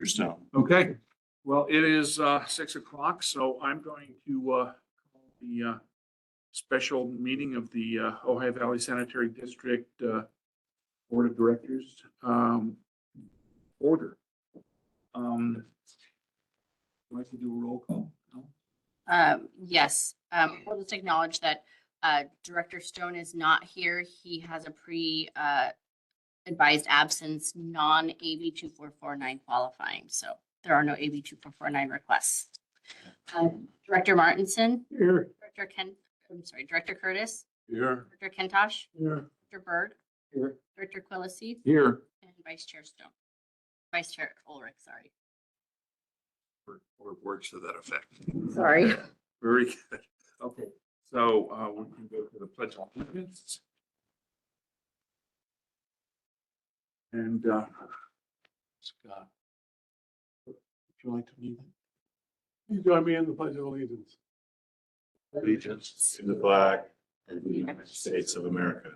Stone. Okay, well, it is 6 o'clock, so I'm going to call the special meeting of the Ojai Valley Sanitary District Board of Directors order. I'd like to do a roll call. No? Yes, we'll just acknowledge that Director Stone is not here. He has a advised absence, non-AB 2449 qualifying. So there are no AB 2449 requests. Director Martinson. Here. Director Curtis. Here. Director Kentosh. Here. Director Berg. Here. Director Quillisi. Here. And Vice Chair Stone. Vice Chair Ulrich, sorry. Or words to that effect. Sorry. Very good. Okay, so we can go to the Pledge of Allegiance. And Scott, would you like to lead it? Please join me in the Pledge of Allegiance. Allegiance to the flag of the United States of America,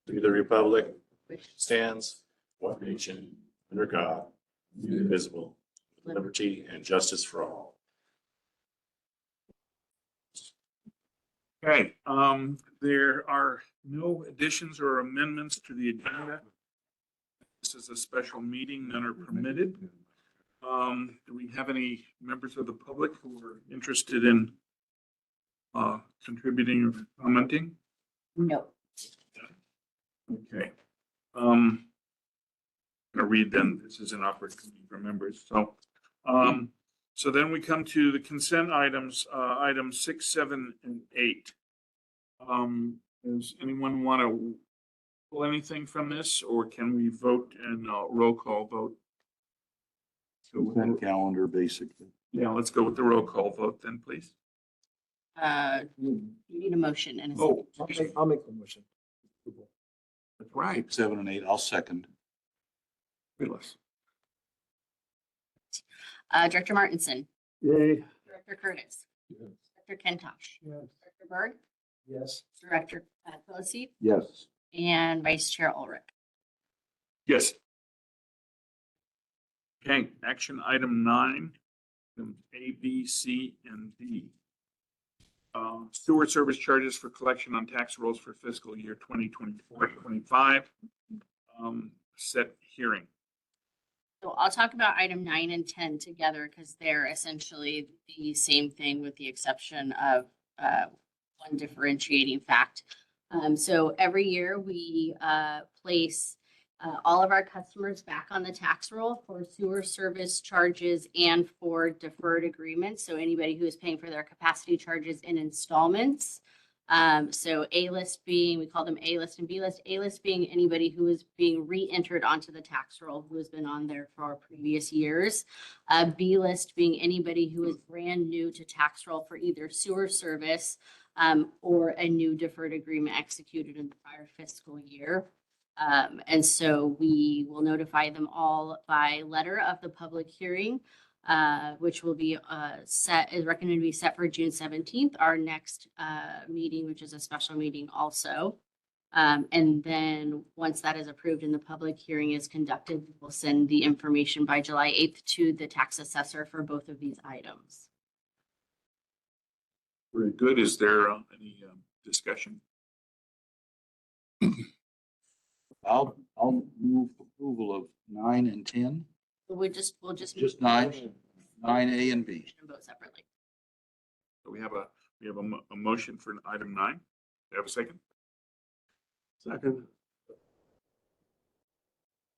to the republic which stands one nation under God, indivisible, with liberty and justice for all. Okay, there are no additions or amendments to the agenda. This is a special meeting, none are permitted. Do we have any members of the public who are interested in contributing or commenting? No. Okay. I'm gonna read them. This is an opportunity for members. So then we come to the consent items, items 6, 7, and 8. Does anyone want to pull anything from this, or can we vote and roll call vote? Consent calendar, basically. Yeah, let's go with the roll call vote then, please. You need a motion and a Oh, I'll make the motion. that's right. 7 and 8, I'll second. Phyllis. Director Martinson. Yay. Director Curtis. Yes. Director Kentosh. Yes. Director Berg. Yes. Director Quillisi. Yes. And Vice Chair Ulrich. Yes. Okay, action item 9, A, B, C, and D. Sewer service charges for collection on tax rolls for fiscal year 2024-25. Set hearing. So I'll talk about item 9 and 10 together because they're essentially the same thing with the exception of one differentiating fact. So every year we place all of our customers back on the tax roll for sewer service charges and for deferred agreements. So anybody who is paying for their capacity charges in installments. So A-list being, we call them A-list and B-list. A-list being anybody who is being re-entered onto the tax roll who has been on there for previous years. B-list being anybody who is brand new to tax roll for either sewer service or a new deferred agreement executed in the prior fiscal year. And so we will notify them all by letter of the public hearing, which will be is recommended to be set for June 17th, our next meeting, which is a special meeting also. And then once that is approved and the public hearing is conducted, we'll send the information by July 8th to the tax assessor for both of these items. Very good. Is there any discussion? I'll move approval of 9 and 10. We'll just 9, 9A and B. vote separately. So we have a motion for item 9. Do you have a second? Second.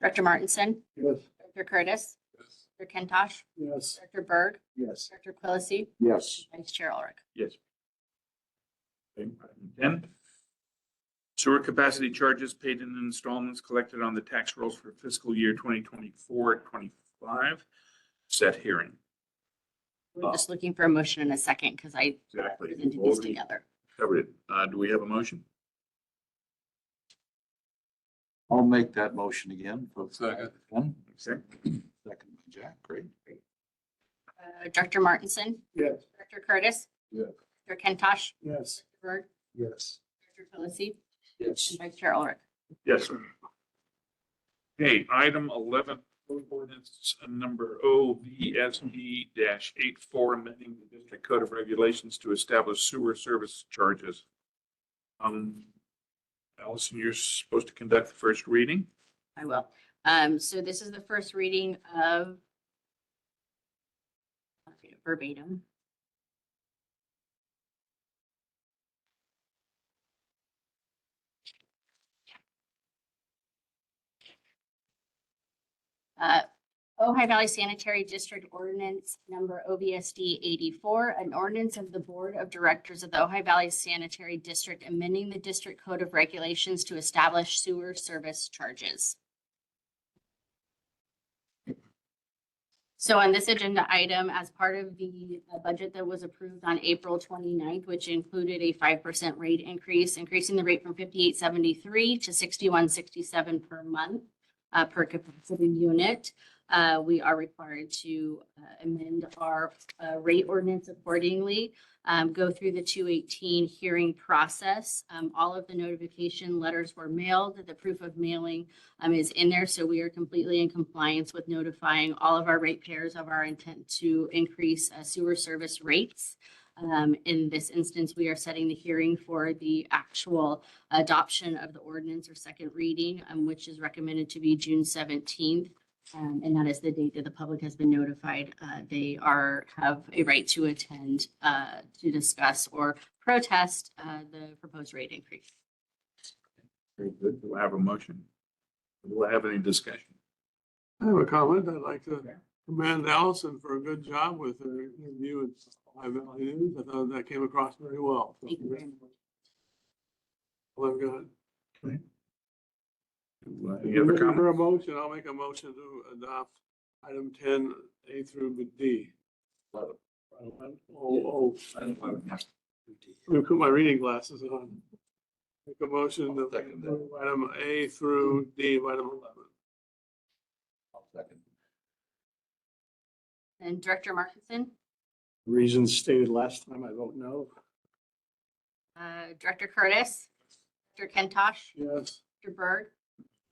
Director Martinson. Yes. Director Curtis. Yes. Director Kentosh. Yes. Director Berg. Yes. Director Quillisi. Yes. Vice Chair Ulrich. Yes. Okay, item 10. Sewer capacity charges paid in installments collected on the tax rolls for fiscal year 2024-25. Set hearing. We're just looking for a motion in a second because I Exactly. presented these together. Covered it. Do we have a motion? I'll make that motion again. Second. One. Okay. Second by Jack. Great. Director Martinson. Yes. Director Curtis. Yes. Director Kentosh. Yes. Berg. Yes. Director Quillisi. Yes. And Vice Chair Ulrich. Yes, sir. Okay, item 11, Ordinance number OVSD-84, amending the district code of regulations to establish sewer service charges. Allison, you're supposed to conduct the first reading. I will. So this is the first reading of verbatim. Ojai Valley Sanitary District Ordinance Number OVSD 84, an ordinance of the Board of Directors of the Ojai Valley Sanitary District amending the District Code of Regulations to establish sewer service charges. So on this agenda item, as part of the budget that was approved on April 29th, which included a 5% rate increase, increasing the rate from $58.73 to $61.67 per month per capacity unit. We are required to amend our rate ordinance accordingly, go through the 218 hearing process. All of the notification letters were mailed. The proof of mailing is in there. So we are completely in compliance with notifying all of our ratepayers of our intent to increase sewer service rates. In this instance, we are setting the hearing for the actual adoption of the ordinance or second reading, which is recommended to be June 17th. And that is the date that the public has been notified. They have a right to attend to discuss or protest the proposed rate increase. Very good. Do I have a motion? Do I have any discussion? I have a comment. I'd like to commend Allison for a good job with her interview at Ojai Valley News. I thought that came across very well. Thank you very much. Well, I've got. Any other For comments? a motion, I'll make a motion to adopt item 10A through D. Oh, let me put my reading glasses on. Make a motion to approve item A through D of item 11. And Director Markinson, Reasons stated last time, I vote no. Director Curtis, Director Kentosh, Yes. Director Berg,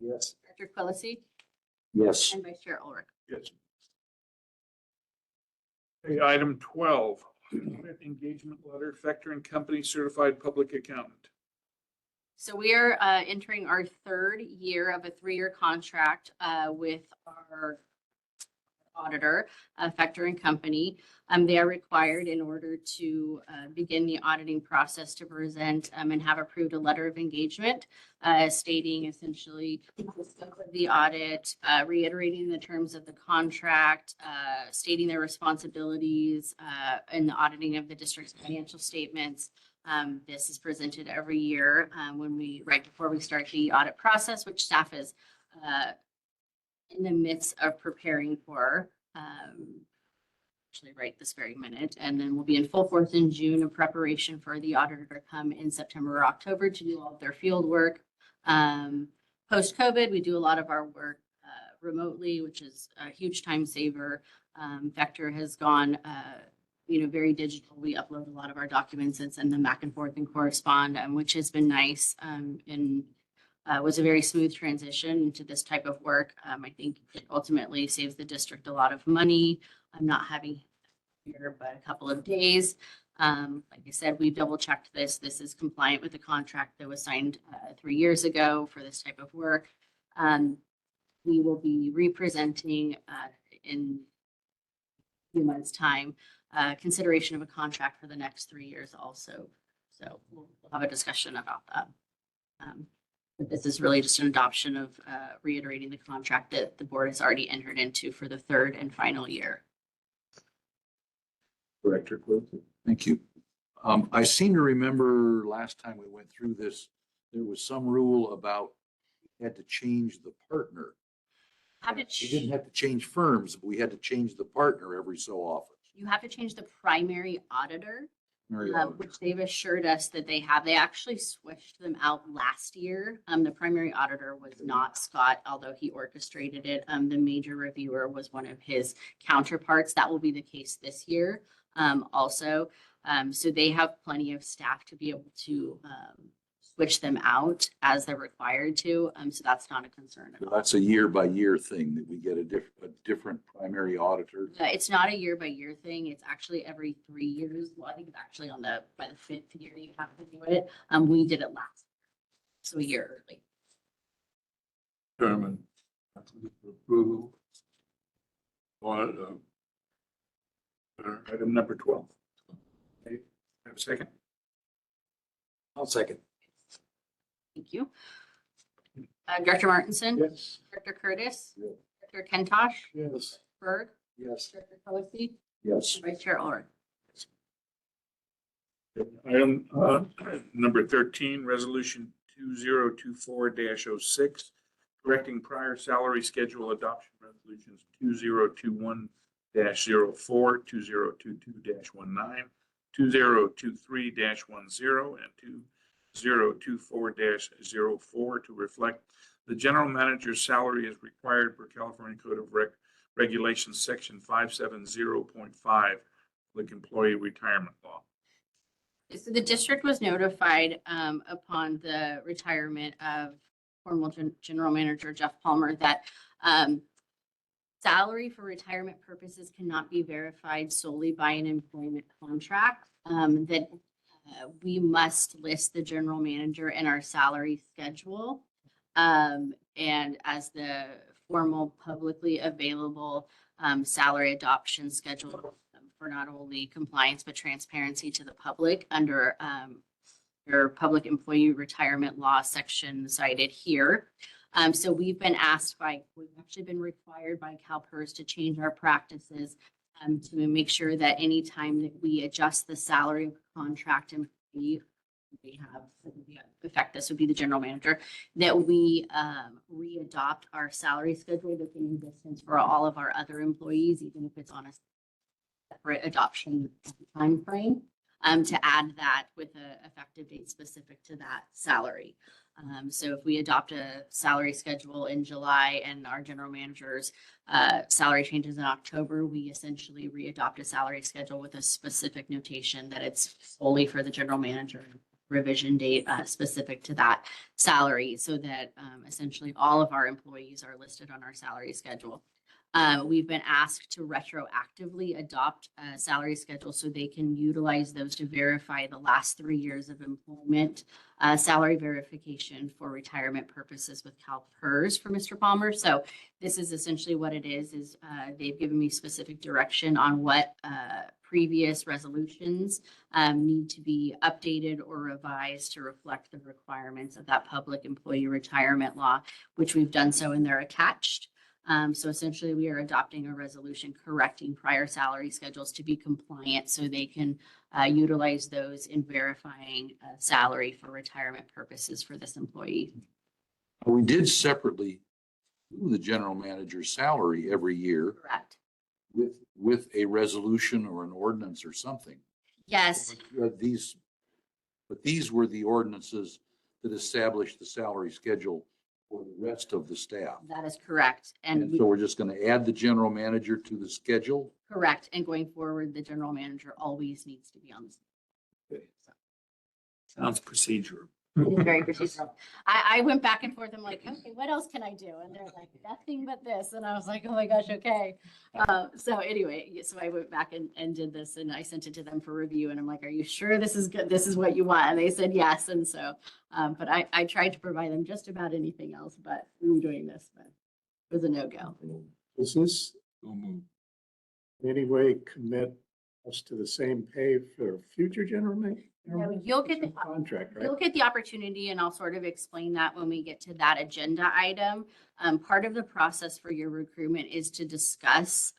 Yes. Director Quillisi, Yes. and Vice Chair Ulrich. Yes. Okay, item 12, audit engagement letter, Factor and Company Certified Public Accountant. So we are entering our third year of a 3-year contract with our auditor, Factor and Company. They are required in order to begin the auditing process to present and have approved a letter of engagement stating essentially the scope of the audit, reiterating the terms of the contract, stating their responsibilities in the auditing of the district's financial statements. This is presented every year right before we start the audit process, which staff is in the midst of preparing for, actually right this very minute, and then we'll be in full force in June of preparation for the auditor to come in September or October to do all of their field work. Post-COVID, we do a lot of our work remotely, which is a huge time saver. Vector has gone very digital. We upload a lot of our documents and send them back and forth and correspond, which has been nice. And was a very smooth transition into this type of work. I think it ultimately saves the district a lot of money. I'm not having here but a couple of days. Like I said, we've double checked this. This is compliant with the contract that was signed 3 years ago for this type of work. We will be representing in a few months' time consideration of a contract for the next 3 years also. So we'll have a discussion about that. But this is really just an adoption of reiterating the contract that the board has already entered into for the third and final year. Director Quillisi. Thank you. I seem to remember last time we went through this, there was some rule about we had to change the partner. We didn't have to change firms, but we had to change the partner every so often. You have to change the primary auditor, Mary Ellen. which they've assured us that they have. They actually switched them out last year. The primary auditor was not Scott, although he orchestrated it. The major reviewer was one of his counterparts. That will be the case this year also. So they have plenty of staff to be able to switch them out as they're required to. So that's not a concern at So all. that's a year by year thing that we get a different primary auditor. It's not a year by year thing. It's actually every 3 years. Well, I think it's actually by the 5th year you have to do it. We did it last, so a year early. Chairman, approval. On, Item number 12. Okay, have a second? I'll second. Thank you. Director Martinson? Yes. Director Curtis? Yeah. Director Kentosh? Yes. Berg? Yes. Director Pelosi? Yes. Vice Chair Ulrich? Item number 13, resolution 2024-06, correcting prior salary schedule adoption resolutions 2021-04, 2022-19, 2023-10, and 2024-04 to reflect the general manager's salary as required per California Code of Regulations, Section 570.5, Public Employee Retirement Law. So the district was notified upon the retirement of former general manager Jeff Palmer that salary for retirement purposes cannot be verified solely by an employment contract. That we must list the general manager in our salary schedule. And as the formal publicly available salary adoption schedule for not only compliance but transparency to the public under your public employee retirement law section cited here. So we've actually been required by CalPERS to change our practices to make sure that anytime that we adjust the salary of a contract employee, we have, this would be the general manager, that we readopt our salary schedule that's in existence for all of our other employees, even if it's on a separate adoption timeframe, to add that with an effective date specific to that salary. So if we adopt a salary schedule in July and our general manager's salary changes in October, we essentially readopt a salary schedule with a specific notation that it's solely for the general manager, revision date specific to that salary, so that essentially all of our employees are listed on our salary schedule. We've been asked to retroactively adopt a salary schedule so they can utilize those to verify the last 3 years of employment, salary verification for retirement purposes with CalPERS for Mr. Palmer. So this is essentially what it is they've given me specific direction on what previous resolutions need to be updated or revised to reflect the requirements of that public employee retirement law, which we've done so and they're attached. So essentially, we are adopting a resolution correcting prior salary schedules to be compliant so they can utilize those in verifying salary for retirement purposes for this employee. We did separately do the general manager's salary every year Correct. with a resolution or an ordinance or something. Yes. But these were the ordinances that established the salary schedule for the rest of the staff. That is correct. And so we're just going to add the general manager to the schedule. Correct. And going forward, the general manager always needs to be on this. Okay. Sounds procedural. It's very procedural. I went back and forth. I'm like, okay, what else can I do? And they're like, nothing but this. And I was like, oh my gosh, okay. So anyway, so I went back and did this and I sent it to them for review. And I'm like, are you sure this is good? This is what you want? And they said yes. And so, but I tried to provide them just about anything else, but I'm doing this, but it was a no-go. Does this so move. in any way commit us to the same pay for future general manager? No, you'll get the Contract, right? You'll get the opportunity, and I'll sort of explain that when we get to that agenda item. Part of the process for your recruitment is to discuss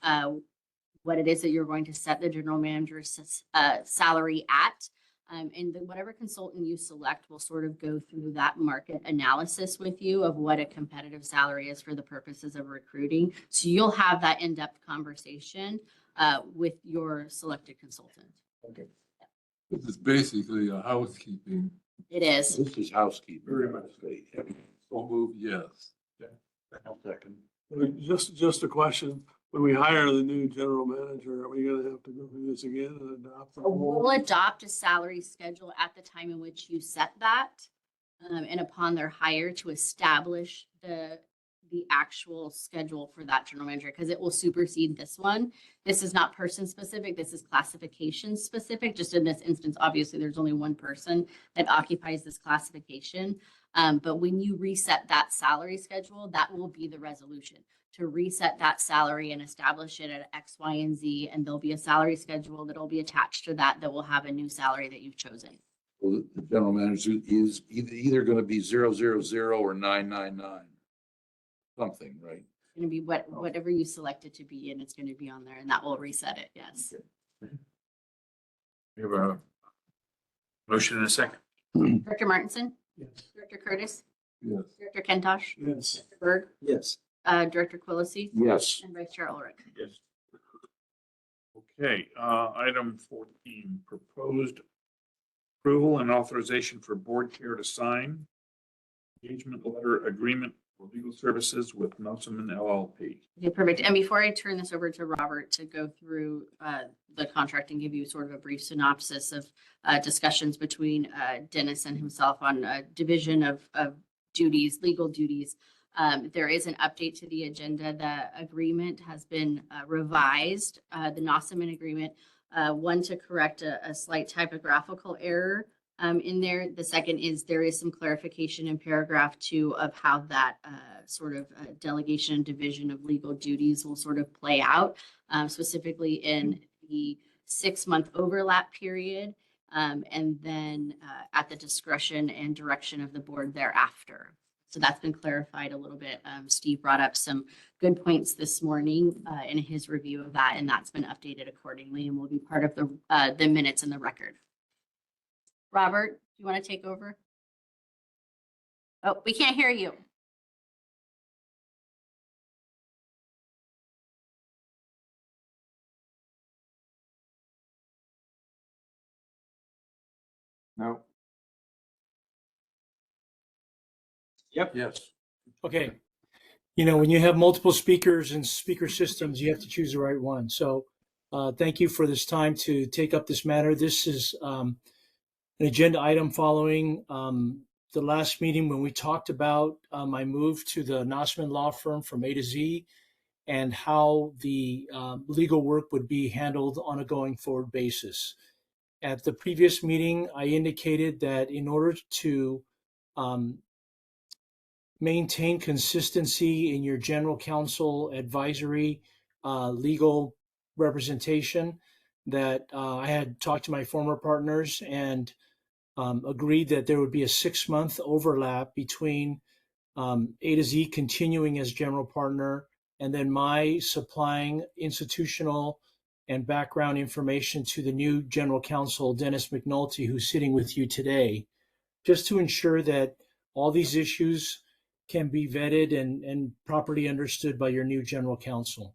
what it is that you're going to set the general manager's salary at. And whatever consultant you select will sort of go through that market analysis with you of what a competitive salary is for the purposes of recruiting. So you'll have that in-depth conversation with your selected consultant. Okay. This is basically a housekeeping. It is. This is housekeeping. Very much. So move, yes. I'll second. Just a question. When we hire the new general manager, are we gonna have to go through this again and adopt? the whole- We'll adopt a salary schedule at the time in which you set that. and upon their hire to establish the actual schedule for that general manager, because it will supersede this one. This is not person specific, this is classification specific. Just in this instance, obviously, there's only one person that occupies this classification. But when you reset that salary schedule, that will be the resolution to reset that salary and establish it at X, Y, and Z. And there'll be a salary schedule that'll be attached to that that will have a new salary that you've chosen. Well, the general manager is either going to be 000 or 999. Something, right? It's going to be whatever you select it to be, and it's going to be on there, and that will reset it. Yes. We have a motion and a second. Director Martinson, Yes. Director Curtis, Yes. Director Kentosh, Yes. Director Berg, Yes. Director Quillisi, Yes. and Vice Chair Ulrich. Yes. Okay, item 14, proposed approval and authorization for board chair to sign engagement letter agreement for legal services with Nossaman LLP. Okay, perfect. And before I turn this over to Robert to go through the contract and give you sort of a brief synopsis of discussions between Dennis and himself on division of duties, legal duties, there is an update to the agenda. The agreement has been revised, the Nossaman agreement, one to correct a slight typographical error in there. The second is there is some clarification in paragraph 2 of how that sort of delegation and division of legal duties will sort of play out, specifically in the 6-month overlap period, and then at the discretion and direction of the board thereafter. So that's been clarified a little bit. Steve brought up some good points this morning in his review of that, and that's been updated accordingly and will be part of the minutes in the record. Robert, you want to take over? Oh, we can't hear you. No. Yes. Okay. You know, when you have multiple speakers and speaker systems, you have to choose the right one. So thank you for this time to take up this matter. This is an agenda item following the last meeting when we talked about my move to the Nossaman Law Firm from A to Z and how the legal work would be handled on a going forward basis. At the previous meeting, I indicated that in order to maintain consistency in your general counsel advisory legal representation, that I had talked to my former partners and agreed that there would be a 6-month overlap between A to Z continuing as general partner and then my supplying institutional and background information to the new general counsel, Dennis McNulty, who's sitting with you today, just to ensure that all these issues can be vetted and properly understood by your new general counsel.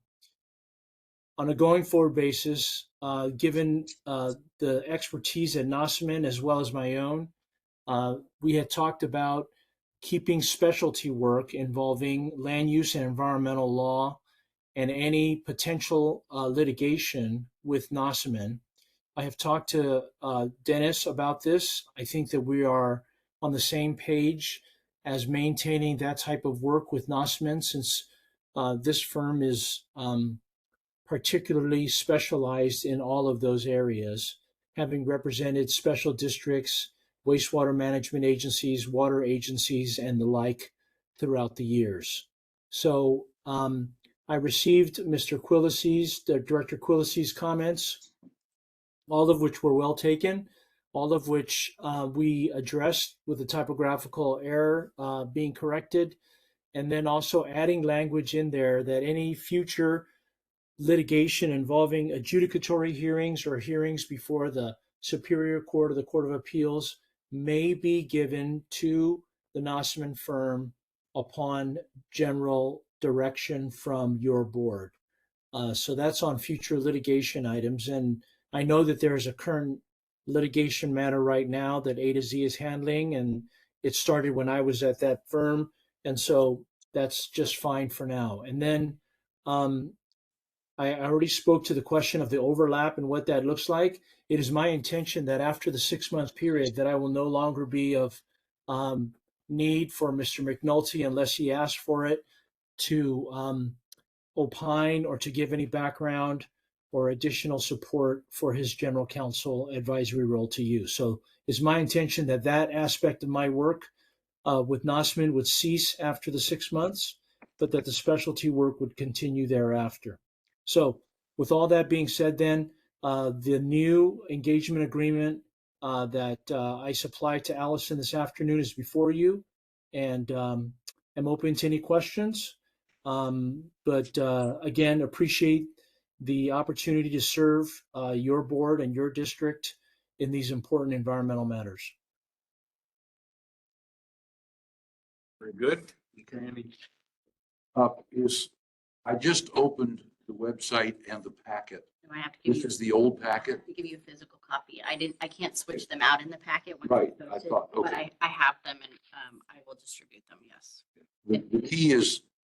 On a going forward basis, given the expertise at Nossaman as well as my own, we had talked about keeping specialty work involving land use and environmental law and any potential litigation with Nossaman. I have talked to Dennis about this. I think that we are on the same page as maintaining that type of work with Nossaman, since this firm is particularly specialized in all of those areas, having represented special districts, wastewater management agencies, water agencies, and the like throughout the years. So I received Mr. Quillisi's, Director Quillisi's comments, all of which were well taken, all of which we addressed with the typographical error being corrected, and then also adding language in there that any future litigation involving adjudicatory hearings or hearings before the Superior Court or the Court of Appeals may be given to the Nossaman firm upon general direction from your board. So that's on future litigation items. And I know that there's a current litigation matter right now that A to Z is handling, and it started when I was at that firm. And so that's just fine for now. And then I already spoke to the question of the overlap and what that looks like. It is my intention that after the 6-month period that I will no longer be of need for Mr. McNulty, unless he asks for it, to opine or to give any background or additional support for his general counsel advisory role to you. So it's my intention that that aspect of my work with Nosman would cease after the 6 months, but that the specialty work would continue thereafter. So with all that being said, then the new engagement agreement that I supplied to Allison this afternoon is before you, and I'm open to any questions. But again, appreciate the opportunity to serve your board and your district in these important environmental matters. Very good. Okay, any, I just opened the website and the packet. Do I have to give This you, is the old packet. to give you a physical copy? I can't switch them out in the packet when Right, it's I posted, thought, but okay. I have them and I will distribute them, yes.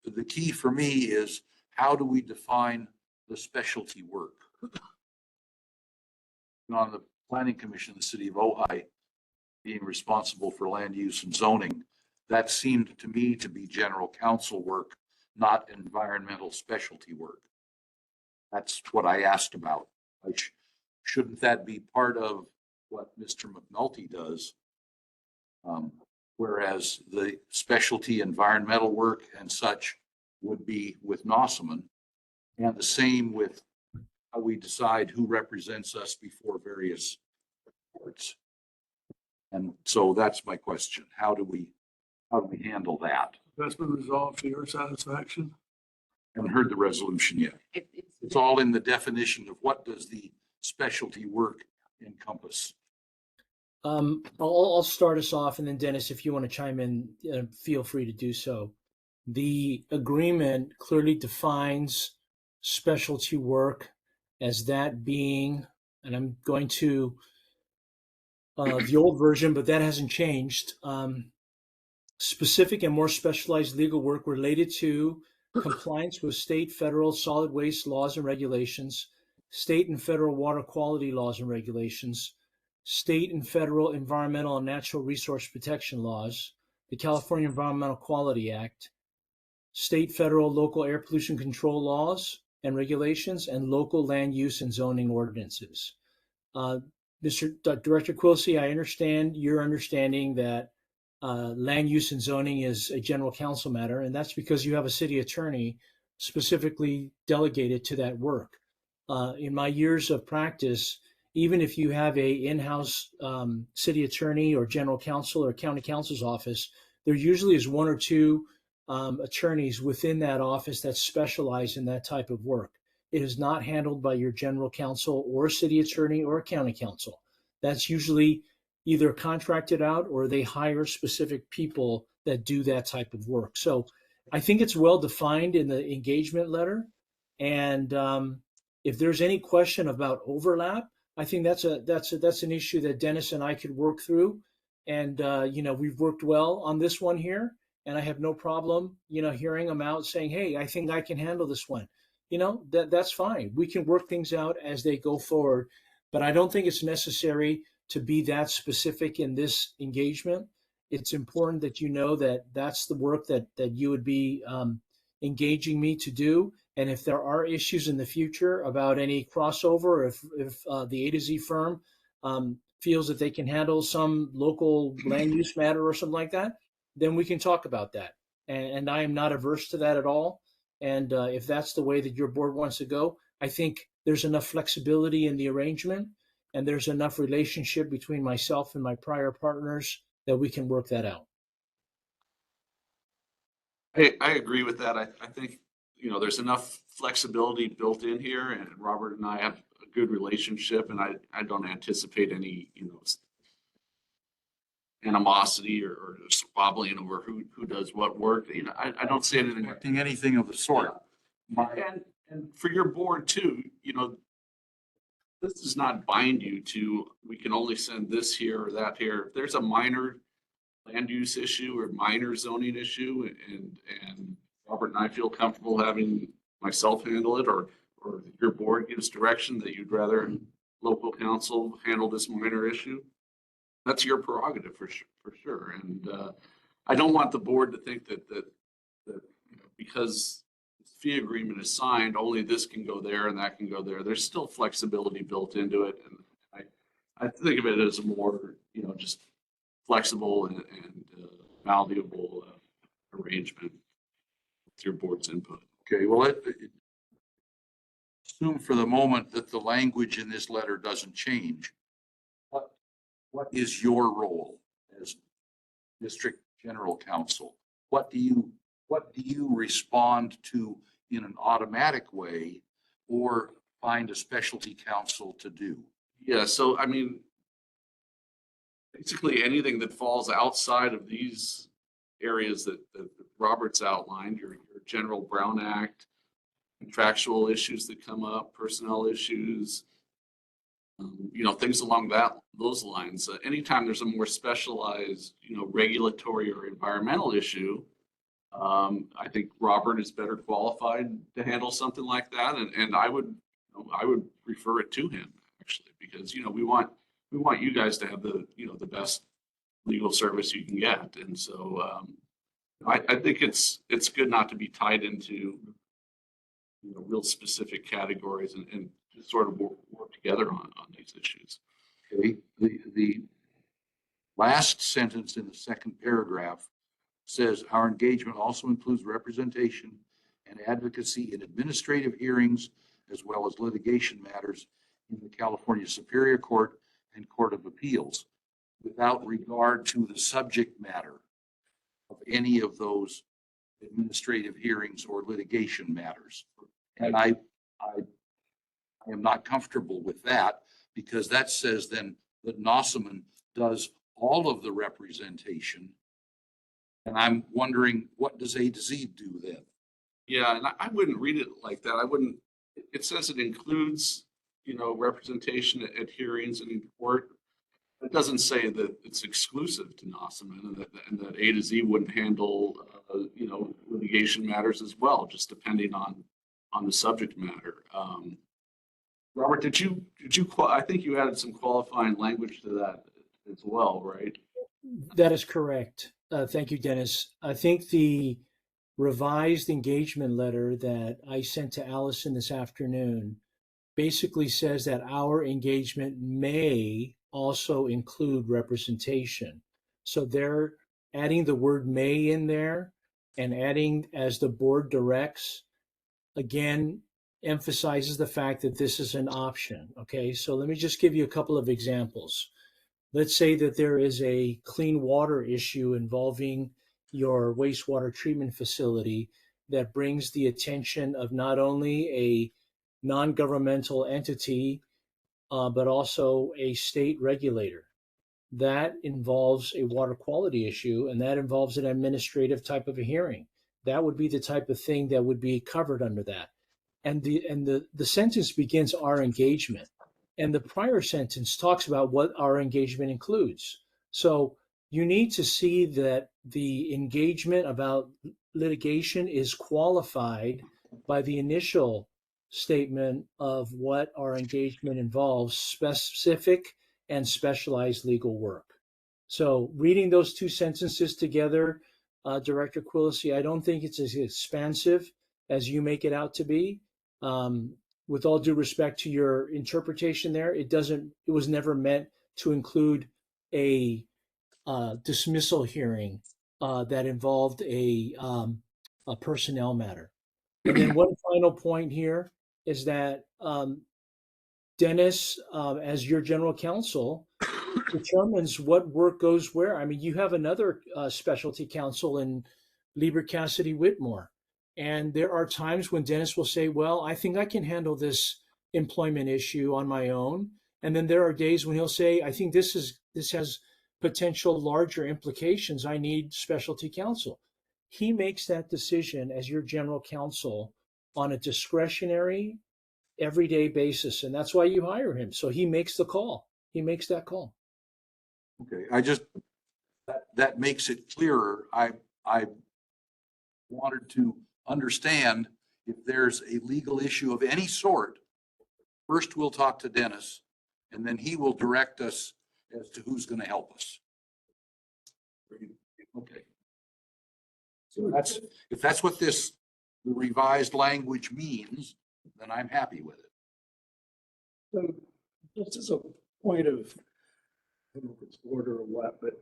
The key for me is how do we define the specialty work? On the planning commission, the city of Ojai being responsible for land use and zoning, that seemed to me to be general counsel work, not environmental specialty work. That's what I asked about. Shouldn't that be part of what Mr. McNulty does? Whereas the specialty environmental work and such would be with Nossaman, and the same with how we decide who represents us before various boards. And so that's my question. How do we handle that? That's been resolved to your satisfaction. Haven't heard the resolution yet. It's all in the definition of what does the specialty work encompass. I'll start us off, and then Dennis, if you want to chime in, feel free to do so. The agreement clearly defines specialty work as that being, and I'm going to the old version, but that hasn't changed. Specific and more specialized legal work related to compliance with state, federal solid waste laws and regulations, state and federal water quality laws and regulations, state and federal environmental and natural resource protection laws, the California Environmental Quality Act, state, federal, local air pollution control laws and regulations, and local land use and zoning ordinances. Mr. Director Quilisi, I understand your understanding that land use and zoning is a general counsel matter, and that's because you have a city attorney specifically delegated to that work. In my years of practice, even if you have a in-house city attorney or general counsel or county counsel's office, there usually is one or two attorneys within that office that specialize in that type of work. It is not handled by your general counsel or city attorney or county counsel. That's usually either contracted out or they hire specific people that do that type of work. So I think it's well defined in the engagement letter. And if there's any question about overlap, I think that's an issue that Dennis and I could work through. And we've worked well on this one here, and I have no problem hearing them out saying, hey, I think I can handle this one. That's fine. We can work things out as they go forward, but I don't think it's necessary to be that specific in this engagement. It's important that you know that that's the work that you would be engaging me to do. And if there are issues in the future about any crossover, if the A to Z firm feels that they can handle some local land use matter or something like that, then we can talk about that. And I am not averse to that at all. And if that's the way that your board wants to go, I think there's enough flexibility in the arrangement, and there's enough relationship between myself and my prior partners that we can work that out. I agree with that. I think, there's enough flexibility built in here, and Robert and I have a good relationship, and I don't anticipate any, animosity or squabbling over who does what work. I don't see Anything of the sort. And for your board too, this does not bind you to, we can only send this here or that here. If there's a minor land use issue or minor zoning issue, and Robert and I feel comfortable having myself handle it, or your board gives direction that you'd rather local council handle this minor issue, that's your prerogative for sure. And I don't want the board to think that you know, because the fee agreement is signed, only this can go there and that can go there. There's still flexibility built into it. And I think of it as a more, you know, just flexible and malleable arrangement with your board's input. Okay, well, assume for the moment that the language in this letter doesn't change. What is your role as district general counsel? What do you respond to in an automatic way or find a specialty counsel to do? Yeah, so I mean, basically anything that falls outside of these areas that Robert's outlined, your general Brown Act, contractual issues that come up, personnel issues, you know, things along those lines. Anytime there's a more specialized, you know, regulatory or environmental issue, I think Robert is better qualified to handle something like that, and I would refer it to him actually, because you know we want you guys to have the, you know, the best legal service you can get, and so I think it's good not to be tied into, you know, real specific categories and just sort of work together on these issues. Okay, the last sentence in the second paragraph says our engagement also includes representation and advocacy in administrative hearings as well as litigation matters in the California Superior Court and Court of Appeals without regard to the subject matter of any of those administrative hearings or litigation matters. And I am not comfortable with that, because that says then that Nossaman does all of the representation. And I'm wondering, what does A to Z do then? Yeah, and I wouldn't read it like that. I wouldn't. It says it includes, you know, representation at hearings and in court. It doesn't say that it's exclusive to Nossaman, and that A to Z wouldn't handle, you know, litigation matters as well, just depending on the subject matter. Robert, I think you added some qualifying language to that as well, right? That is correct. Thank you, Dennis. I think the revised engagement letter that I sent to Allison this afternoon basically says that our engagement may also include representation. So they're adding the word may in there and adding as the board directs, again, emphasizes the fact that this is an option. Okay, so let me just give you a couple of examples. Let's say that there is a clean water issue involving your wastewater treatment facility that brings the attention of not only a non-governmental entity, but also a state regulator. That involves a water quality issue, and that involves an administrative type of a hearing. That would be the type of thing that would be covered under that. And the sentence begins our engagement. And the prior sentence talks about what our engagement includes. So you need to see that the engagement about litigation is qualified by the initial statement of what our engagement involves, specific and specialized legal work. So reading those two sentences together, Director Quillisi, I don't think it's as expansive as you make it out to be. With all due respect to your interpretation there, it was never meant to include a dismissal hearing that involved a personnel matter. And then one final point here is that Dennis, as your general counsel, determines what work goes where. I mean, you have another specialty counsel in Lieber Cassidy Whitmore. And there are times when Dennis will say, well, I think I can handle this employment issue on my own. And then there are days when he'll say, I think this has potential larger implications. I need specialty counsel. He makes that decision as your general counsel on a discretionary, everyday basis. And that's why you hire him. So he makes the call. He makes that call. Okay, that makes it clearer. I wanted to understand if there's a legal issue of any sort. First, we'll talk to Dennis, and then he will direct us as to who's going to help us. Okay. So if that's what this revised language means, then I'm happy with it. So just as a point of, I don't know if it's order or what, but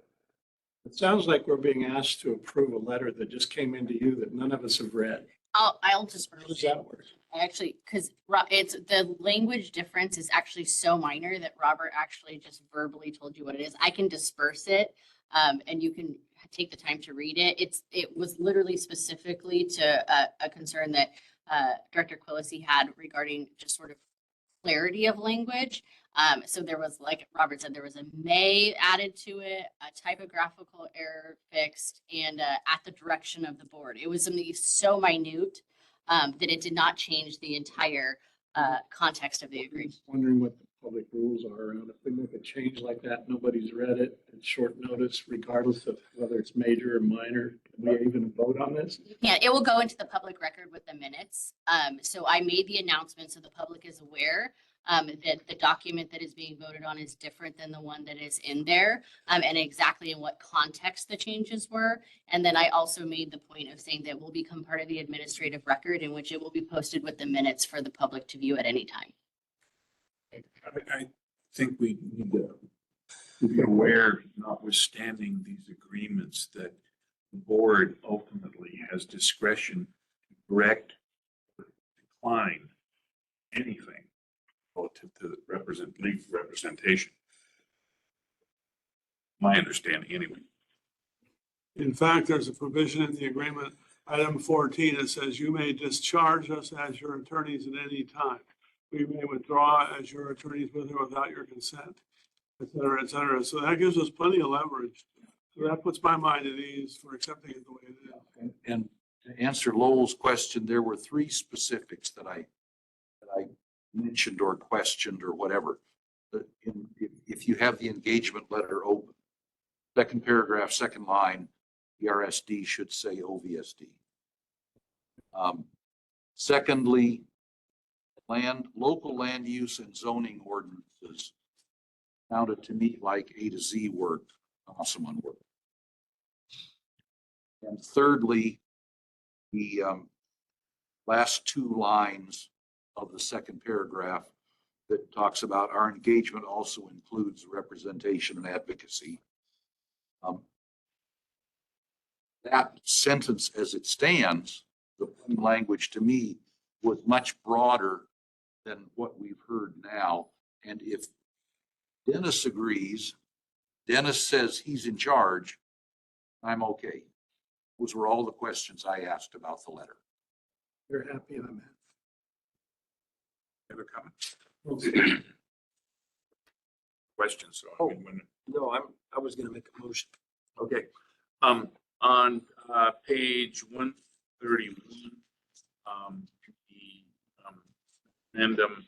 it sounds like we're being asked to approve a letter that just came into you that none of us have read. I'll just. How does that work? Actually, because it's the language difference is actually so minor that Robert actually just verbally told you what it is. I can disperse it, and you can take the time to read it. It was literally specifically to a concern that Director Quillisi had regarding just sort of clarity of language. So there was, like Robert said, there was a may added to it, a typographical error fixed, and at the direction of the board. It was something so minute that it did not change the entire context of the agreement. Wondering what the public rules are around if we make a change like that, nobody's read it, it's short notice, regardless of whether it's major or minor. Can we even vote on this? Yeah, it will go into the public record with the minutes. So I made the announcement so the public is aware that the document that is being voted on is different than the one that is in there, and exactly in what context the changes were. And then I also made the point of saying that it will become part of the administrative record, in which it will be posted with the minutes for the public to view at any time. I think we need to be aware, notwithstanding these agreements, that the board ultimately has discretion to correct or decline anything relative to legal representation. My understanding, anyway. In fact, there's a provision in the agreement, item 14, that says you may discharge us as your attorneys at any time. We may withdraw as your attorneys with or without your consent, et cetera, et cetera. So that gives us plenty of leverage. So that puts my mind at ease for accepting it the way it is. And to answer Lowell's question, there were three specifics that I mentioned or questioned or whatever. If you have the engagement letter open, second paragraph, second line, the RSD should say OVSD. Secondly, local land use and zoning ordinances sounded to me like A to Z work, awesome on work. And thirdly, the last two lines of the second paragraph that talks about our engagement also includes representation and advocacy. That sentence as it stands, the plain language to me was much broader than what we've heard now. And if Dennis agrees, Dennis says he's in charge, I'm okay. Those were all the questions I asked about the letter. You're happy and I'm Have a comment? Questions? So, I mean, No, I was gonna make a motion. okay. On page 131, the addendum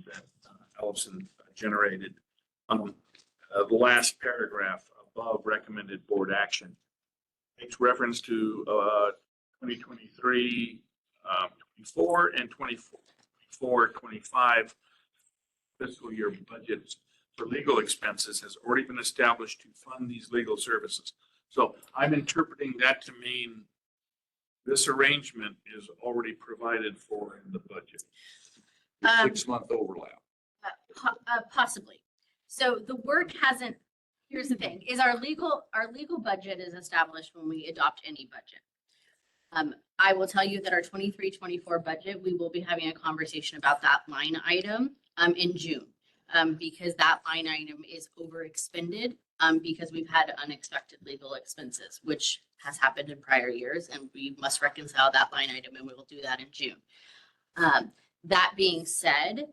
that Ellison generated, the last paragraph above recommended board action makes reference to 2023, 24 and 24, 25 fiscal year budgets for legal expenses has already been established to fund these legal services. So I'm interpreting that to mean this arrangement is already provided for in the budget. 6-month overlap. Possibly. So the work hasn't, here's the thing, is our legal budget is established when we adopt any budget. I will tell you that our 23-24 budget, we will be having a conversation about that line item in June. Because that line item is overexpended because we've had unexpected legal expenses, which has happened in prior years, and we must reconcile that line item, and we will do that in June. That being said,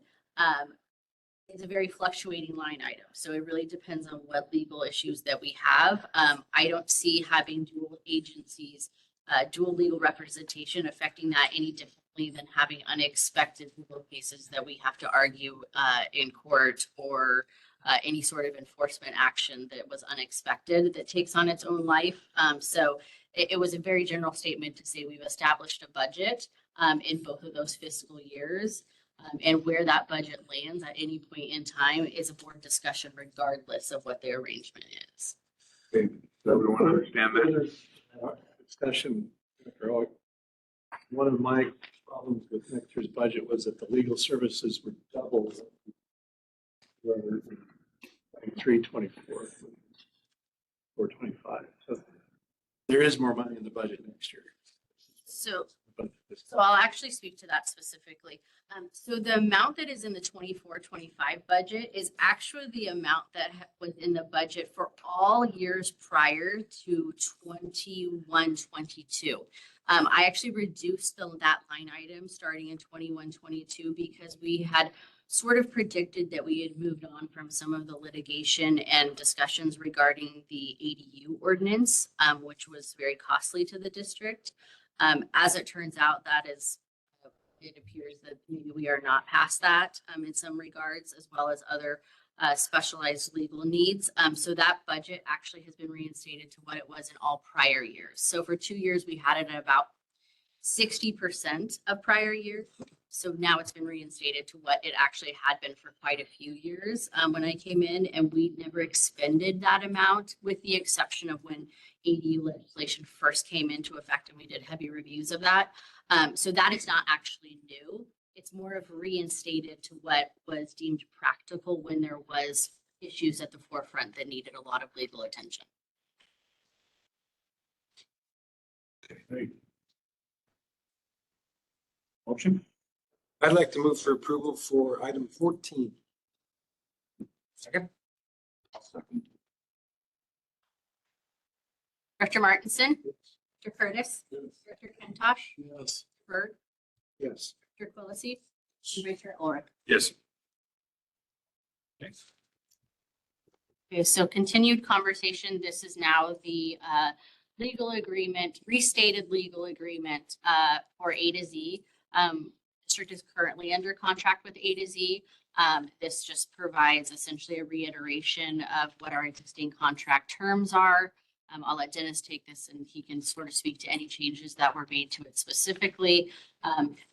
it's a very fluctuating line item, so it really depends on what legal issues that we have. I don't see having dual agencies, dual legal representation affecting that any differently than having unexpected legal cases that we have to argue in court, or any sort of enforcement action that was unexpected that takes on its own life. So it was a very general statement to say we've established a budget in both of those fiscal years. And where that budget lands at any point in time is a board discussion regardless of what the arrangement is. Okay, does everyone understand that? Discussion, Dr. Oak. One of my problems with next year's budget was that the legal services were double. Were 324, 425. So there is more money in the budget next year. So But So I'll actually speak to that specifically. So the amount that is in the 24-25 budget is actually the amount that was in the budget for all years prior to 21-22. I actually reduced that line item starting in 21-22 because we had sort of predicted that we had moved on from some of the litigation and discussions regarding the ADU ordinance, which was very costly to the district. As it turns out, it appears that maybe we are not past that in some regards, as well as other specialized legal needs. So that budget actually has been reinstated to what it was in all prior years. So for 2 years, we had it at about 60% of prior years. So now it's been reinstated to what it actually had been for quite a few years when I came in, and we never expended that amount with the exception of when ADU legislation first came into effect and we did heavy reviews of that. So that is not actually new. It's more of reinstated to what was deemed practical when there was issues at the forefront that needed a lot of legal attention. Motion? I'd like to move for approval for item 14. Second. Director Martinson, Director Curtis, Yes. Director Kentosh, Yes. Bird, Yes. Director Quillisi, and Director Ulrich. Yes. Thanks. Okay, so continued conversation. This is now the legal agreement, restated legal agreement for A to Z. District is currently under contract with A to Z. This just provides essentially a reiteration of what our existing contract terms are. I'll let Dennis take this and he can sort of speak to any changes that were made to it specifically.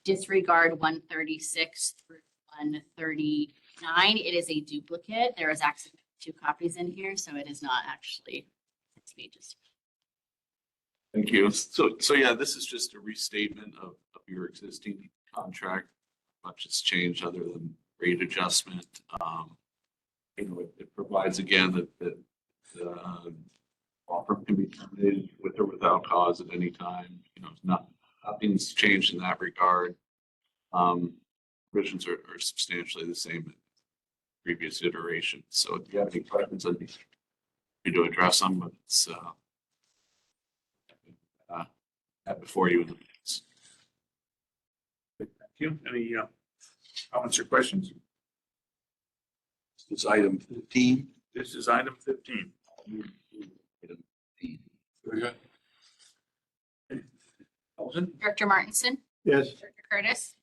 Disregard 136 through 139. It is a duplicate. There is actually 2 copies in here, so it is not actually 6 pages. Thank you. So yeah, this is just a restatement of your existing contract. Much has changed other than rate adjustment. It provides again that the offer can be terminated with or without cause at any time. Nothing's changed in that regard. Provisions are substantially the same in previous iterations. So if you have any questions, I'd be happy to address them, but it's before you in the minutes. Thank you. Any comments or questions? It's item 15. This is item 15. Item 15. Very good. Paulson? Director Martinson, Yes. Director Curtis,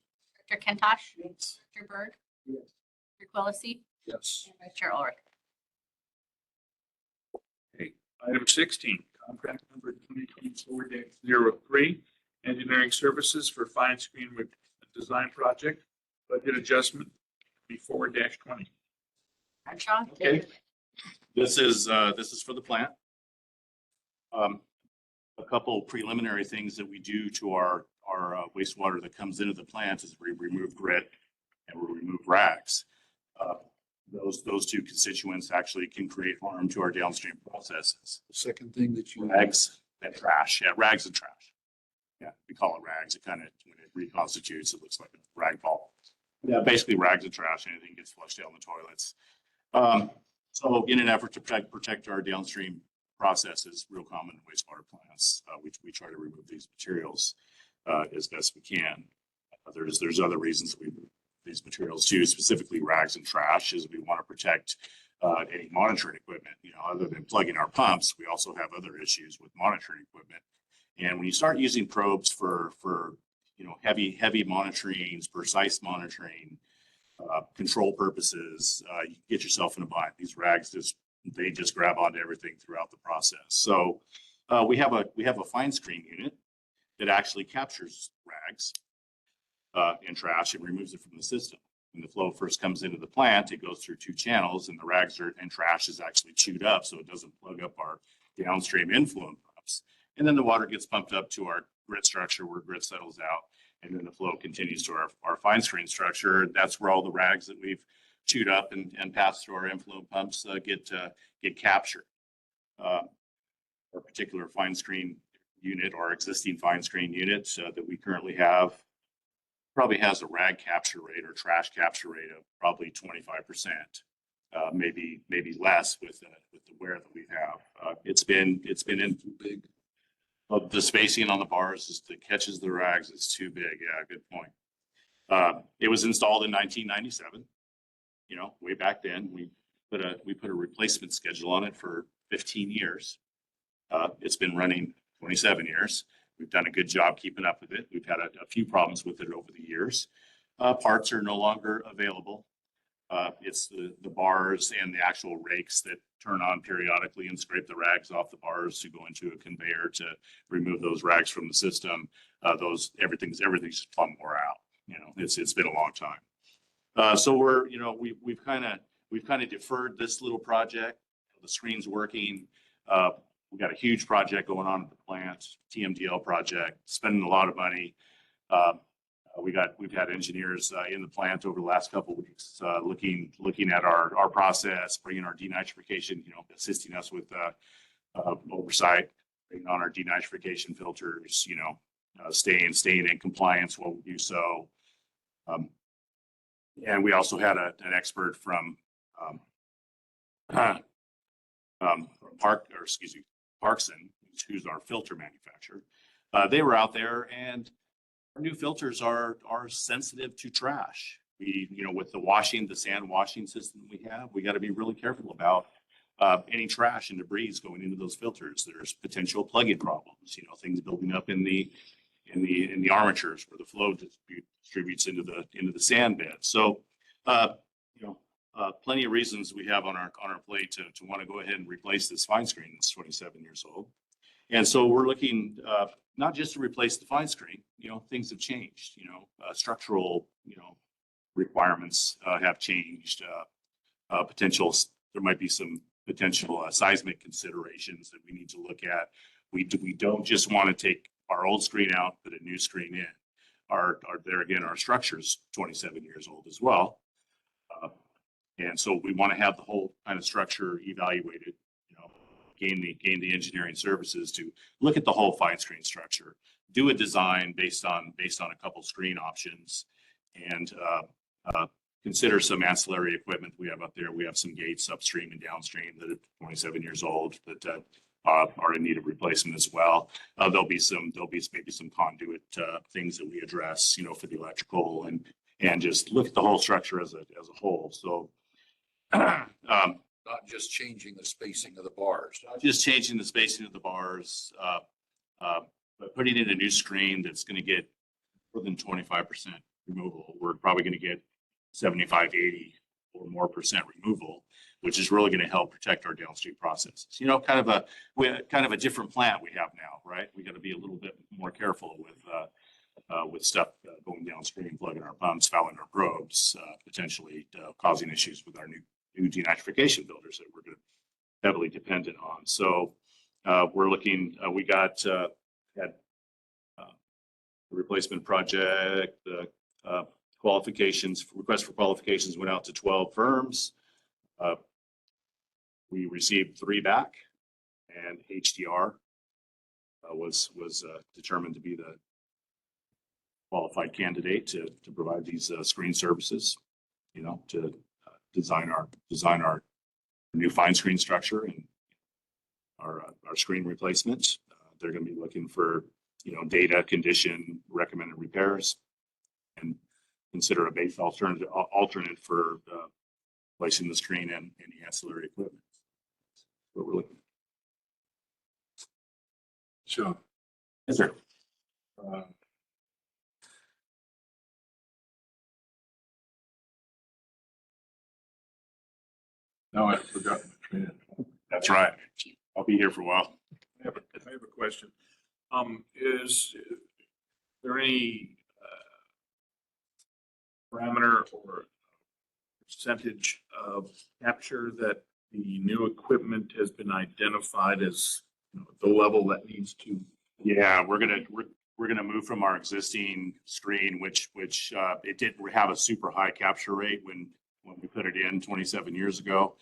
Director Kentosh, Yes. Director Bird, Yes. Director Quillisi, Yes. and Vice Chair Ulrich. Item 16, contract number 2024-03, engineering services for fine screen design project, budget adjustment B4-20. Bradshaw? Okay. This is for the plant. A couple preliminary things that we do to our wastewater that comes into the plant is we remove grit and we remove rags. Those 2 constituents actually can create harm to our downstream processes. The second thing that you. Rags and trash. Yeah, rags and trash. Yeah, we call it rags. It kind of, when it reconstitutes, it looks like a rag ball. Yeah, basically rags and trash. Anything gets flushed down the toilets. So in an effort to protect our downstream processes, real common in wastewater plants, we try to remove these materials as best we can. There's other reasons that we remove these materials too, specifically rags and trash, is we want to protect any monitoring equipment. Other than plugging our pumps, we also have other issues with monitoring equipment. And when you start using probes for heavy monitoring, precise monitoring, control purposes, you get yourself in a bind. These rags they just grab onto everything throughout the process. So we have a fine screen unit that actually captures rags. and trash and removes it from the system. When the flow first comes into the plant, it goes through two channels, and the rags and trash is actually chewed up, so it doesn't plug up our downstream influent pumps. And then the water gets pumped up to our grit structure where grit settles out, and then the flow continues to our fine screen structure. That's where all the rags that we've chewed up and passed through our influent pumps get captured. Our particular fine screen unit, our existing fine screen unit that we currently have, probably has a rag capture rate or trash capture rate of probably 25%, maybe less with the wear that we have. It's been in big. The spacing on the bars is that catches the rags. It's too big. Yeah, good point. It was installed in 1997. You know, way back then, we put a replacement schedule on it for 15 years. It's been running 27 years. We've done a good job keeping up with it. We've had a few problems with it over the years. Parts are no longer available. It's the bars and the actual rakes that turn on periodically and scrape the rags off the bars to go into a conveyor to remove those rags from the system. Everything's plumb wore out. You know, it's been a long time. So we've kind of deferred this little project. The screen's working. We've got a huge project going on at the plant, TMDL project, spending a lot of money. We've had engineers in the plant over the last couple of weeks looking at our process, bringing our denitrification, assisting us with oversight, bringing on our denitrification filters, staying in compliance while we do so. And we also had an expert from Parkson, who's our filter manufacturer. They were out there, and our new filters are sensitive to trash. With the sand washing system we have, we got to be really careful about any trash and debris going into those filters. There's potential plugging problems, things building up in the armatures where the flow distributes into the sand bed. So, plenty of reasons we have on our plate to want to go ahead and replace this fine screen that's 27 years old. And so we're looking not just to replace the fine screen. Things have changed. Structural requirements have changed. There might be some potential seismic considerations that we need to look at. We don't just want to take our old screen out, put a new screen in. Our structure's 27 years old as well. And so we want to have the whole kind of structure evaluated, gain the engineering services to look at the whole fine screen structure, do a design based on a couple screen options, and consider some ancillary equipment we have up there. We have some gates upstream and downstream that are 27 years old that are in need of replacement as well. There'll be maybe some conduit things that we address, for the electrical and just look at the whole structure as a whole. So. Not just changing the spacing of the bars. Not just changing the spacing of the bars, but putting in a new screen that's going to get more than 25% removal. We're probably going to get 75, 80 or more % removal, which is really going to help protect our downstream processes. Kind of a different plant we have now, right? We got to be a little bit more careful with stuff going downstream, plugging our pumps, fouling our probes, potentially causing issues with our new denitrification filters that we're going to heavily dependent on. So we're looking. We got had a replacement project. The request for qualifications went out to 12 firms. We received 3 back, and HDR was determined to be the qualified candidate to provide these screen services, to design our new fine screen structure and our screen replacement. They're going to be looking for, data, condition, recommended repairs, and consider a base alternate for placing the screen and any ancillary equipment. That's what we're looking for. Sure. Yes, sir. Now I've forgotten the train. That's right. I'll be here for a while. I have a question. Is there any parameter or percentage of capture that the new equipment has been identified as, you know, the level that needs to? Yeah, we're gonna move from our existing screen, which it did have a super high capture rate when we put it in 27 years ago.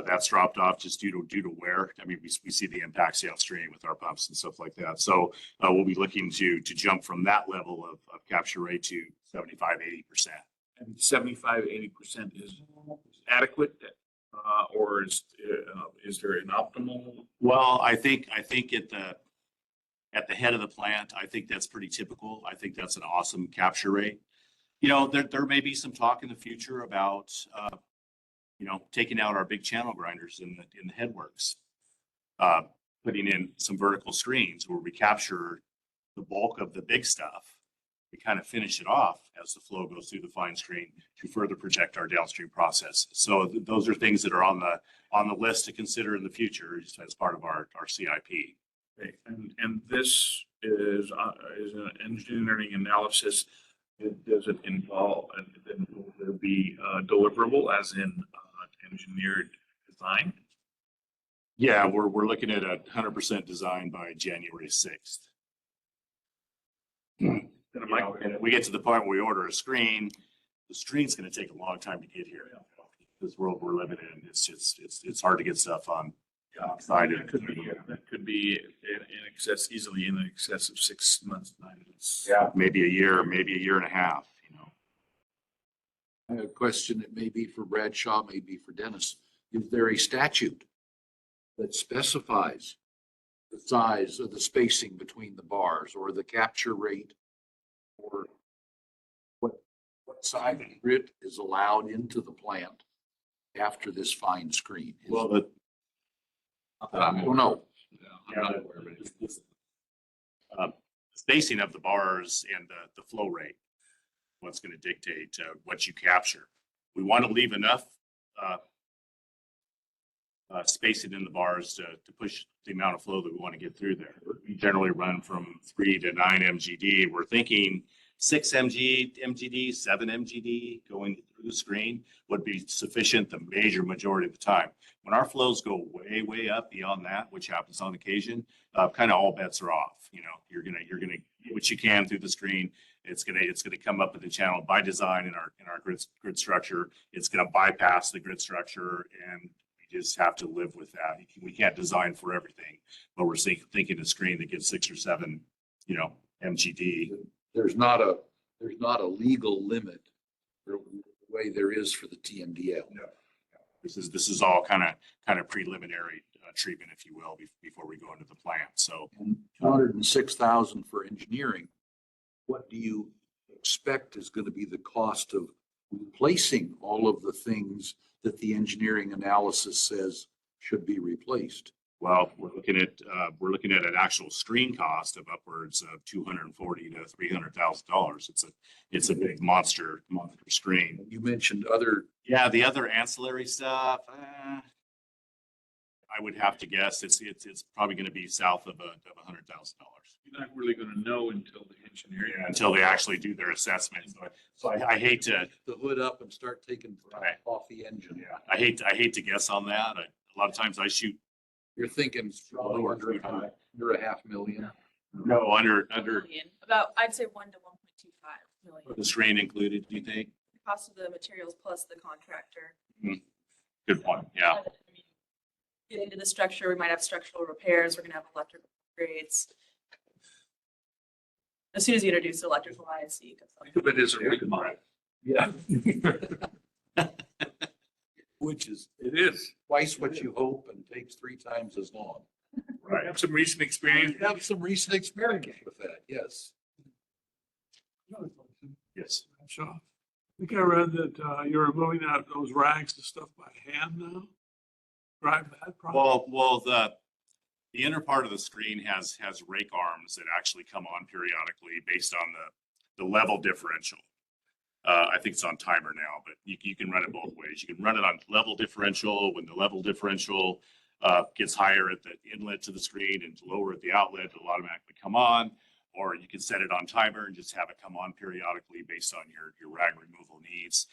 That's dropped off just due to wear. I mean, we see the impacts downstream with our pumps and stuff like that. So we'll be looking to jump from that level of capture rate to 75, 80%. And 75, 80% is adequate, or is there an optimal? Well, I think at the head of the plant, I think that's pretty typical. I think that's an awesome capture rate. You know, there may be some talk in the future about, you know, taking out our big channel grinders in the headworks, putting in some vertical screens where we capture the bulk of the big stuff. We kind of finish it off as the flow goes through the fine screen to further protect our downstream process. So those are things that are on the list to consider in the future as part of our CIP. Okay, and this is an engineering analysis. Does it involve, and then will there be deliverable as in engineered design? Yeah, we're looking at 100% design by January 6th. And we get to the point where we order a screen, the screen's going to take a long time to get here. This world we're living in, it's hard to get stuff on. That could be easily in excess of 6 months, 9 months. Yeah, maybe a year and a half, you know. I have a question that may be for Bradshaw, may be for Dennis. Is there a statute that specifies the size of the spacing between the bars or the capture rate? Or what size of grit is allowed into the plant after this fine screen? Well, I don't know. I'm not aware of it. spacing of the bars and the flow rate, what's going to dictate what you capture. We want to leave enough spacing in the bars to push the amount of flow that we want to get through there. We generally run from 3 to 9 MGD. We're thinking 6 MGD, 7 MGD going through the screen would be sufficient the major majority of the time. When our flows go way, way up beyond that, which happens on occasion, kind of all bets are off. You know, you're gonna get what you can through the screen. It's gonna come up with the channel by design in our grid structure. It's gonna bypass the grid structure, and we just have to live with that. We can't design for everything, but we're thinking a screen that gets 6 or 7, MGD. There's not a legal limit the way there is for the TMDL. No. This is all kind of preliminary treatment, if you will, before we go into the plant. So 206,000 for engineering. What do you expect is going to be the cost of replacing all of the things that the engineering analysis says should be replaced? well, we're looking at an actual screen cost of upwards of $240,000 to $300,000. It's a big monster screen. You mentioned other. Yeah, the other ancillary stuff, I would have to guess it's probably going to be south of $100,000. You're not really going to know until the engineering. Yeah, until they actually do their assessment. So I hate to The hood up and start taking Right. off the engine. Yeah, I hate to guess on that. A lot of times I shoot You're thinking probably under $500,000. no under Million. About, I'd say 1 to 1.25 million. the screen included. Do you think? Cost of the materials plus the contractor. Good point. Yeah. I mean, get into the structure, we might have structural repairs, we're gonna have electrical upgrades. As soon as you introduce electrical ISC. Think of it as a remodel. Yeah. Which is, It is. twice what you hope and takes 3 times as long. I have some recent experience. You have some recent experience with that, yes. Yes. So I think I read that you're moving out those rags and stuff by hand now. Drive that problem. Well, the inner part of the screen has rake arms that actually come on periodically based on the level differential. I think it's on timer now, but you can run it both ways. You can run it on level differential. When the level differential gets higher at the inlet to the screen and lower at the outlet, it'll automatically come on. or you can set it on timer and just have it come on periodically based on your rag removal needs.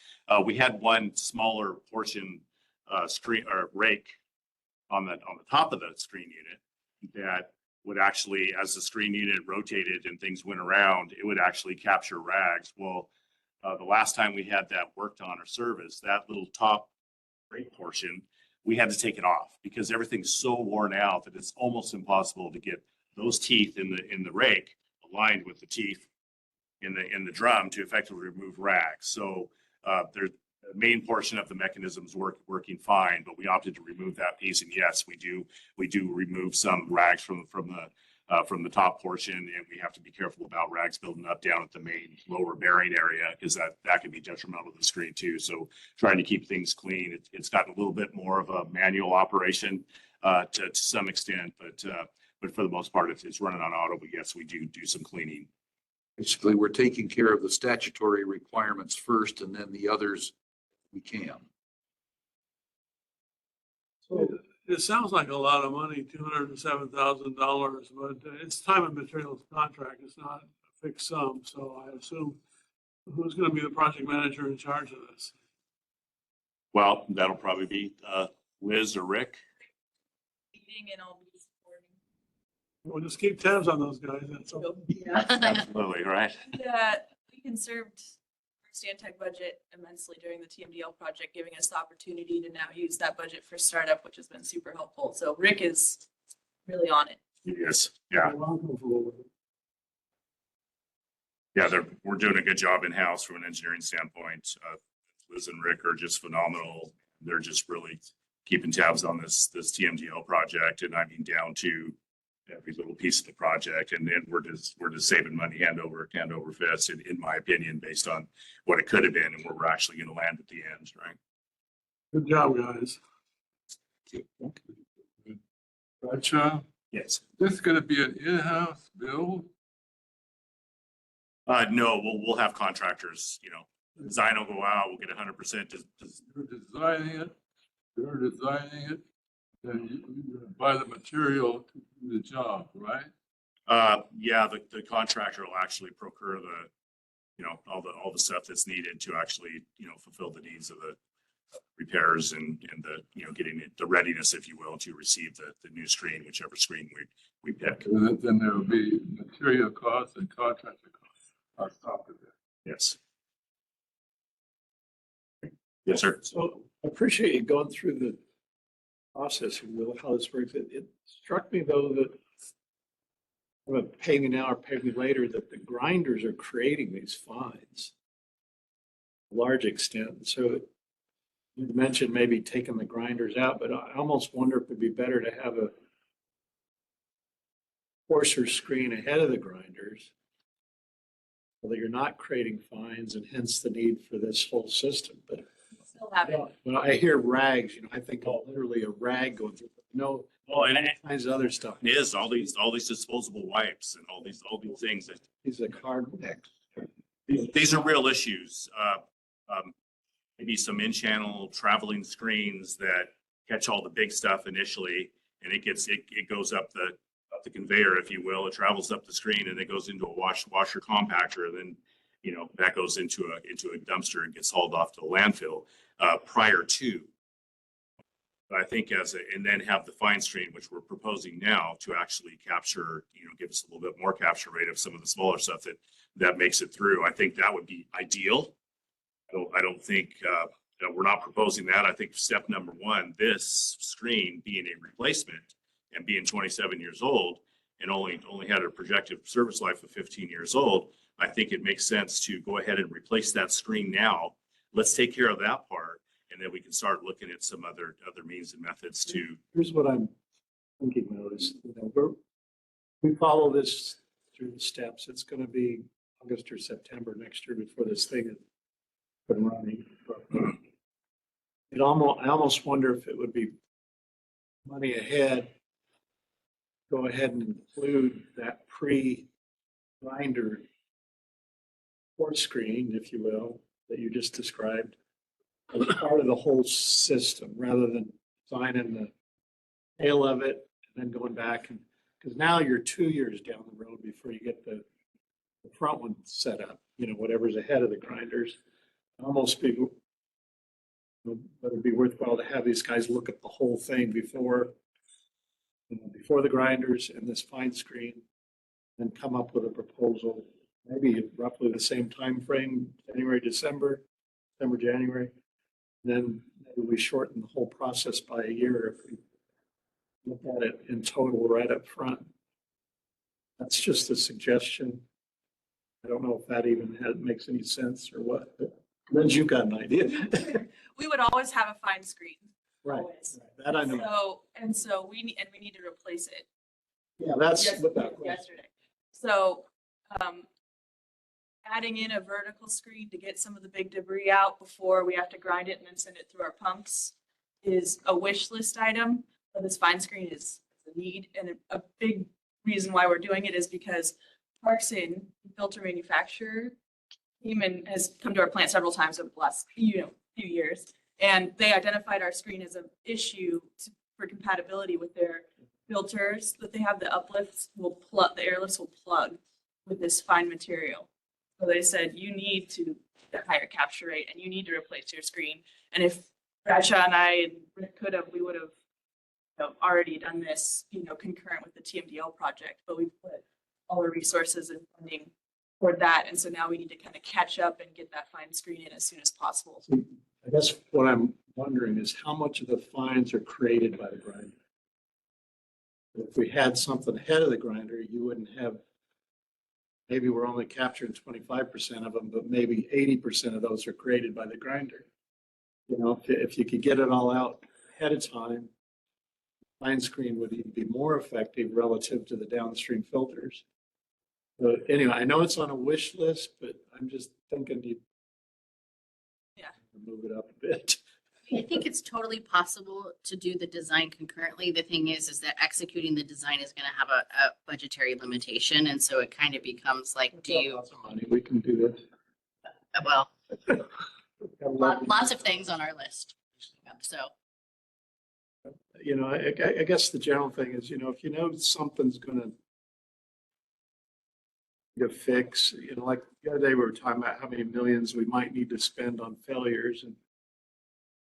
We had one smaller portion screen or rake on the top of the screen unit that would actually, as the screen unit rotated and things went around, it would actually capture rags. Well, the last time we had that worked on or serviced, that little top rake portion, we had to take it off because everything's so worn out that it's almost impossible to get those teeth in the rake aligned with the teeth in the drum to effectively remove rags. So the main portion of the mechanisms working fine, but we opted to remove that piece. And yes, we do remove some rags from the top portion, and we have to be careful about rags building up down at the main lower bearing area because that can be detrimental to the screen too. So trying to keep things clean. It's gotten a little bit more of a manual operation to some extent, but for the most part, it's running on auto. But yes, we do some cleaning. Basically, we're taking care of the statutory requirements first, and then the others we can. So it sounds like a lot of money, $207,000, but it's time and materials contract. It's not a fixed sum. So I assume who's going to be the project manager in charge of this? Well, that'll probably be Liz or Rick. Meeting and I'll be supporting. We'll just keep tabs on those guys. That's all. Yeah. Absolutely, right? We conserved our Stantec budget immensely during the TMDL project, giving us the opportunity to now use that budget for startup, which has been super helpful. So Rick is really on it. Yes, yeah. Yeah, we're doing a good job in-house from an engineering standpoint. Liz and Rick are just phenomenal. They're just really keeping tabs on this TMDL project, and I mean down to every little piece of the project. And then we're just saving money hand over fist, in my opinion, based on what it could have been and where we're actually going to land at the end, right? Good job, guys. Gotcha. Yes. This is gonna be an in-house build? No, we'll have contractors. Design will go out. We'll get 100%. You're designing it, then you're gonna buy the material to do the job, right? Yeah, the contractor will actually procure all the stuff that's needed to actually fulfill the needs of the repairs and the getting the readiness, if you will, to receive the new screen, whichever screen we pick. Then there will be material costs and contractor costs on top of it. Yes. Yes, sir. So I appreciate you going through the process, if you will, how this works. It struck me though that pay me now or pay me later, that the grinders are creating these fines to a large extent. So you mentioned maybe taking the grinders out, but I almost wonder if it'd be better to have a coarser screen ahead of the grinders so that you're not creating fines and hence the need for this whole system. But Still have it. when I hear rags, I think of literally a rag going through. No, Well, and all kinds of other stuff. it is all these disposable wipes and all these things that He's a card. these are real issues. Maybe some in-channel traveling screens that catch all the big stuff initially, and it goes up the conveyor, if you will. It travels up the screen and it goes into a washer compactor, and then that goes into a dumpster and gets hauled off to the landfill prior to. But I think and then have the fine screen, which we're proposing now to actually capture, give us a little bit more capture rate of some of the smaller stuff that makes it through. I think that would be ideal. I don't think we're not proposing that. I think step number one, this screen being a replacement and being 27 years old and only had a projected service life of 15 years old, I think it makes sense to go ahead and replace that screen now. Let's take care of that part, and then we can start looking at some other means and methods to. Here's what I'm thinking though is, we follow this through the steps. It's going to be August or September next year before this thing is up and running. I almost wonder if it would be money ahead, go ahead and include that pre-grinder port screen, if you will, that you just described as part of the whole system, rather than designing the tail of it and then going back because now you're 2 years down the road before you get the the front one set up, you know, whatever's ahead of the grinders. Almost be, but it'd be worthwhile to have these guys look at the whole thing before, you know, before the grinders and this fine screen, and come up with a proposal, maybe roughly the same time frame, January, December, January. Then maybe we shorten the whole process by a year if we look at it in total right up front. That's just a suggestion. I don't know if that even makes any sense or what, but then you've got an idea. We would always have a fine screen. Right, Always. that I know. So we need to replace it. Yeah, that's Yes- without question. Yesterday. So, adding in a vertical screen to get some of the big debris out before we have to grind it and then send it through our pumps is a wish list item, but this fine screen is a need. And a big reason why we're doing it is because Parkson filter manufacturer came and has come to our plant several times over the last, few years. And they identified our screen as an issue for compatibility with their filters that they have. The uplifts will plug, the airlifts will plug with this fine material. So they said, you need to get a higher capture rate and you need to replace your screen. And if Bradshaw and I and Rick could have, we would have, you know, already done this, you know, concurrent with the TMDL project, but we put all our resources and funding for that. And so now we need to kind of catch up and get that fine screen in as soon as possible. I guess what I'm wondering is how much of the fines are created by the grinder? If we had something ahead of the grinder, you wouldn't have, maybe we're only capturing 25% of them, but maybe 80% of those are created by the grinder. You know, if you could get it all out ahead of time, fine screen would even be more effective relative to the downstream filters. But anyway, I know it's on a wish list, but I'm just thinking you move it up a bit. I think it's totally possible to do the design concurrently. The thing is that executing the design is going to have a budgetary limitation. And so it kind of becomes like, do you, Lots of money, we can do this. well, lots of things on our list. So, You know, I guess the general thing is, you know, if you know something's gonna fix, you know, like the other day we were talking about how many millions we might need to spend on failures, and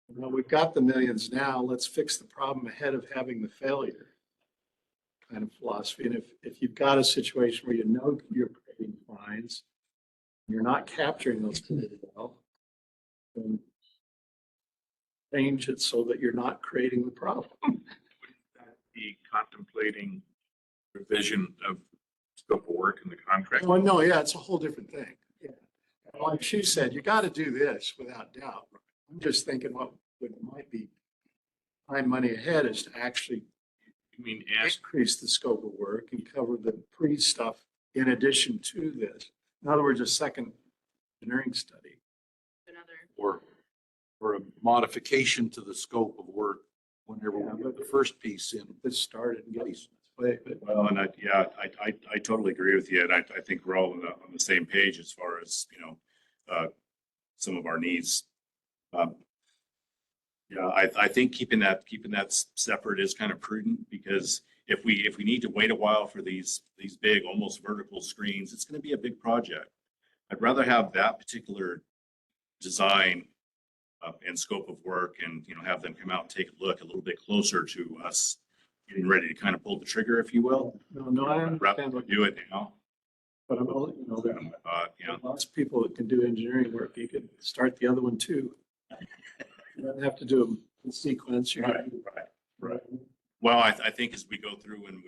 you know, we've got the millions now, let's fix the problem ahead of having the failure kind of philosophy. And if you've got a situation where you know you're creating fines, you're not capturing those pretty well, then change it so that you're not creating the problem. Be contemplating revision of scope of work in the contract. Well, no, yeah, it's a whole different thing. Yeah. Like she said, you got to do this without doubt. I'm just thinking what might be time money ahead is to actually increase the scope of work and cover the pre-stuff in addition to this. In other words, a second engineering study. Or a modification to the scope of work whenever we put the first piece in. This started and get Well, and I totally agree with you. And I think we're all on the same page as far as, you know, some of our needs. Yeah, I think keeping that separate is kind of prudent, because if we need to wait a while for these big, almost vertical screens, it's going to be a big project. I'd rather have that particular design and scope of work, and, you know, have them come out and take a look a little bit closer to us getting ready to kind of pull the trigger, if you will. No, I understand what do it now. But I'm only, you know, there You know, lots of people that can do engineering work. You could start the other one too. You don't have to do them in sequence. Right. Well, I think as we go through and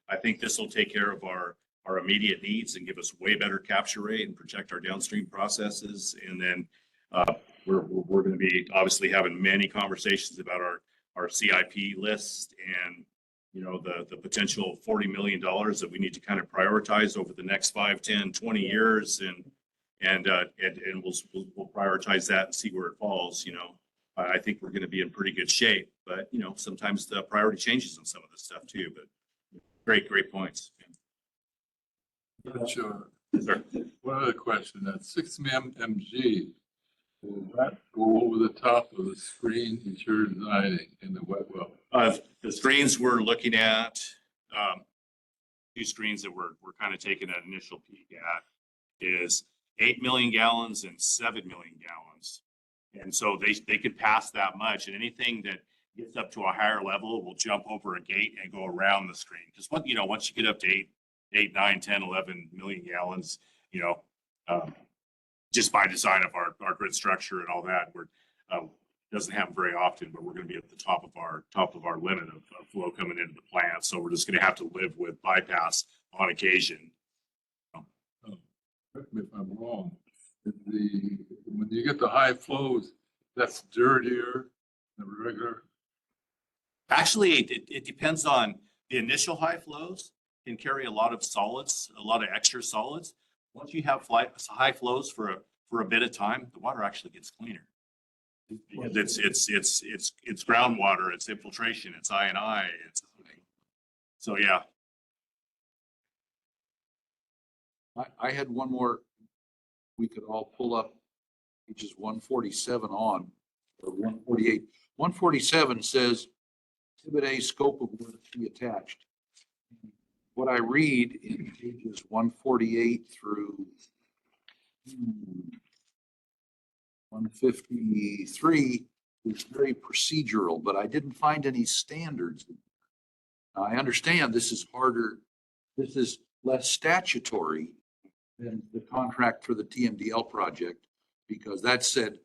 I think this will take care of our immediate needs and give us way better capture rate and protect our downstream processes. And then we're going to be obviously having many conversations about our CIP list and, you know, the potential $40 million that we need to kind of prioritize over the next 5, 10, 20 years. And we'll prioritize that and see where it falls. You know, I think we're going to be in pretty good shape, but, you know, sometimes the priority changes on some of this stuff too, but great points. Not sure. Sure. One other question, that 6 MG, will that go over the top of the screen that you're designing in the wet well? The screens we're looking at, 2 screens that we're kind of taking an initial peek at. is 8 million gallons and 7 million gallons. And so they could pass that much, and anything that gets up to a higher level will jump over a gate and go around the screen. Because once you get up to 8, 9, 10, 11 million gallons, just by design of our grid structure and all that, doesn't happen very often, but we're going to be at the top of our limit of flow coming into the plant. So we're just going to have to live with bypass on occasion. Correct me if I'm wrong, when you get the high flows, that's dirtier than regular. Actually, it depends on the initial high flows can carry a lot of solids, a lot of extra solids. Once you have high flows for a bit of time, the water actually gets cleaner. Because it's groundwater, it's infiltration, it's I&I, so yeah. I had one more, we could all pull up pages 147 on, or 148. 147 says, Exhibit A, scope of work to be attached. What I read in pages 148 through 153 is very procedural, but I didn't find any standards. Now, I understand this is harder, this is less statutory than the contract for the TMDL project, because that said,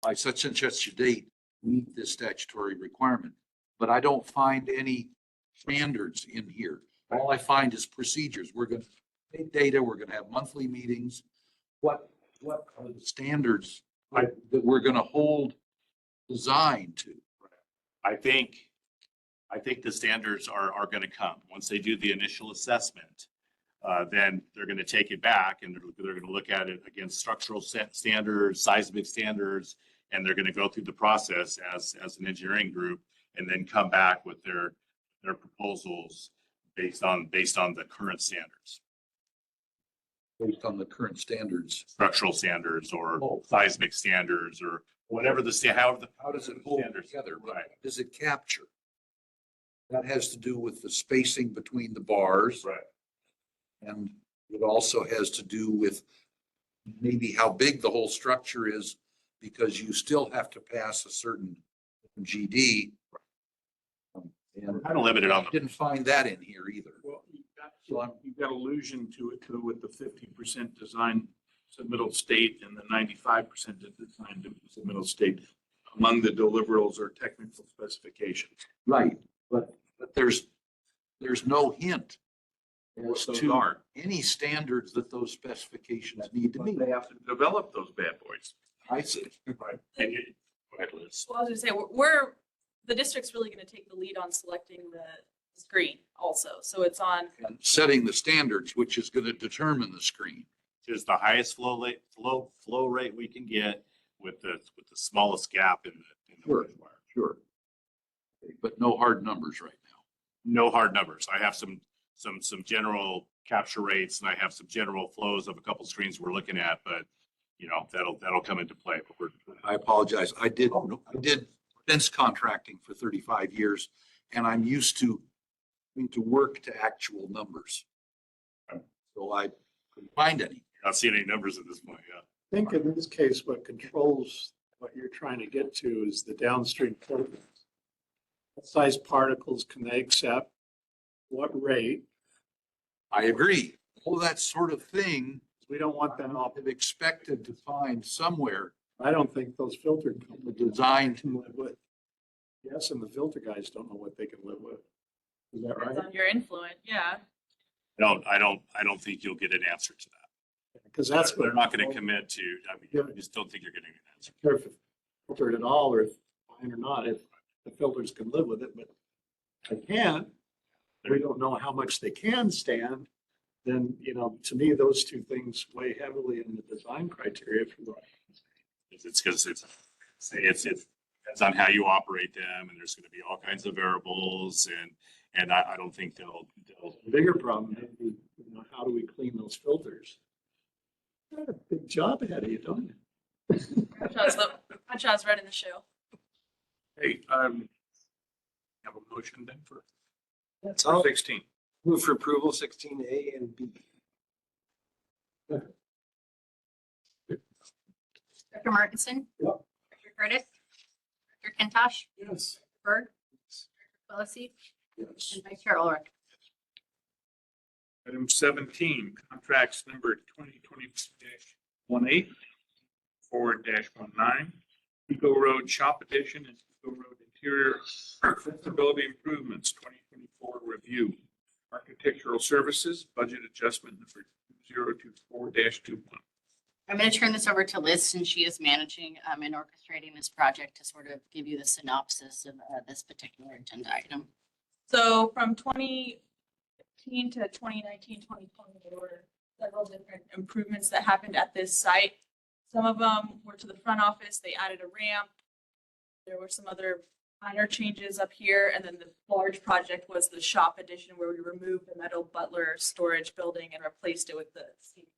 by such and such a date, meet this statutory requirement. But I don't find any standards in here. All I find is procedures. We're going to take data, we're going to have monthly meetings. What are the standards that we're going to hold design to? I think the standards are going to come once they do the initial assessment. Then they're going to take it back and they're going to look at it against structural standards, seismic standards, and they're going to go through the process as an engineering group and then come back with their proposals based on the current standards. Based on the current standards. Structural standards or seismic standards or whatever How does it hold together? Right. Does it capture? That has to do with the spacing between the bars. Right. And it also has to do with maybe how big the whole structure is, because you still have to pass a certain GD. And kind of limited on I didn't find that in here either. Well, you've got allusion to it too with the 50% design submittal state and the 95% design submittal state among the deliverables or technical specifications. Right, but there's no hint as Those to are. any standards that those specifications need to meet. They have to develop those bad boys. I see. Right. And go ahead, Liz. Well, I was gonna say, the district's really gonna take the lead on selecting the screen also. So it's on, And setting the standards, which is going to determine the screen. Is the highest flow rate we can get with the smallest gap in the Sure. reservoir. Sure. But no hard numbers right now. No hard numbers. I have some general capture rates and I have some general flows of a couple screens we're looking at, but that'll come into play. But I apologize. I did fence contracting for 35 years, and I'm used to having to work to actual numbers. So I couldn't find any. not seeing any numbers at this point. Yeah. I think in this case, what controls what you're trying to get to is the downstream filters. What size particles can they accept? What rate? I agree. All that sort of thing We don't want them all. I've expected to find somewhere I don't think those filter the companies design can live with. Yes, and the filter guys don't know what they can live with. Is that it's right? on your influence, yeah. I don't think you'll get an answer to that. Because that's what. They're not going to commit to. I just don't think you're getting an answer. Care if it's filtered at all or if fine or not, if the filters can live with it, but if they can't, we don't know how much they can stand. Then, to me, those two things weigh heavily in the design criteria for the. It's because it depends on how you operate them, and there's going to be all kinds of variables, and I don't think they'll. The bigger problem may be, how do we clean those filters? You got a big job ahead of you, don't you? Hotshot's running the show. Hey, have a motion then for That's 16. Move for approval 16A and B. Dr. Martinson? Yep. Dr. Curtis? Dr. Kintosh? Yes. Berg? Dr. Quillisi? Yes. And Vice Chair Ulrich. Item 17, contracts number 2020-18, 4-19, Eco Road Shop Edition and Eco Road Interior Accessibility Improvements 2024 Review. Architectural Services, Budget Adjustment number 2024-21. I'm going to turn this over to Liz since she is managing and orchestrating this project to sort of give you the synopsis of this particular agenda item. So from 2015 to 2019, 2020, there were several different improvements that happened at this site. Some of them were to the front office. They added a ramp. There were some other minor changes up here. And then the large project was the shop addition where we removed the metal Butler storage building and replaced it with the seat.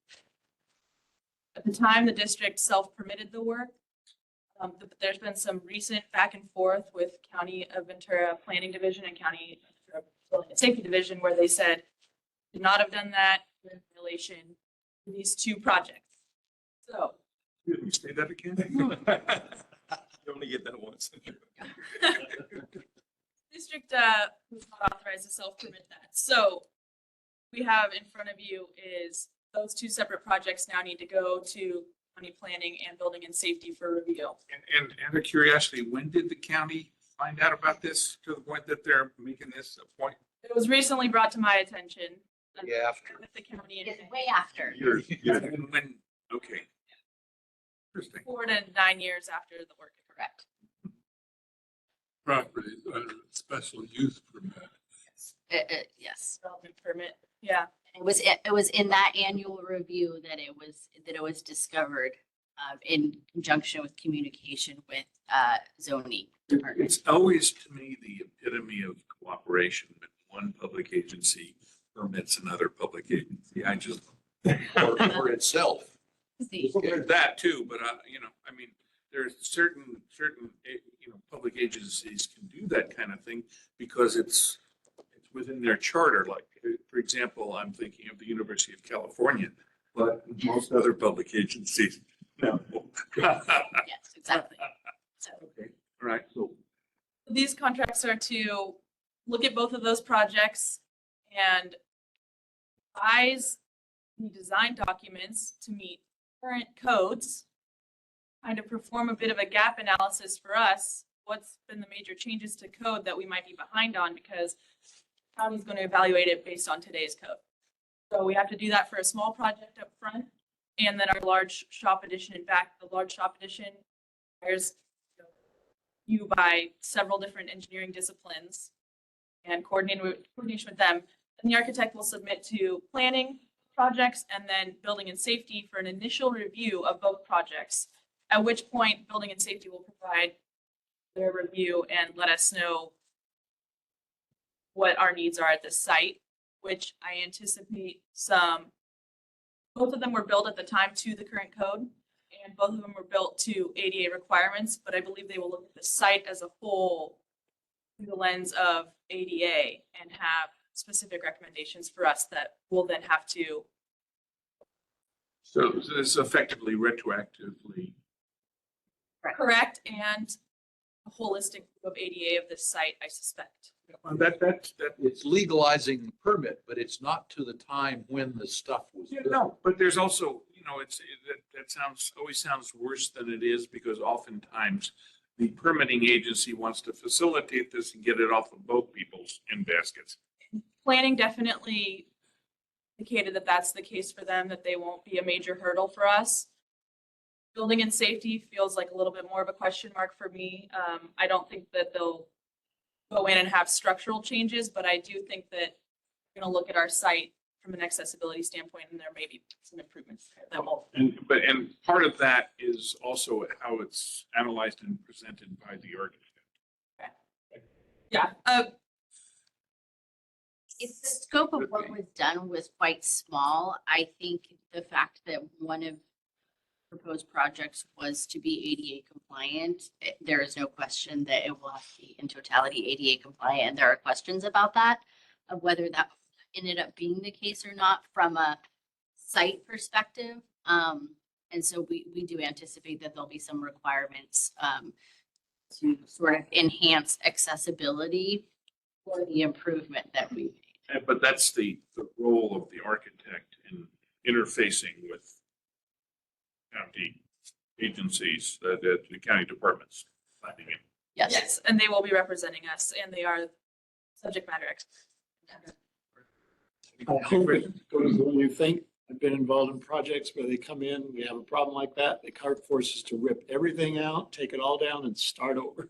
At the time, the district self-permitted the work. But there's been some recent back and forth with County of Ventura Planning Division and County of Ventura Building and Safety Division, where they said did not have done that in relation to these two projects. So. Excuse me, say that again? You only get that once. District was not authorized to self-permit that. So we have in front of you is those two separate projects now need to go to county planning and building and safety for review. And out of curiosity, when did the county find out about this to the point that they're making this a point? It was recently brought to my attention. Yeah, after. With the county. It's way after. Years. When, okay. Interesting. 4 to 9 years after the work. Correct. Property, special use permit. Yes. Development permit. Yeah. It was in that annual review that it was discovered in conjunction with communication with zoning department. It's always to me the epitome of cooperation when one public agency permits another public agency. I just, Or itself. there's that too, but I mean, there's certain, public agencies can do that kind of thing because it's within their charter. Like, for example, I'm thinking of the University of California, but most other public agencies, no. Yes, exactly. So Okay, all right, so These contracts are to look at both of those projects and revise the design documents to meet current codes, kind of perform a bit of a gap analysis for us. What's been the major changes to code that we might be behind on because county's going to evaluate it based on today's code. So we have to do that for a small project up front. And then our large shop addition in back, the large shop addition requires you by several different engineering disciplines and coordination with them. And the architect will submit to planning projects and then building and safety for an initial review of both projects, at which point building and safety will provide their review and let us know what our needs are at the site, which I anticipate both of them were built at the time to the current code and both of them were built to ADA requirements, but I believe they will look at the site as a whole through the lens of ADA and have specific recommendations for us that we'll then have to. So this is effectively retroactively. Correct, and a holistic view of ADA of this site, I suspect. That. It's legalizing the permit, but it's not to the time when the stuff was Yeah, built. no, but there's also, that always sounds worse than it is because oftentimes the permitting agency wants to facilitate this and get it off of both people's in baskets. Planning definitely indicated that that's the case for them, that they won't be a major hurdle for us. Building and safety feels like a little bit more of a question mark for me. I don't think that they'll go in and have structural changes, but I do think that we're going to look at our site from an accessibility standpoint, and there may be some improvements that will. And part of that is also how it's analyzed and presented by the architect. Yeah. If the scope of what was done was quite small, I think the fact that one of proposed projects was to be ADA compliant, there is no question that it will have to be in totality ADA compliant. And there are questions about that, of whether that ended up being the case or not from a site perspective. And so we do anticipate that there'll be some requirements to sort of enhance accessibility for the improvement that we made. But that's the role of the architect in interfacing with county agencies, the county departments. Planning it. Yes. Yes, and they will be representing us, and they are subject matter experts. I hope it goes the way you think. I've been involved in projects where they come in, we have a problem like that, the cart forces to rip everything out, take it all down and start over.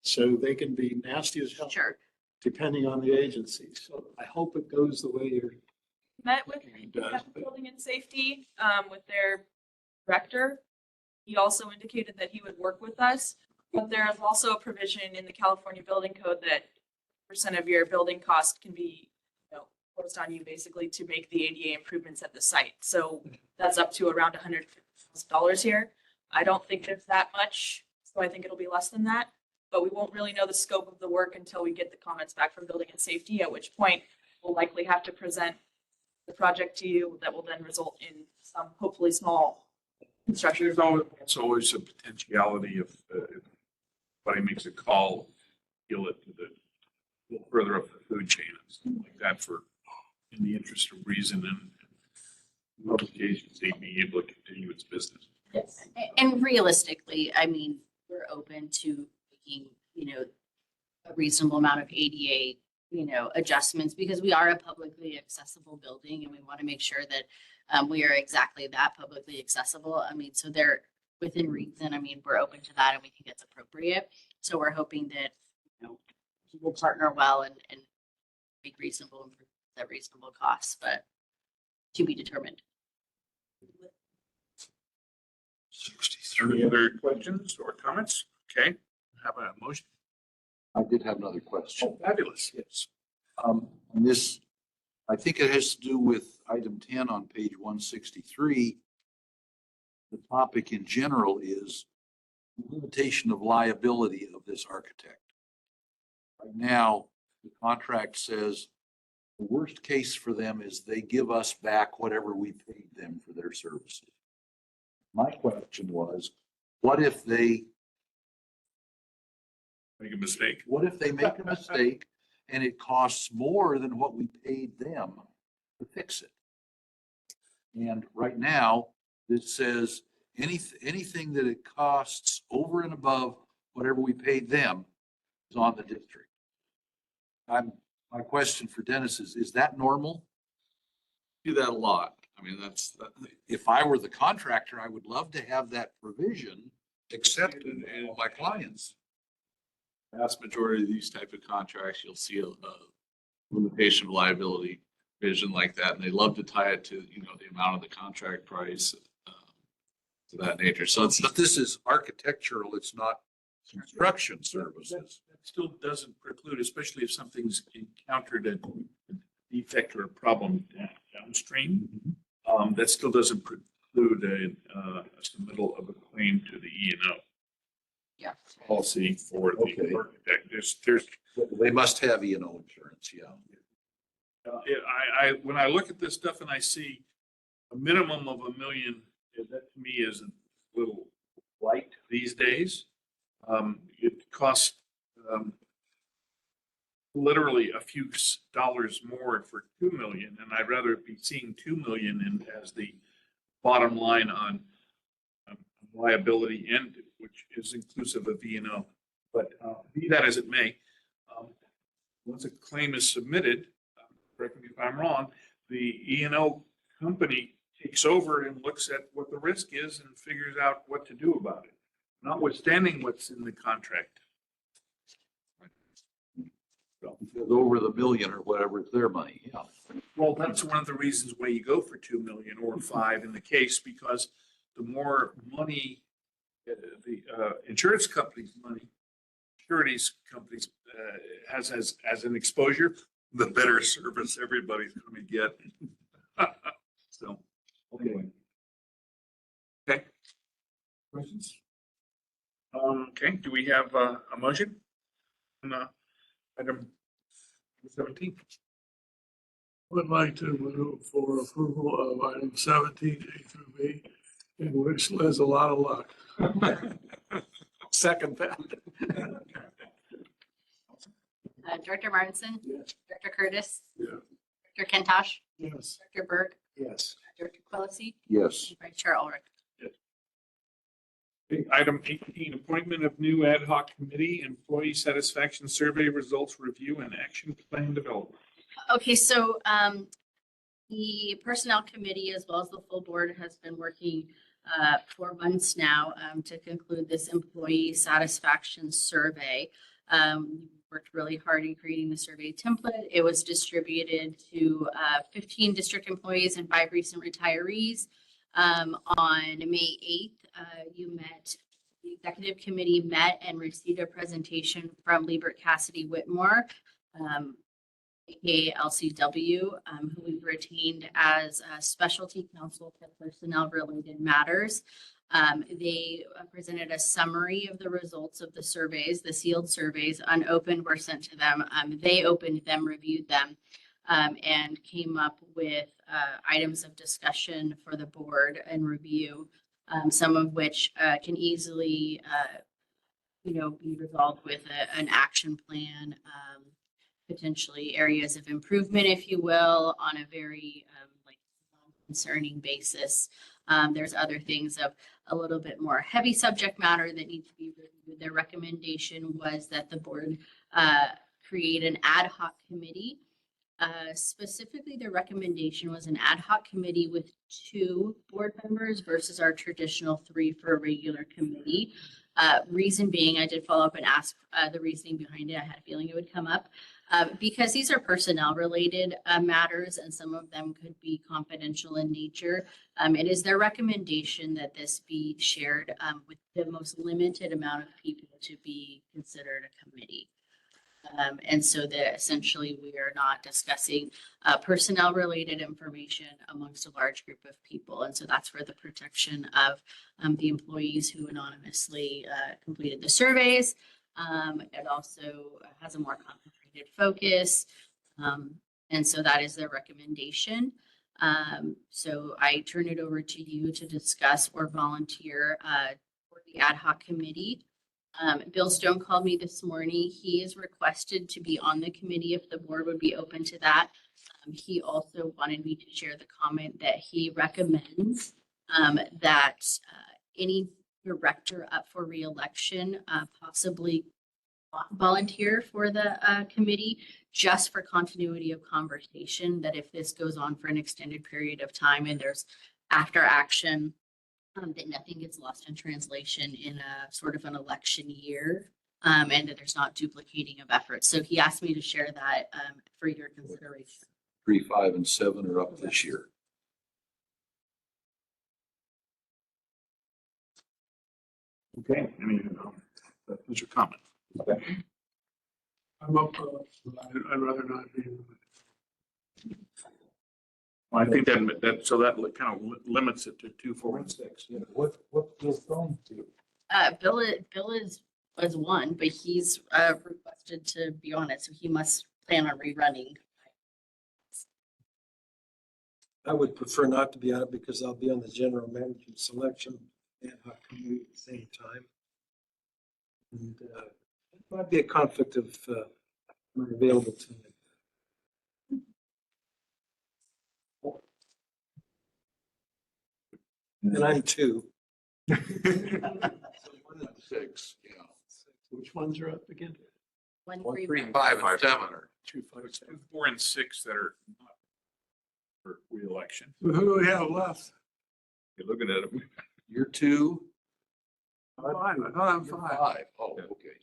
So they can be nasty as hell, Sure. depending on the agency. So I hope it goes the way you're Met with thinking it does. but- building and safety, with their director. He also indicated that he would work with us, but there is also a provision in the California Building Code that % of your building cost can be, forced on you basically to make the ADA improvements at the site. So that's up to around $150,000 here. I don't think there's that much, so I think it'll be less than that. But we won't really know the scope of the work until we get the comments back from building and safety, at which point we'll likely have to present the project to you that will then result in some hopefully small construction. It's always a potentiality of, if somebody makes a call, feel it to the, a little further up the food chain and stuff like that for, in the interest of reason and public agency being able to continue its business. Yes. And realistically, I mean, we're open to making, a reasonable amount of ADA, adjustments because we are a publicly accessible building and we want to make sure that we are exactly that publicly accessible. I mean, so they're within reason. I mean, we're open to that and we think it's appropriate. So we're hoping that, we'll partner well and make reasonable improvements at reasonable costs, but to be determined. Any other questions or comments? Okay, have a motion. I did have another question. Oh, fabulous. Yes. And this, I think it has to do with item 10 on page 163. The topic in general is limitation of liability of this architect. Right now, the contract says the worst case for them is they give us back whatever we paid them for their services. My question was, what if they Make a mistake. make a mistake and it costs more than what we paid them to fix it? And right now, this says anything that it costs over and above whatever we paid them is on the district. My question for Dennis is that normal? Do that a lot. I mean, If I were the contractor, I would love to have that provision accepted in my clients. vast majority of these type of contracts, you'll see a limitation of liability provision like that. And they love to tie it to, the amount of the contract price, to that nature. So it's, But this is architectural, it's not construction services. That still doesn't preclude, especially if something's encountered a defect or a problem downstream. That still doesn't preclude a submittal of a claim to the E&O Yeah. policy for the Okay. architect. There's They must have E&O insurance, yeah. when I look at this stuff and I see a minimum of $1 million, that to me is a little light these days. It costs literally a few dollars more for 2 million, and I'd rather be seeing 2 million as the bottom line on liability end, which is inclusive of E&O. But be that as it may, once a claim is submitted, correct me if I'm wrong, the E&O company takes over and looks at what the risk is and figures out what to do about it, notwithstanding what's in the contract. Because over the million or whatever, it's their money, yeah. Well, that's one of the reasons why you go for 2 million or 5 in the case, because the more money, the insurance company's money, securities companies has as an exposure, the better service everybody's going to get. So, anyway. Okay. Questions? Okay, do we have a motion? On, item 17. Would like to move for approval of item 17, A through B, and wish Liz a lot of luck. Second that. Director Martinson? Yes. Director Curtis? Yeah. Director Kentosh? Yes. Director Berg? Yes. Director Quillisi? Yes. Vice Chair Ulrich? Item 18, appointment of new ad hoc committee, employee satisfaction survey results review and action plan development. Okay, so the Personnel Committee, as well as the full board, has been working for months now to conclude this employee satisfaction survey. Worked really hard in creating the survey template. It was distributed to 15 district employees and 5 recent retirees. On May 8th, the executive committee met and received a presentation from Liebert Cassidy Whitmore, aka LCW, who we've retained as a specialty counsel for personnel related matters. They presented a summary of the results of the surveys, the sealed surveys, unopened were sent to them. They opened them, reviewed them, and came up with items of discussion for the board and review, some of which can easily, be resolved with an action plan, potentially areas of improvement, if you will, on a very concerning basis. There's other things of a little bit more heavy subject matter that need to be reviewed. Their recommendation was that the board create an ad hoc committee. Specifically, their recommendation was an ad hoc committee with 2 board members versus our traditional 3 for a regular committee. Reason being, I did follow up and ask the reasoning behind it. I had a feeling it would come up. Because these are personnel related matters and some of them could be confidential in nature. It is their recommendation that this be shared with the most limited amount of people to be considered a committee. And so that essentially we are not discussing personnel related information amongst a large group of people. And so that's for the protection of the employees who anonymously completed the surveys. It also has a more concentrated focus. And so that is their recommendation. So I turn it over to you to discuss or volunteer for the ad hoc committee. Bill Stone called me this morning. He is requested to be on the committee if the board would be open to that. He also wanted me to share the comment that he recommends that any director up for reelection possibly volunteer for the committee just for continuity of conversation, that if this goes on for an extended period of time and there's after action, that nothing gets lost in translation in a sort of an election year, and that there's not duplicating of efforts. So he asked me to share that for your consideration. 3, 5, and 7 are up this year. Okay, what's your comment? I'm up for it. I'd rather not be. Well, I think that kind of limits it to 2, 4, and 6. Yeah, what Bill's going to? Bill was 1, but he's requested to be on it, so he must plan on rerunning. I would prefer not to be on it because I'll be on the general manager selection ad hoc committee at the same time. And it might be a conflict of not available to me. And I'm 2. So 1 and 6, yeah. which ones are up again? 1, 1, 3, 3, 5, and 7 are. 2, 5, It's 7. 4, and 6 that are not for reelection. Who do we have left? You're looking at them. You're 2. Fine, I thought I'm You're 5. 5. Oh, okay.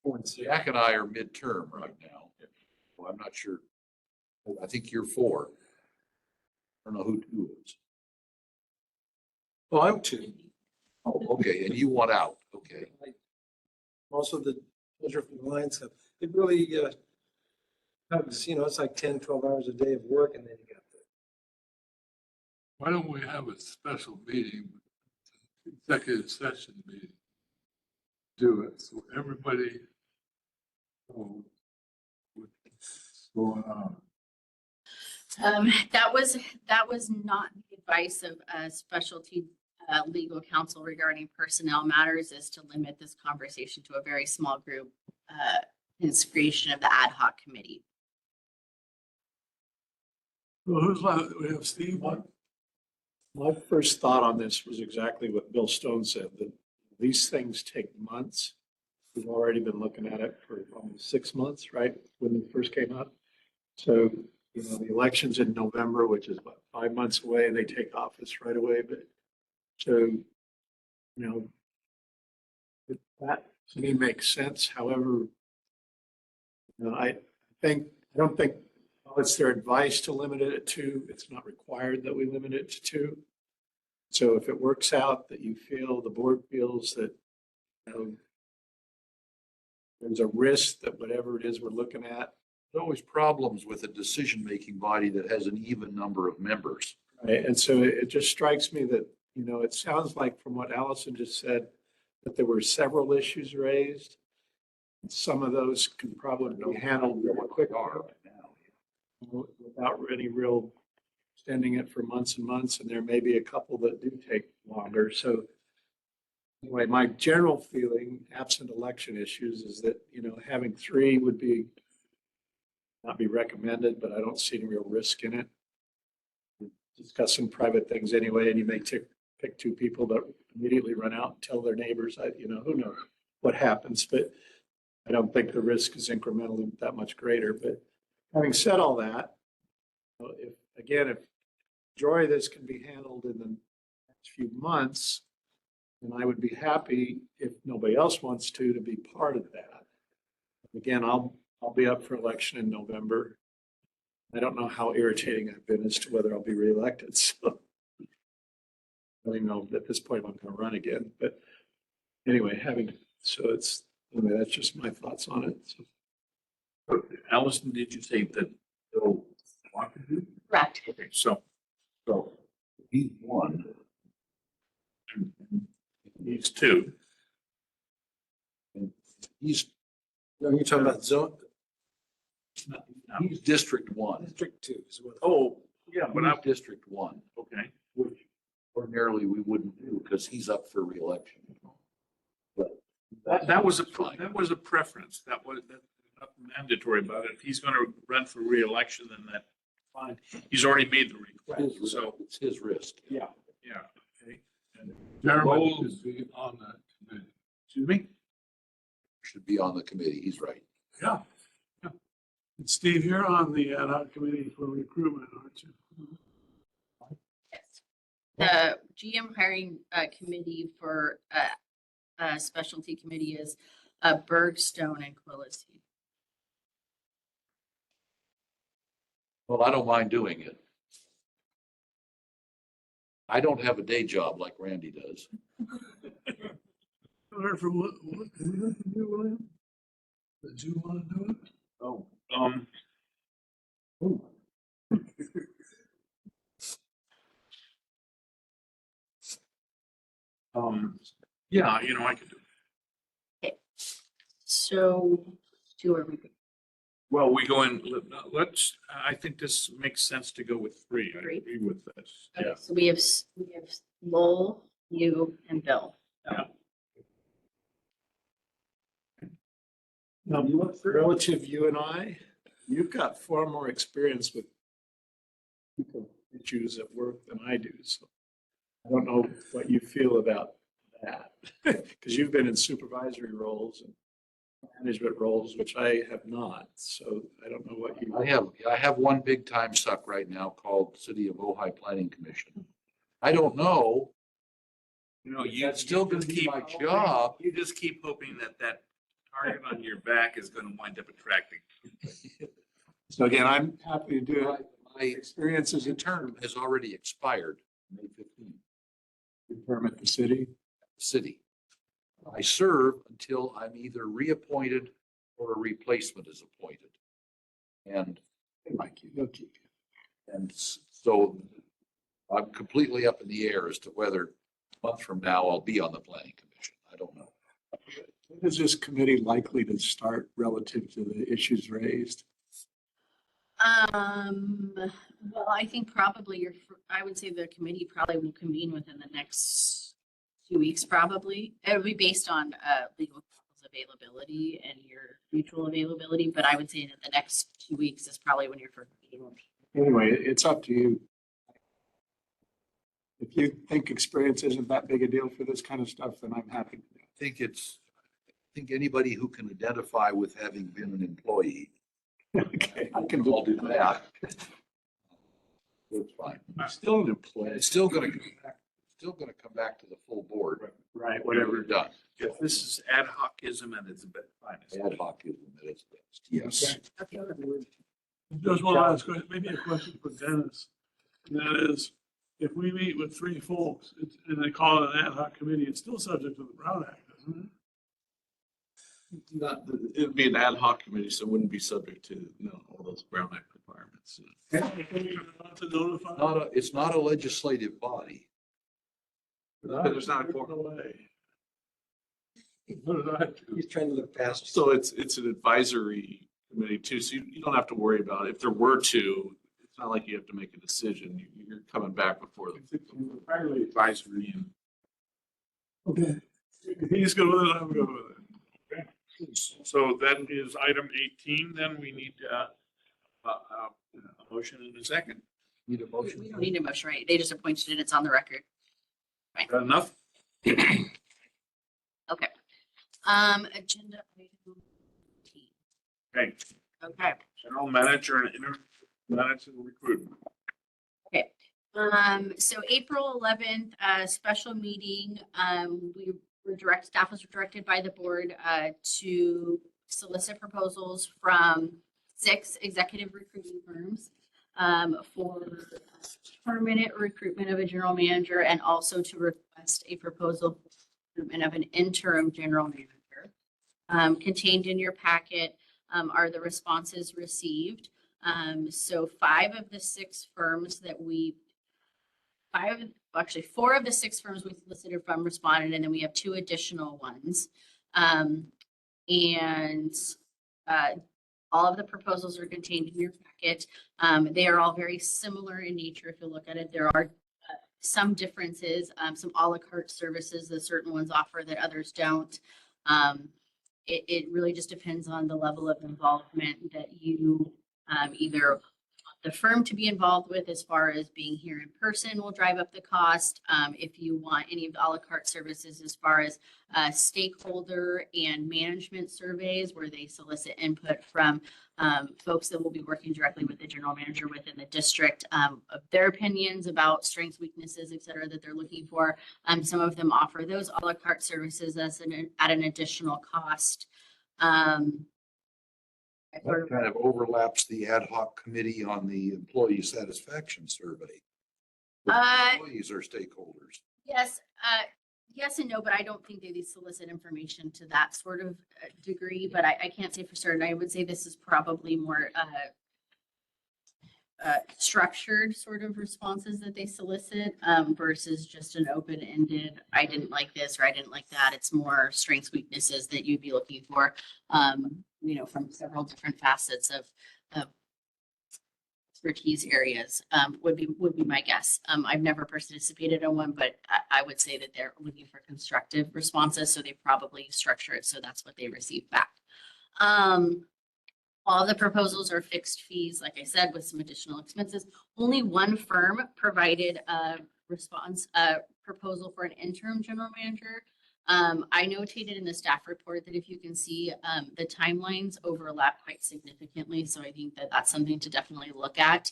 4 and 6. Jack and I are midterm right now. Well, I'm not sure. I think you're 4. I don't know who 2 is. Oh, I'm 2. Oh, okay, and you want out, okay. Also the pleasure from the Lions Club. It really, it's like 10, 12 hours a day of work and then you got the. Why don't we have a special meeting, executive session meeting? Do it, so everybody would going on? That was not the advice of a specialty legal counsel regarding personnel matters, is to limit this conversation to a very small group in creation of the ad hoc committee. Well, who's left? We have Steve. My first thought on this was exactly what Bill Stone said, that these things take months. We've already been looking at it for almost 6 months, right, when it first came up. So, you know, the election's in November, which is what, 5 months away, and they take office right away, but so, you know, that to me makes sense. However, you know, I don't think, well, it's their advice to limit it at 2. It's not required that we limit it to 2. So if it works out that you feel, the board feels that, you know, there's a risk that whatever it is we're looking at. There's always problems with a decision-making body that has an even number of members. Right, and so it just strikes me that, you know, it sounds like from what Allison just said, that there were several issues raised. Some of those can probably be handled real quick without any real extending it for months and months, and there may be a couple that do take longer. So anyway, my general feeling, absent election issues, is that, you know, having 3 would be not be recommended, but I don't see any real risk in it. Discussing private things anyway, and you may pick 2 people that immediately run out and tell their neighbors, you know, who knows what happens, but I don't think the risk is incrementally that much greater. But having said all that, if majority of this can be handled in the next few months, then I would be happy, if nobody else wants to be part of that. Again, I'll be up for election in November. I don't know how irritating I've been as to whether I'll be reelected, so I don't even know at this point if I'm gonna run again, but anyway, anyway, that's just my thoughts on it. So. Allison, did you say that they'll want to do? Correct. Okay, so He's one. these 2. He's, You're talking about zone? he's District 1. District 2 is what. Oh, yeah, but He's I'm, District 1, okay. which ordinarily we wouldn't do because he's up for reelection. But That was a preference. That's not mandatory about it. If he's going to run for reelection, then that's fine. He's already made the request, so, it's his risk. yeah. Okay. And Gentlemen Rose- should be on that committee. Excuse me? Should be on the committee. He's right. Yeah. And Steve, you're on the ad hoc committee for recruitment, aren't you? Yes. The GM hiring committee for specialty committee is Bergstone and Quillisi. Well, I don't mind doing it. I don't have a day job like Randy does. Or for what do you do, William? Did you want to do it? Oh, yeah, you know, I could do it. So do are we? Well, we go in, I think this makes sense to go with 3. I 3? agree with this. Okay, Yeah. so we have Lowell, you, and Bill. Now, relative you and I, you've got far more experience with people issues at work than I do, so I don't know what you feel about that. Because you've been in supervisory roles and management roles, which I have not, so I don't know what you. I have one big time suck right now called City of Ojai Planning Commission. I don't know. You know, That's still gonna be my job. You just keep hoping that target on your back is going to wind up attracting. So again, I'm happy to do it. My Experience as a term has already expired, May 15th, term at the city. city. I serve until I'm either reappointed or a replacement is appointed. And Mike, they'll keep you. And so I'm completely up in the air as to whether a month from now I'll be on the planning commission. I don't know. When is this committee likely to start relative to the issues raised? Well, I think probably I would say the committee probably will convene within the next 2 weeks, probably. It'll be based on, legal counsel's availability and your mutual availability, but I would say that the next 2 weeks is probably when your first meeting will be. Anyway, it's up to you. If you think experience isn't that big a deal for this kind of stuff, then I'm happy. I think anybody who can identify with having been an employee, Okay, I can all do that. It's fine. Still an employee. It's still gonna come back to the full board. Right, Whatever whatever. done. If this is ad hocism at its finest. Ad hoc is at its best, yes. Okay. Just one last question, maybe a question for Dennis. And that is, if we meet with 3 folks and they call it an ad hoc committee, it's still subject to the Brown Act, isn't it? Not, it'd be an ad hoc committee, so it wouldn't be subject to, all those Brown Act requirements. Not to notify. It's not a legislative body. There's not a quorum. He's trying to look past. So it's an advisory committee too, so you don't have to worry about it. If there were to, it's not like you have to make a decision. You're coming back before them. Entirely advisory and. Okay. If he's good with it, I'm good with it. So that is item 18, then we need a motion in a second. Need a We motion? don't need a motion, right? They just appointed it. It's on the record. Got enough? Okay. Agenda item 18. Okay, Okay. general manager and interim manager recruitment. Okay. So April 11th, special meeting, staff was directed by the board, to solicit proposals from 6 executive recruiting firms, for permanent recruitment of a general manager and also to request a proposal for recruitment of an interim general manager. Contained in your packet, are the responses received. So 4 of the 6 firms we solicited from responded, and then we have 2 additional ones. And all of the proposals are contained in your packet. They are all very similar in nature. If you look at it, there are some differences, some a la carte services that certain ones offer that others don't. It really just depends on the level of involvement that you either want the firm to be involved with, as far as being here in person will drive up the cost. If you want any of the a la carte services, as far as stakeholder and management surveys, where they solicit input from folks that will be working directly with the general manager within the district, of their opinions about strengths, weaknesses, et cetera, that they're looking for. Some of them offer those a la carte services at an additional cost. That kind of overlaps the ad hoc committee on the employee satisfaction survey. Employees are stakeholders. Yes, yes and no, but I don't think they solicit information to that sort of degree, but I can't say for certain. I would say this is probably more structured sort of responses that they solicit, versus just an open-ended, I didn't like this or I didn't like that. It's more strengths, weaknesses that you'd be looking for, from several different facets of expertise areas, would be my guess. I've never participated in one, but I would say that they're looking for constructive responses, so they probably structure it so that's what they receive back. All the proposals are fixed fees, like I said, with some additional expenses. Only one firm provided a proposal for an interim general manager. I notated in the staff report that if you can see, the timelines overlap quite significantly. So I think that that's something to definitely look at.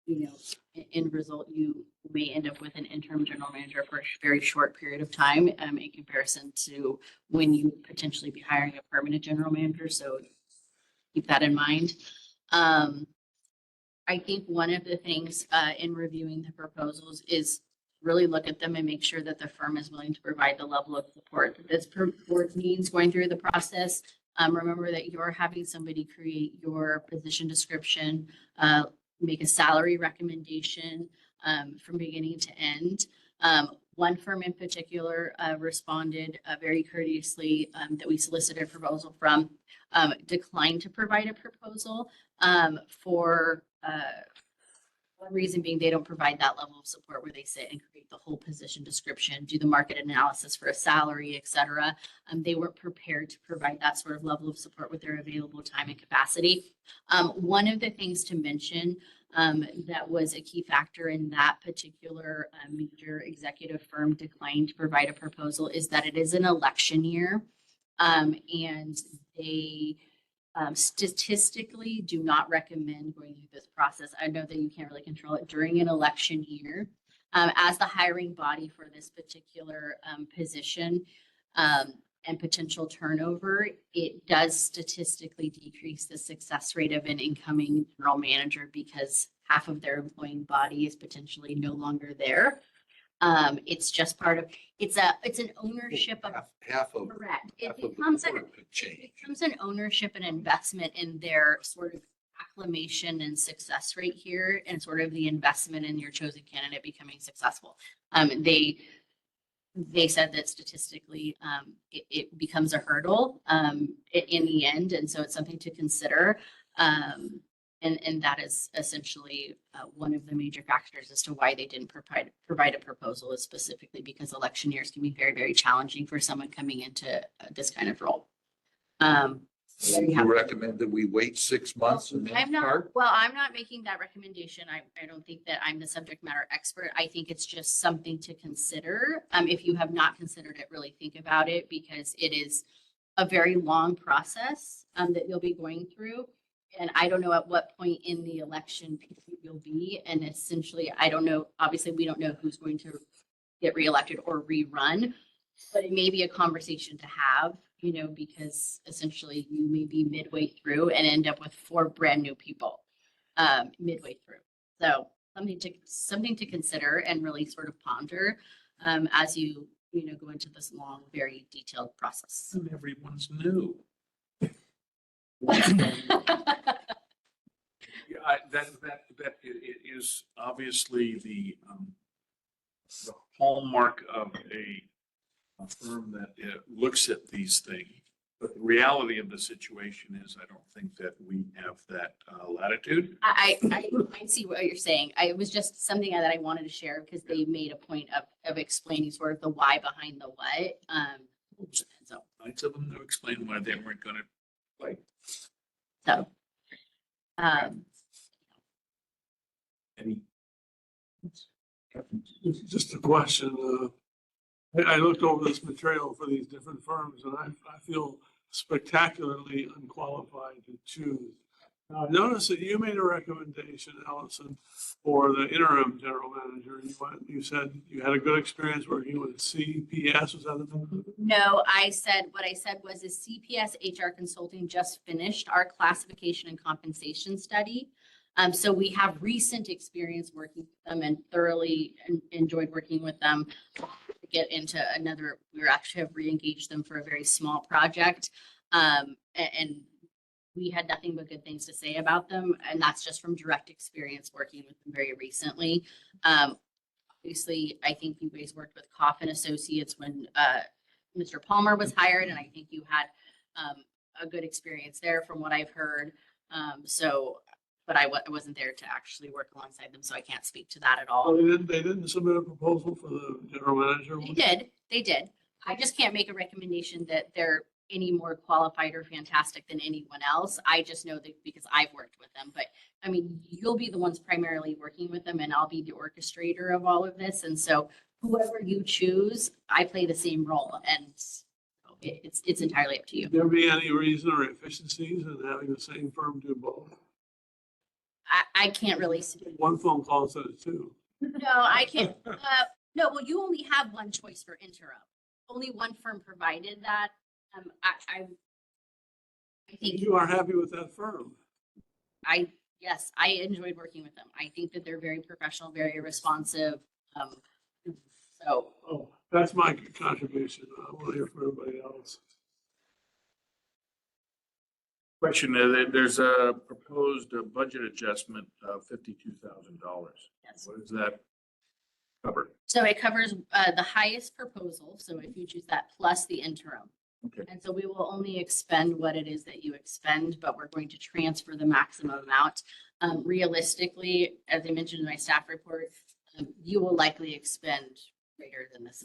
In result, you may end up with an interim general manager for a very short period of time, in comparison to when you potentially be hiring a permanent general manager. So keep that in mind. I think one of the things in reviewing the proposals is really look at them and make sure that the firm is willing to provide the level of support that this board needs going through the process. Remember that you're having somebody create your position description, make a salary recommendation from beginning to end. One firm in particular responded very courteously that we solicited a proposal from, declined to provide a proposal for one reason being they don't provide that level of support where they sit and create the whole position description, do the market analysis for a salary, et cetera. They weren't prepared to provide that sort of level of support with their available time and capacity. One of the things to mention that was a key factor in that particular major executive firm declining to provide a proposal is that it is an election year. And they statistically do not recommend going through this process. I know that you can't really control it during an election year. As the hiring body for this particular position and potential turnover, it does statistically decrease the success rate of an incoming general manager because half of their employing body is potentially no longer there. It's just part of, it's an ownership of. Half of. Correct. half It of the becomes board could change. an ownership and investment in their sort of acclamation and success rate here, and sort of the investment in your chosen candidate becoming successful. They said that statistically, it becomes a hurdle in the end, and so it's something to consider. And that is essentially one of the major factors as to why they didn't provide a proposal, is specifically because election years can be very, very challenging for someone coming into this kind of role. You recommend that we wait 6 months and then I'm not, start? well, I'm not making that recommendation. I don't think that I'm the subject matter expert. I think it's just something to consider. If you have not considered it, really think about it, because it is a very long process that you'll be going through. And I don't know at what point in the election period you'll be. And essentially, I don't know, obviously, we don't know who's going to get reelected or rerun, but it may be a conversation to have, you know, because essentially you may be midway through and end up with 4 brand new people midway through. So something to consider and really sort of ponder as you go into this long, very detailed process. And everyone's new. Yeah, that is obviously the hallmark of a firm that looks at these things. But the reality of the situation is, I don't think that we have that latitude. I see what you're saying. It was just something that I wanted to share because they made a point of explaining sort of the why behind the what. So Nice of them to explain why they weren't going to fight. so. Any? Just a question. I looked over this material for these different firms and I feel spectacularly unqualified to choose. Now, I noticed that you made a recommendation, Allison, for the interim general manager. You said you had a good experience working with CPS. Was that the name? No, what I said was is CPS HR Consulting just finished our classification and compensation study. So we have recent experience working with them and thoroughly enjoyed working with them. To get into another, we actually have re-engaged them for a very small project. And we had nothing but good things to say about them. And that's just from direct experience working with them very recently. Obviously, I think you guys worked with Coffin Associates when Mr. Palmer was hired, and I think you had a good experience there from what I've heard. But I wasn't there to actually work alongside them, so I can't speak to that at all. Oh, they didn't submit a proposal for the general manager? They did. I just can't make a recommendation that they're any more qualified or fantastic than anyone else. I just know that because I've worked with them, but I mean, you'll be the ones primarily working with them and I'll be the orchestrator of all of this. And so whoever you choose, I play the same role, and it's entirely up to you. Would there be any reason or efficiencies in having the same firm do both? I can't really. One phone call instead of 2. No, I can't. No, well, you only have one choice for interim. Only one firm provided that. I think You are happy with that firm? yes, I enjoyed working with them. I think that they're very professional, very responsive. So Oh, that's my contribution. I want to hear from everybody else. Question, there's a proposed budget adjustment of $52,000. yes. What is that? cover? So it covers the highest proposal. So if you choose that plus the interim. Okay. And so we will only expend what it is that you expend, but we're going to transfer the maximum amount. Realistically, as I mentioned in my staff report, you will likely expend greater than this.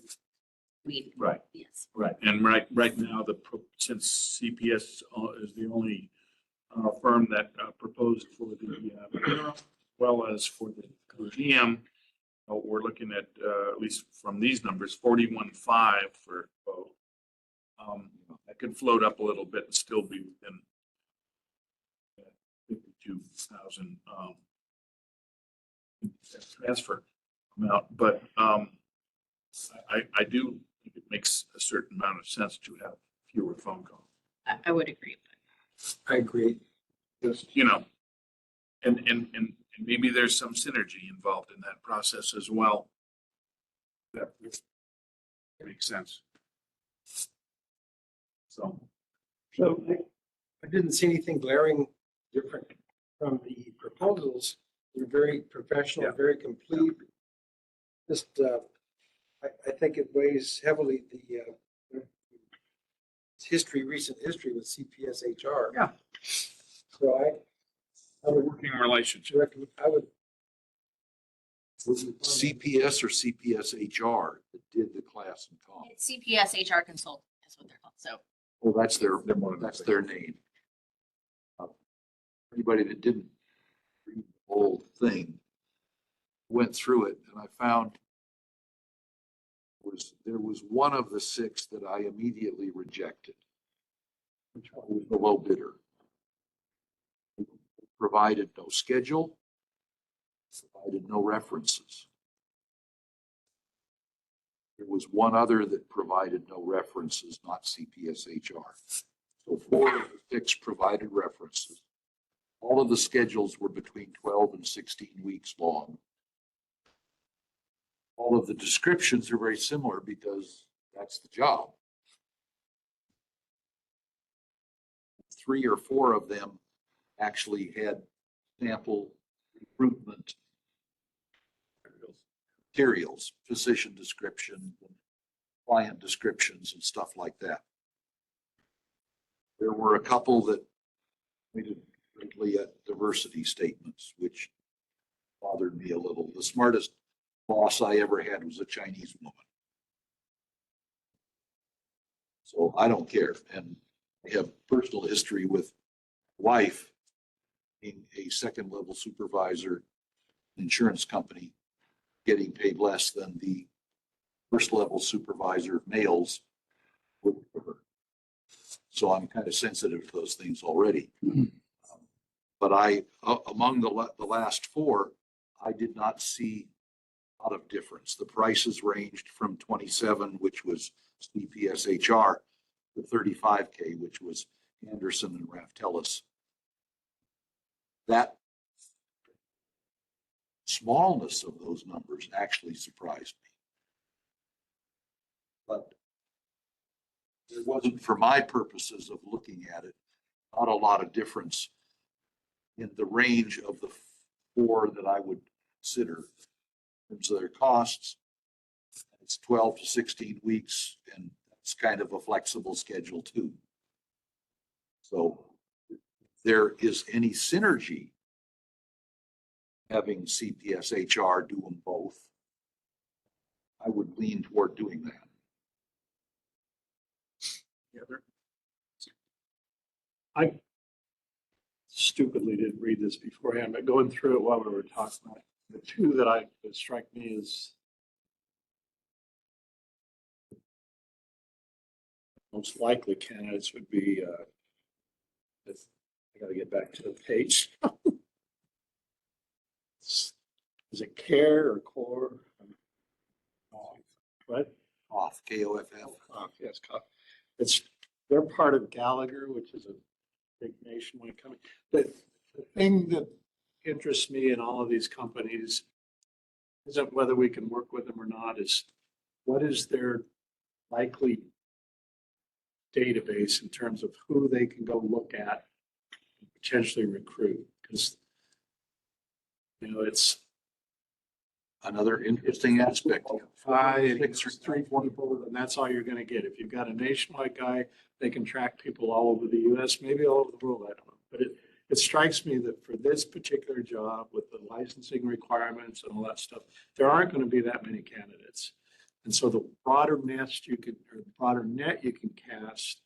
Right. Yes. Right. And right now, since CPS is the only firm that proposed for the interim, as well as for the GM, we're looking at least from these numbers, 41.5 for both. That could float up a little bit and still be within 52,000 transfer amount. But I do think it makes a certain amount of sense to have fewer phone calls. I would agree. I agree. Just, and maybe there's some synergy involved in that process as well. That makes sense. So, So I didn't see anything glaring different from the proposals. They're very professional, Yeah. very complete. Just, I think it weighs heavily the recent history with CPS HR. Yeah. So I would working relationship. recommend, I would. Was it CPS or CPS HR that did the class and comp? It's CPS HR Consult is what they're called. So Well, that's They're more than that's that. their name. Anybody that didn't read the whole thing went through it, and I found there was one of the 6 that I immediately rejected. Which one was the low bidder? Provided no schedule, provided no references. There was one other that provided no references, not CPS HR. So 4 of the 6 provided references. All of the schedules were between 12 and 16 weeks long. All of the descriptions are very similar because that's the job. 3 or 4 of them actually had sample recruitment materials, position description, client descriptions and stuff like that. There were a couple that pointed greatly at diversity statements, which bothered me a little. The smartest boss I ever had was a Chinese woman. So I don't care. And I have personal history with wife being a second level supervisor, insurance company, getting paid less than the first level supervisor males would prefer. So I'm kind of sensitive to those things already. But among the last 4, I did not see a lot of difference. The prices ranged from 27, which was CPS HR, to 35K, which was Anderson and Raftelis. That smallness of those numbers actually surprised me. But it wasn't, for my purposes of looking at it, not a lot of difference in the range of the 4 that I would consider in terms of their costs. It's 12 to 16 weeks, and it's kind of a flexible schedule too. So if there is any synergy having CPS HR do them both, I would lean toward doing that. I stupidly didn't read this beforehand, but going through it while we were talking about it, the 2 that strike me as most likely candidates would be, I gotta get back to the page. Is it CARE or CORE? What? Off, KOFF. Yes, they're part of Gallagher, which is a big nationwide company. The thing that interests me in all of these companies isn't whether we can work with them or not, is what is their likely database in terms of who they can go look at and potentially recruit? Because, it's Another interesting aspect. It's 324, and that's all you're gonna get. If you've got a nationwide guy, they can track people all over the US, maybe all over the world, I don't know. But it strikes me that for this particular job with the licensing requirements and all that stuff, there aren't gonna be that many candidates. And so the broader nest you can, or the broader net you can cast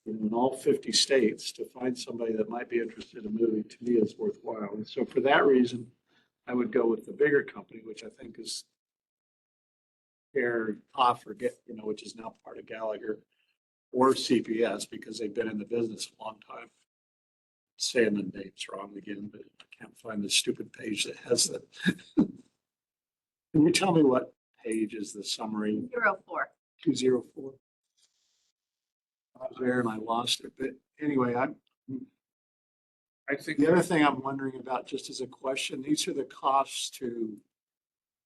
in all 50 states to find somebody that might be interested in moving, to me is worthwhile. And so for that reason, I would go with the bigger company, which I think is Air Off or Get, which is now part of Gallagher, or CPS, because they've been in the business a long time. Saying the names wrong again, but I can't find the stupid page that has that. Can you tell me what page is the summary? 04. 204. I was there and I lost it, but anyway, I think. the other thing I'm wondering about, just as a question, these are the costs to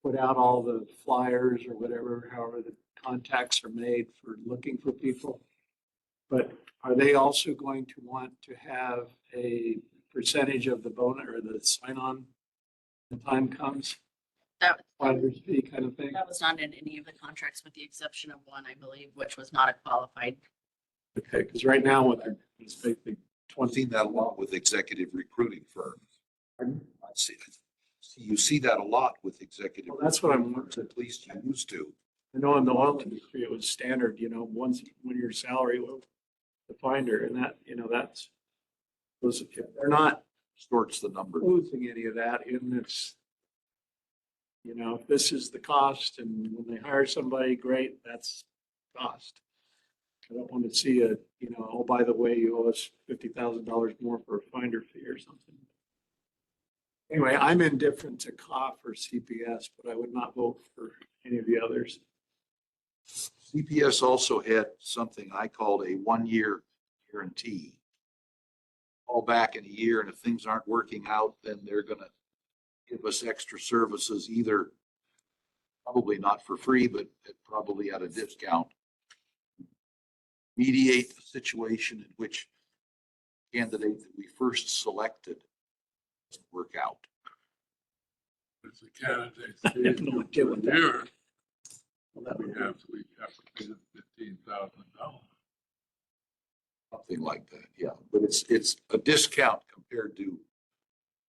put out all the flyers or whatever, however the contacts are made for looking for people. But are they also going to want to have a percentage of the bonus or the sign-on when the time comes? That, Finder's fee kind of thing? that was not in any of the contracts with the exception of one, I believe, which was not a qualified. Okay, because right now what they're, it's basically I've seen that a lot with executive recruiting firms. I see, you see that a lot with executive. Well, that's what I'm recruiting firms, wondering. At least you used to. I know in the oil industry, it was standard, once, when your salary was the finder and that, that's, those, if they're not Sorts the number. losing any of that in this. If this is the cost and when they hire somebody, great, that's cost. I don't want to see oh, by the way, you owe us $50,000 more for a finder fee or something. Anyway, I'm indifferent to COF or CPS, but I would not vote for any of the others. CPS also had something I called a 1-year guarantee. All back in a year, and if things aren't working out, then they're gonna give us extra services, either probably not for free, but probably at a discount. Mediate a situation in which candidate that we first selected doesn't work out. It's a candidate. I have no idea what that- Year, Well, that we would have to pay them $15,000. Something like that, yeah, but it's a discount compared to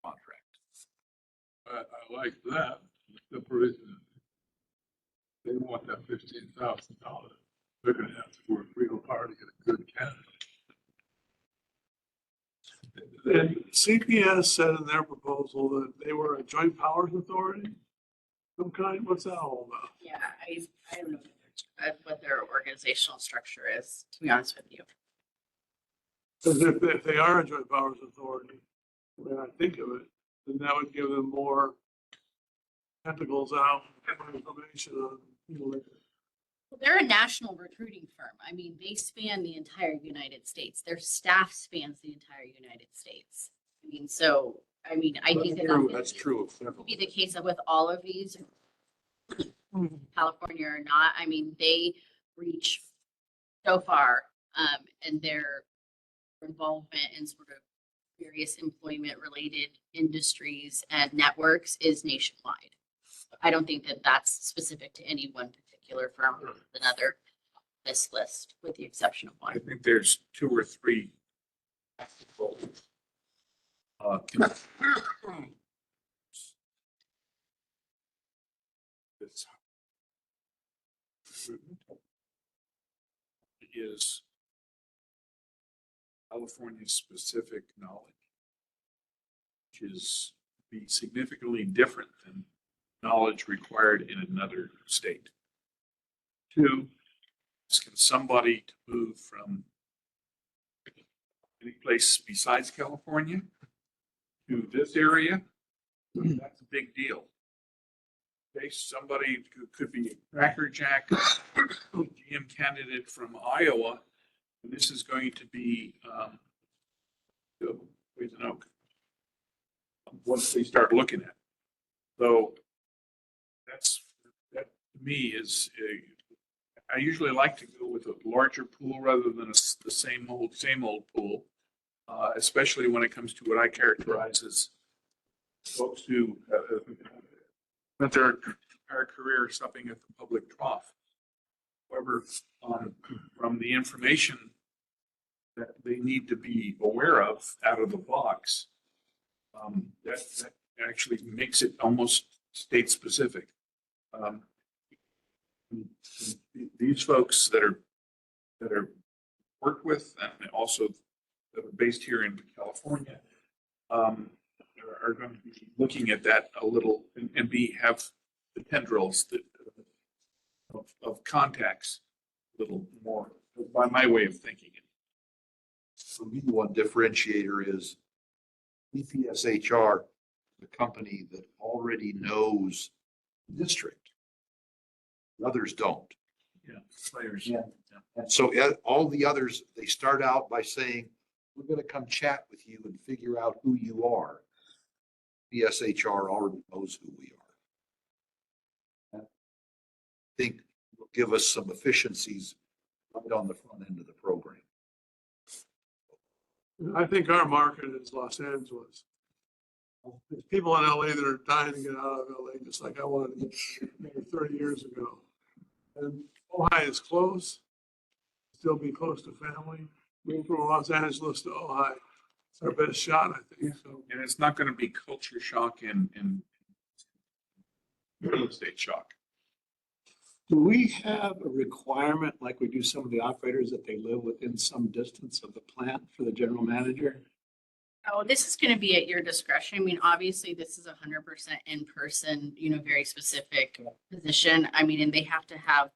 contract. I like that, the provision. They want that $15,000. They're gonna have to work real hard to get a good candidate. And CPS said in their proposal that they were a joint powers authority. Some kind, what's that all about? Yeah, I don't know what their organizational structure is, to be honest with you. Because if they are a joint powers authority, when I think of it, then that would give them more tentacles out, more information on, like, They're a national recruiting firm. I mean, they span the entire United States. Their staff spans the entire United States. I mean, I think That's true of several. would be the case with all of these, California or not. I mean, they reach so far, and their involvement in sort of various employment related industries and networks is nationwide. I don't think that that's specific to any one particular firm or another, this list, with the exception of I one. think there's 2 or 3. This is California specific knowledge, which is be significantly different than knowledge required in another state. 2, can somebody to move from any place besides California to this area? That's a big deal. Okay, somebody could be a Cracker Jack GM candidate from Iowa, and this is going to be Poison Oak. Once they start looking at it. So that to me is I usually like to go with a larger pool rather than the same old pool, especially when it comes to what I characterize as folks who spent their entire career supping at the public trough. However, from the information that they need to be aware of out of the box, that actually makes it almost state specific. These folks that are worked with and also that are based here in California, are going to be looking at that a little and have the tendrils of contacts a little more by my way of thinking. For me, one differentiator is EPSHR, the company that already knows the district. The others don't. Yeah, players. Yeah. And so all the others, they start out by saying, we're going to come chat with you and figure out who you are. PSHR already knows who we are. I think will give us some efficiencies right on the front end of the program. I think our market is Los Angeles. There's people in LA that are dying to get out of LA, just like I wanted to get maybe 30 years ago. And Ojai is close, still be close to family. Moving from Los Angeles to Ojai, it's our best shot, I think. So, And it's not going to be culture shock and real estate shock. Do we have a requirement, like we do some of the operators, that they live within some distance of the plant for the general manager? Oh, this is going to be at your discretion. I mean, obviously, this is 100% in person, very specific position. I mean, and they have to have,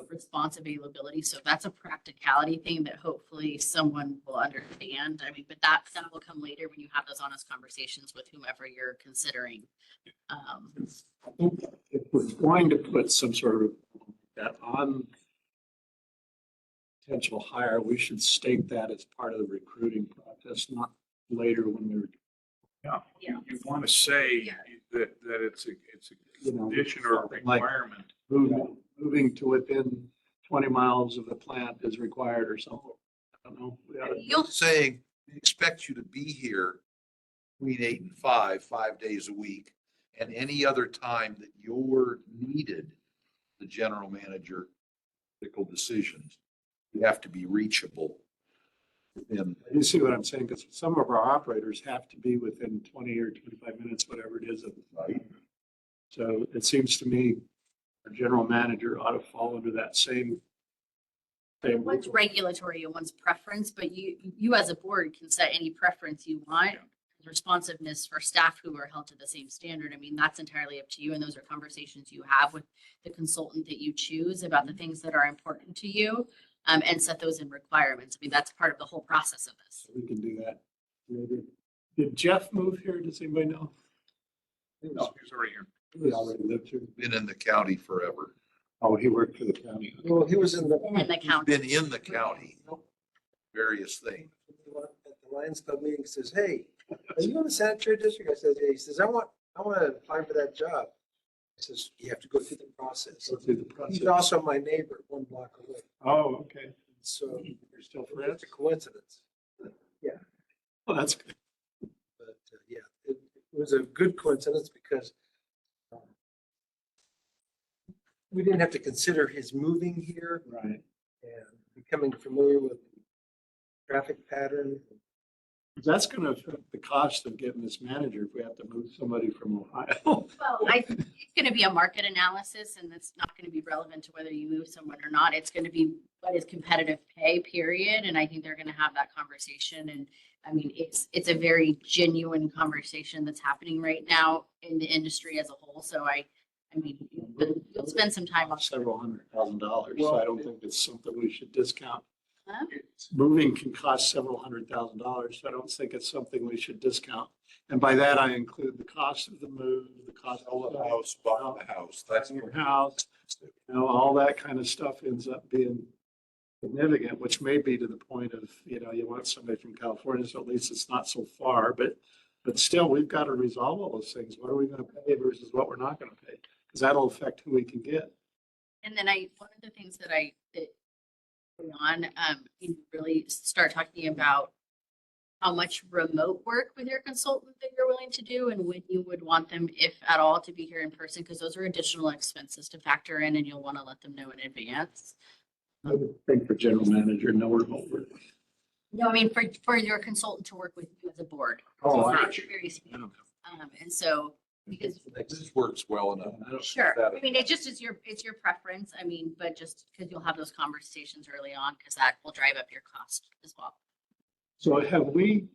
response availability. So that's a practicality thing that hopefully someone will understand. I mean, but that will come later when you have those honest conversations with whomever you're considering. If we're going to put some sort of that on potential hire, we should state that as part of the recruiting process, not later when they're, Yeah. You want to say Yeah. that it's a condition or a something like requirement. moving to within 20 miles of the plant is required or something. I don't know. We ought to- You'll Saying, we expect you to be here between 8 and 5 days a week. And any other time that you're needed, the general manager, critical decisions, you have to be reachable within. You see what I'm saying? Because some of our operators have to be within 20 or 25 minutes, whatever it is. So it seems to me our general manager ought to fall under that same. One's regulatory and one's preference, but you as a board can set any preference you want. Responsiveness for staff who are held to the same standard. I mean, that's entirely up to you. And those are conversations you have with the consultant that you choose about the things that are important to you, and set those in requirements. I mean, that's part of the whole process of this. We can do that. Maybe. Did Jeff move here? Does anybody know? No, he's already here. He already lived here. Been in the county forever. Oh, he worked for the county. Well, he was in the, And the county. Been in the county, various things. at the Lions Club meeting, says, hey, are you in the sanitary district? I said, yeah. He says, I want to apply for that job. He says, you have to go through the process. Go through the process. He's also my neighbor, 1 block away. Oh, okay. So You're still friends? it's a coincidence. Oh, that's good. But yeah, it was a good coincidence because we didn't have to consider his moving here Right. and becoming familiar with traffic pattern. That's going to affect the cost of getting this manager if we have to move somebody from Ohio. Well, I think it's going to be a market analysis, and it's not going to be relevant to whether you move someone or not. It's going to be what is competitive pay, period. And I think they're going to have that conversation. And I mean, it's a very genuine conversation that's happening right now in the industry as a whole. So I mean, you'll spend some time on. Several $100,000. So I don't think it's something we should discount. Huh? Moving can cost several $100,000. So I don't think it's something we should discount. And by that, I include the cost of the move, the cost of the house, buying the house. That's your house, all that kind of stuff ends up being significant, which may be to the point of, you want somebody from California, so at least it's not so far, but still, we've got to resolve all those things. What are we going to pay versus what we're not going to pay? Because that'll affect who we can get. And then one of the things that really start talking about how much remote work with your consultant that you're willing to do and when you would want them, if at all, to be here in person, because those are additional expenses to factor in and you'll want to let them know in advance. I would think for general manager, no remote work. No, I mean, for your consultant to work with you as a board. Oh, So I- for various meetings. And so, because, This works well enough. sure, I mean, it just is it's your preference. I mean, but just because you'll have those conversations early on, because that will drive up your cost as well. So have we,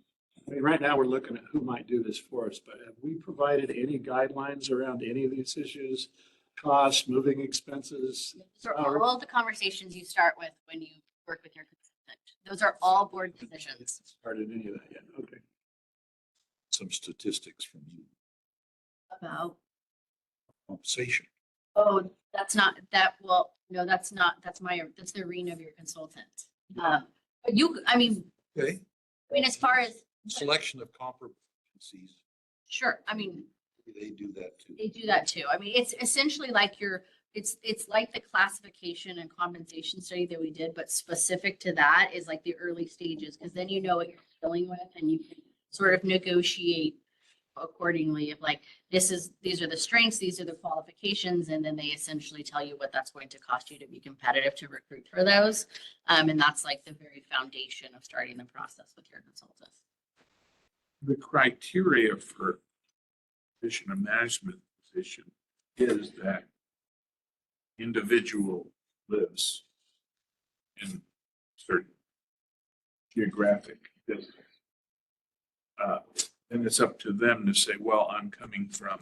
I mean, right now we're looking at who might do this for us, but have we provided any guidelines around any of these issues? Costs, moving expenses? Those are all the conversations you start with when you work with your consultant. Those are all board decisions. Started any of that yet? Okay. Some statistics from you. About, Compensation. oh, that's not, that, well, no, that's not, that's the arena of your consultant. But you, Okay. I mean, as far as, Selection of competencies. sure, I mean, They do that too. they do that too. I mean, it's essentially like it's like the classification and compensation study that we did, but specific to that is like the early stages, because then you know what you're dealing with and you can sort of negotiate accordingly of like, these are the strengths, these are the qualifications, and then they essentially tell you what that's going to cost you to be competitive to recruit for those. And that's like the very foundation of starting the process with your consultant. The criteria for position, a management position, is that individual lives in certain geographic districts. And it's up to them to say, well, I'm coming from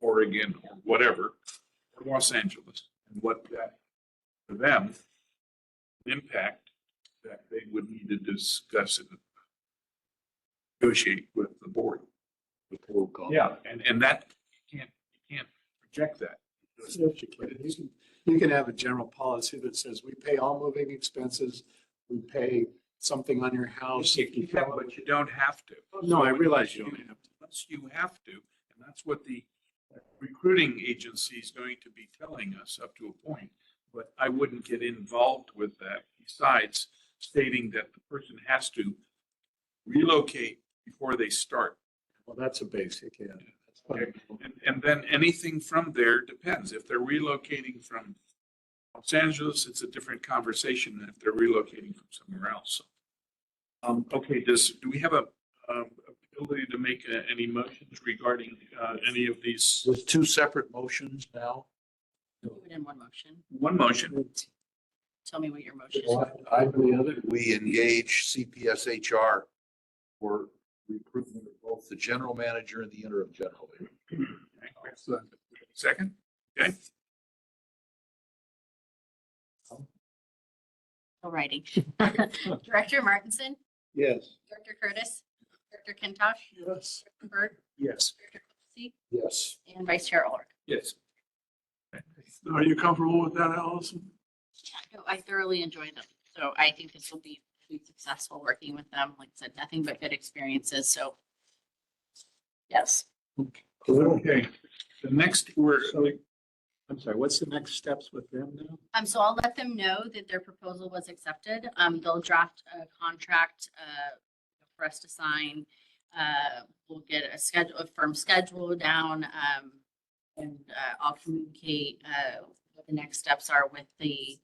Oregon or whatever, or Los Angeles, and what that, for them, impact that they would need to discuss and negotiate with the board. Yeah, and that, you can't project that. You can have a general policy that says we pay all moving expenses, we pay something on your house. But you don't have to. No, I realize you don't have to. Unless you have to, and that's what the recruiting agency is going to be telling us up to a point. But I wouldn't get involved with that, besides stating that the person has to relocate before they start. Well, that's a basic, yeah. That's Okay. fine. And then anything from there depends. If they're relocating from Los Angeles, it's a different conversation than if they're relocating from somewhere else. Okay, do we have a ability to make any motions regarding any of these? With two separate motions now. Do it in one motion. One motion. Tell me what your motion is. I the other. We engage CPSHR for recruitment of both the general manager and the interim general manager. Second, okay. Alrighty. Director Martinson, Yes. Director Curtis, Director Kintosh, Yes. Director Bird, Yes. Director Clancy, Yes. and Vice Chair Ulrich. Yes. Are you comfortable with that, Allison? Yeah, no, I thoroughly enjoyed them. So I think this will be successful working with them. Like I said, nothing but good experiences. So yes. Okay. The next, I'm sorry, what's the next steps with them now? So I'll let them know that their proposal was accepted. They'll draft a contract, for us to sign. We'll get a firm schedule down, and, I'll communicate, what the next steps are with the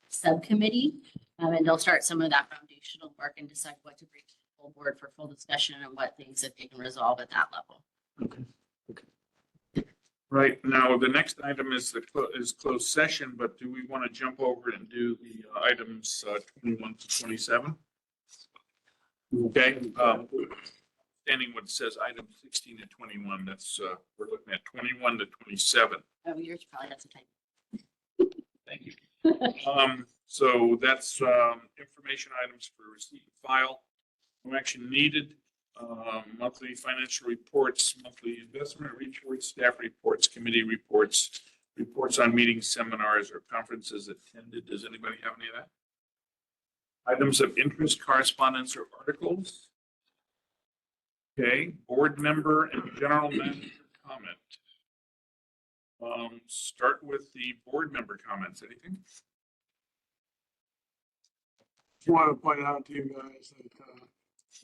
subcommittee. And they'll start some of that foundational work and decide what to bring to the full board for full discussion and what things that they can resolve at that level. Okay. right now, the next item is closed session, but do we want to jump over and do the items 21 to 27? Okay, standing what says item 16 to 21, that's, we're looking at 21 to 27. Oh, yours probably has a type. Thank you. So that's information items for receipt and file. No action needed. Monthly financial reports, monthly investment reports, staff reports, committee reports, reports on meetings, seminars, or conferences attended. Does anybody have any of that? Items of interest, correspondence, or articles. Okay, board member and general manager comment. Start with the board member comments. Anything? I want to point out to you guys that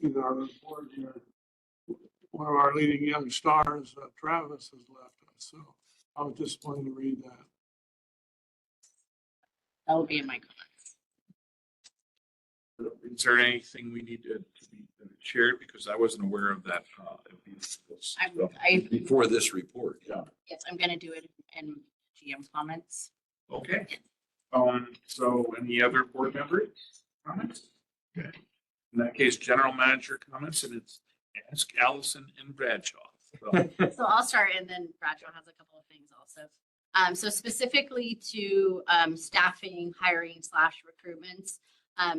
in our report here, one of our leading young stars, Travis, has left us. So I was disappointed to read that. That will be in my comments. Is there anything we need to be shared? Because I wasn't aware of that. Before this report, yeah. Yes, I'm gonna do it in GM comments. Okay. So any other board member comments? Okay. In that case, general manager comments, and it's ask Allison and Bradshaw. So, So I'll start and then Bradshaw has a couple of things also. So specifically to staffing, hiring / recruitments.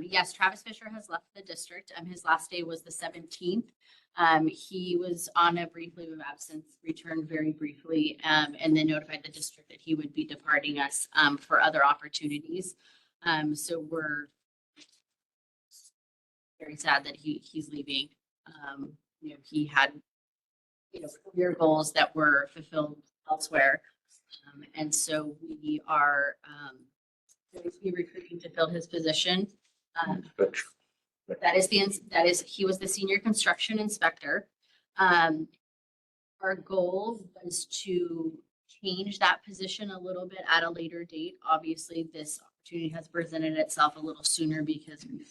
Yes, Travis Fisher has left the district. His last day was the 17th. He was on a brief leave of absence, returned very briefly, and then notified the district that he would be departing us for other opportunities. So we're very sad that he's leaving. He had career goals that were fulfilled elsewhere. And so we are going to be recruiting to fill his position. He was the senior construction inspector. Our goal was to change that position a little bit at a later date. Obviously, this opportunity has presented itself a little sooner because we've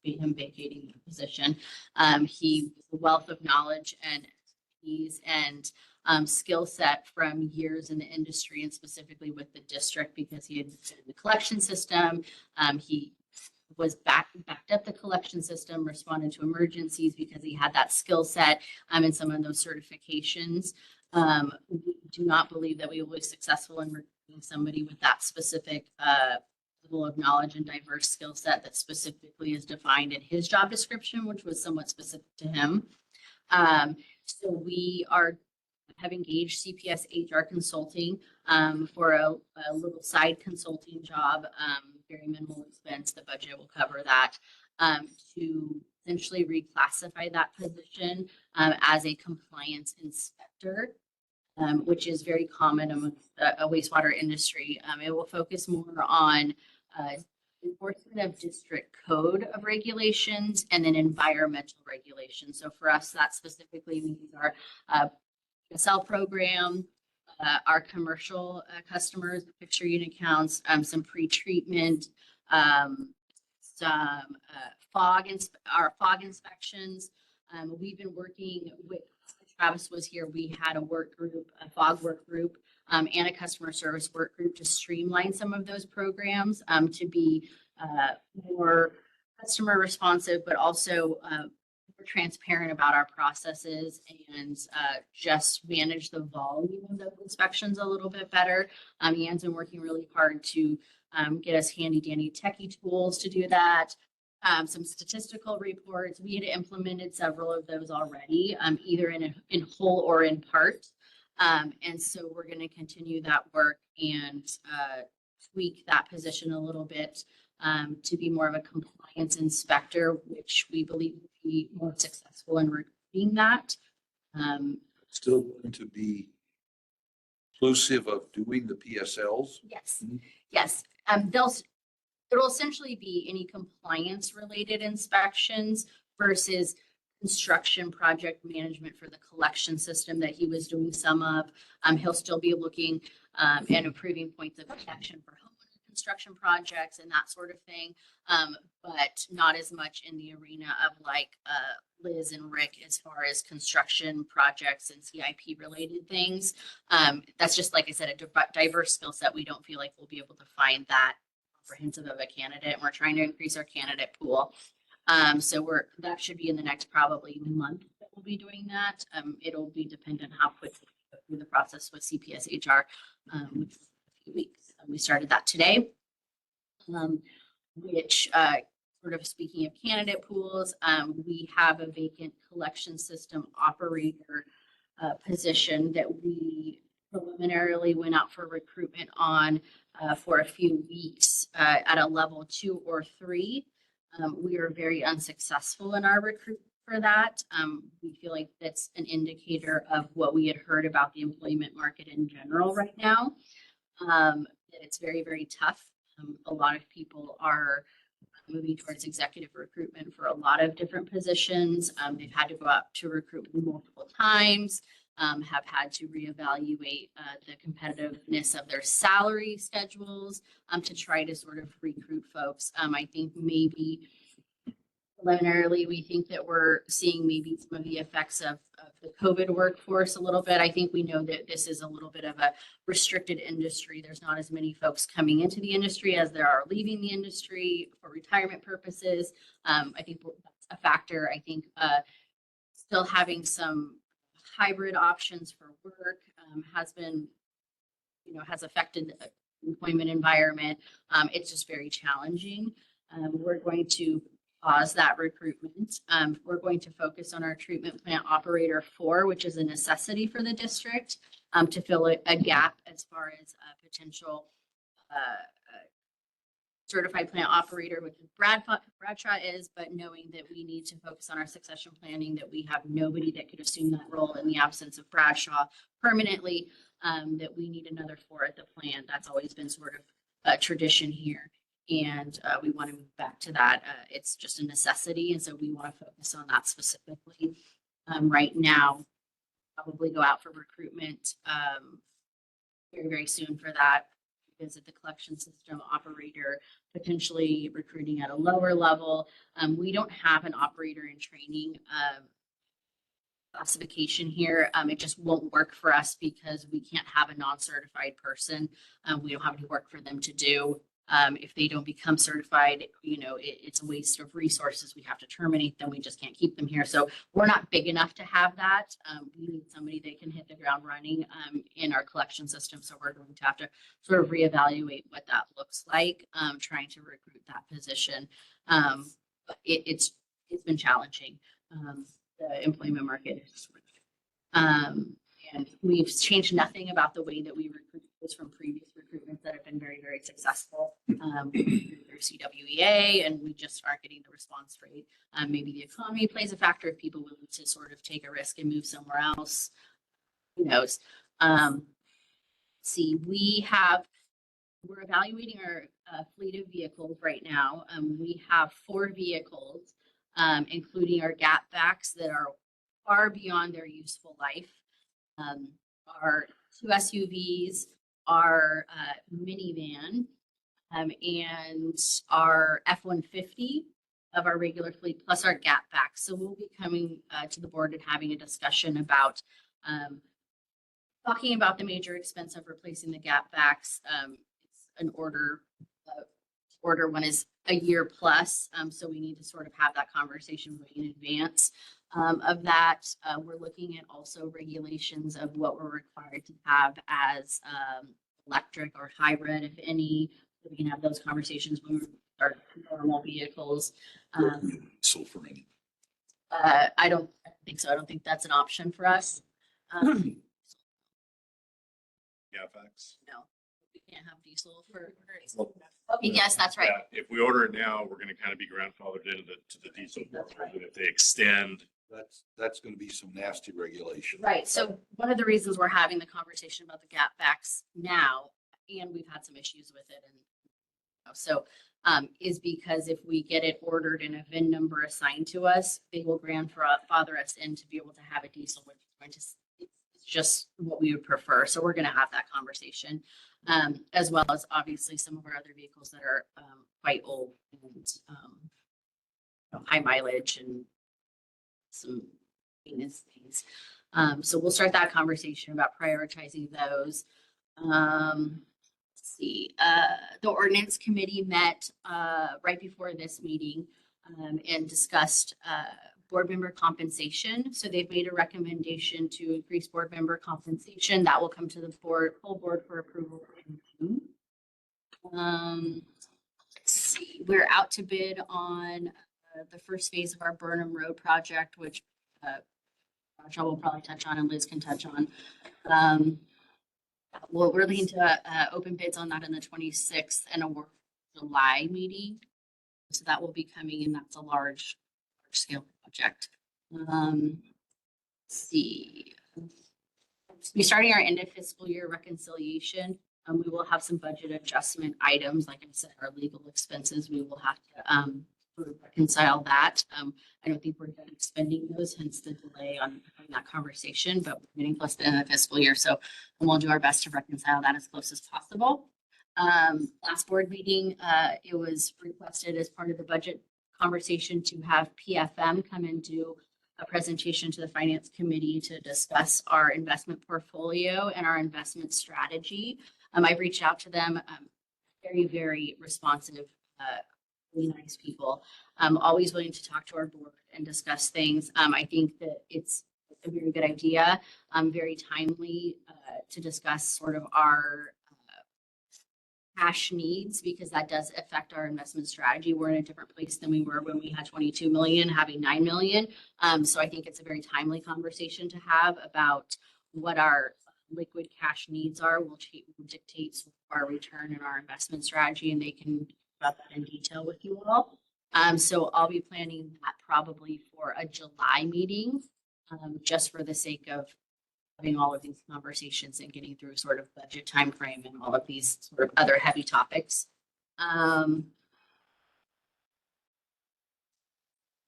him vacating the position. He was a wealth of knowledge and expertise and skill set from years in the industry and specifically with the district because he had been in the collection system. He was backed up the collection system, responded to emergencies because he had that skill set and some of those certifications. We do not believe that we will be successful in recruiting somebody with that specific level of knowledge and diverse skill set that specifically is defined in his job description, which was somewhat specific to him. So we have engaged CPS HR Consulting for a little side consulting job, very minimal expense. The budget will cover that to essentially reclassify that position as a compliance inspector, which is very common amongst a wastewater industry. It will focus more on enforcement of district code of regulations and then environmental regulations. So for us, that specifically means our PSL program, our commercial customers, fixture unit counts, some pre-treatment, some our fog inspections. We've been working with, Travis was here, we had a work group, a fog work group, and a customer service work group to streamline some of those programs to be more customer responsive, but also more transparent about our processes and just manage the volume of those inspections a little bit better. Ian's been working really hard to get us handy dandy techie tools to do that. Some statistical reports. We had implemented several of those already, either in whole or in part. And so we're going to continue that work and tweak that position a little bit to be more of a compliance inspector, which we believe will be more successful in recruiting that. Still going to be inclusive of doing the PSLs? Yes, yes. It'll essentially be any compliance related inspections versus construction project management for the collection system that he was doing some of. He'll still be looking and approving points of connection for homeowner construction projects and that sort of thing, but not as much in the arena of like Liz and Rick as far as construction projects and CIP related things. That's just, like I said, a diverse skill set. We don't feel like we'll be able to find that comprehensive of a candidate. We're trying to increase our candidate pool. So that should be in the next probably month that we'll be doing that. It'll be dependent how quickly we go through the process with CPS HR, which is a few weeks. We started that today, which sort of speaking of candidate pools, we have a vacant collection system operator position that we preliminarily went out for recruitment on for a few weeks at a level 2 or 3. We were very unsuccessful in our recruitment for that. We feel like that's an indicator of what we had heard about the employment market in general right now. It's very, very tough. A lot of people are moving towards executive recruitment for a lot of different positions. They've had to go out to recruitment multiple times, have had to reevaluate the competitiveness of their salary schedules to try to sort of recruit folks. I think maybe preliminarily, we think that we're seeing maybe some of the effects of the COVID workforce a little bit. I think we know that this is a little bit of a restricted industry. There's not as many folks coming into the industry as there are leaving the industry for retirement purposes. I think that's a factor. I think still having some hybrid options for work has been, has affected the employment environment. It's just very challenging. We're going to pause that recruitment. We're going to focus on our treatment plant operator 4, which is a necessity for the district to fill a gap as far as a potential certified plant operator, which Bradshaw is, but knowing that we need to focus on our succession planning, that we have nobody that could assume that role in the absence of Bradshaw permanently, that we need another 4 at the plant. That's always been sort of a tradition here. And we want to move back to that. It's just a necessity. And so we want to focus on that specifically right now. Probably go out for recruitment very, very soon for that. Visit the collection system operator, potentially recruiting at a lower level. We don't have an operator in training classification here. It just won't work for us because we can't have a non-certified person. We don't have any work for them to do. If they don't become certified, it's a waste of resources. We have to terminate them. We just can't keep them here. So we're not big enough to have that. We need somebody that can hit the ground running in our collection system. So we're going to have to sort of reevaluate what that looks like, trying to recruit that position. But it's been challenging. The employment market is and we've changed nothing about the way that we recruit those from previous recruitments that have been very, very successful through CWEA, and we just aren't getting the response rate. Maybe the economy plays a factor if people willing to sort of take a risk and move somewhere else. Who knows? We're evaluating our fleet of vehicles right now. We have 4 vehicles, including our gap backs that are far beyond their useful life. Our 2 SUVs, our minivan, and our F-150 of our regular fleet, plus our gap backs. So we'll be coming to the board and having a discussion about talking about the major expense of replacing the gap backs. It's an order one is a year plus. So we need to sort of have that conversation in advance of that. We're looking at also regulations of what we're required to have as electric or hybrid, if any. We can have those conversations when we start normal vehicles. So for me. I don't think so. I don't think that's an option for us. Yeah, facts. No, we can't have diesel for. Okay, yes, that's right. Yeah, if we order it now, we're gonna kind of be grandfathered into the diesel. That's right. And if they extend, That's gonna be some nasty regulation. Right. So one of the reasons we're having the conversation about the gap backs now, and we've had some issues with it, and so is because if we get it ordered and a VIN number assigned to us, they will grandfather us in to be able to have a diesel, which is going to, it's just what we would prefer. So we're going to have that conversation, as well as obviously some of our other vehicles that are quite old and high mileage and some maintenance things. So we'll start that conversation about prioritizing those. Let's see, the ordinance committee met right before this meeting and discussed board member compensation. So they've made a recommendation to increase board member compensation. That will come to the full board for approval in June. Let's see, we're out to bid on the first phase of our Burnham Road project, which Joe will probably touch on and Liz can touch on. Well, we're looking to open bids on that in the 26th and a July meeting. So that will be coming in. That's a large scale project. Let's see. We're starting our end of fiscal year reconciliation We will have some budget adjustment items, like I said, our legal expenses, we will have to sort of reconcile that. I don't think we're done spending those, hence the delay on that conversation, but we're getting close to the end of the fiscal year, so we'll do our best to reconcile that as close as possible. Last board meeting, it was requested as part of the budget conversation to have PFM come and do a presentation to the finance committee to discuss our investment portfolio and our investment strategy. I've reached out to them, very, very responsive, really nice people. Always willing to talk to our board and discuss things. I think that it's a very good idea, very timely to discuss sort of our cash needs, because that does affect our investment strategy. We're in a different place than we were when we had 22 million, having 9 million. So I think it's a very timely conversation to have about what our liquid cash needs are, will dictate our return and our investment strategy, and they can talk about that in detail with you all. So I'll be planning that probably for a July meeting, just for the sake of having all of these conversations and getting through sort of budget timeframe and all of these sort of other heavy topics.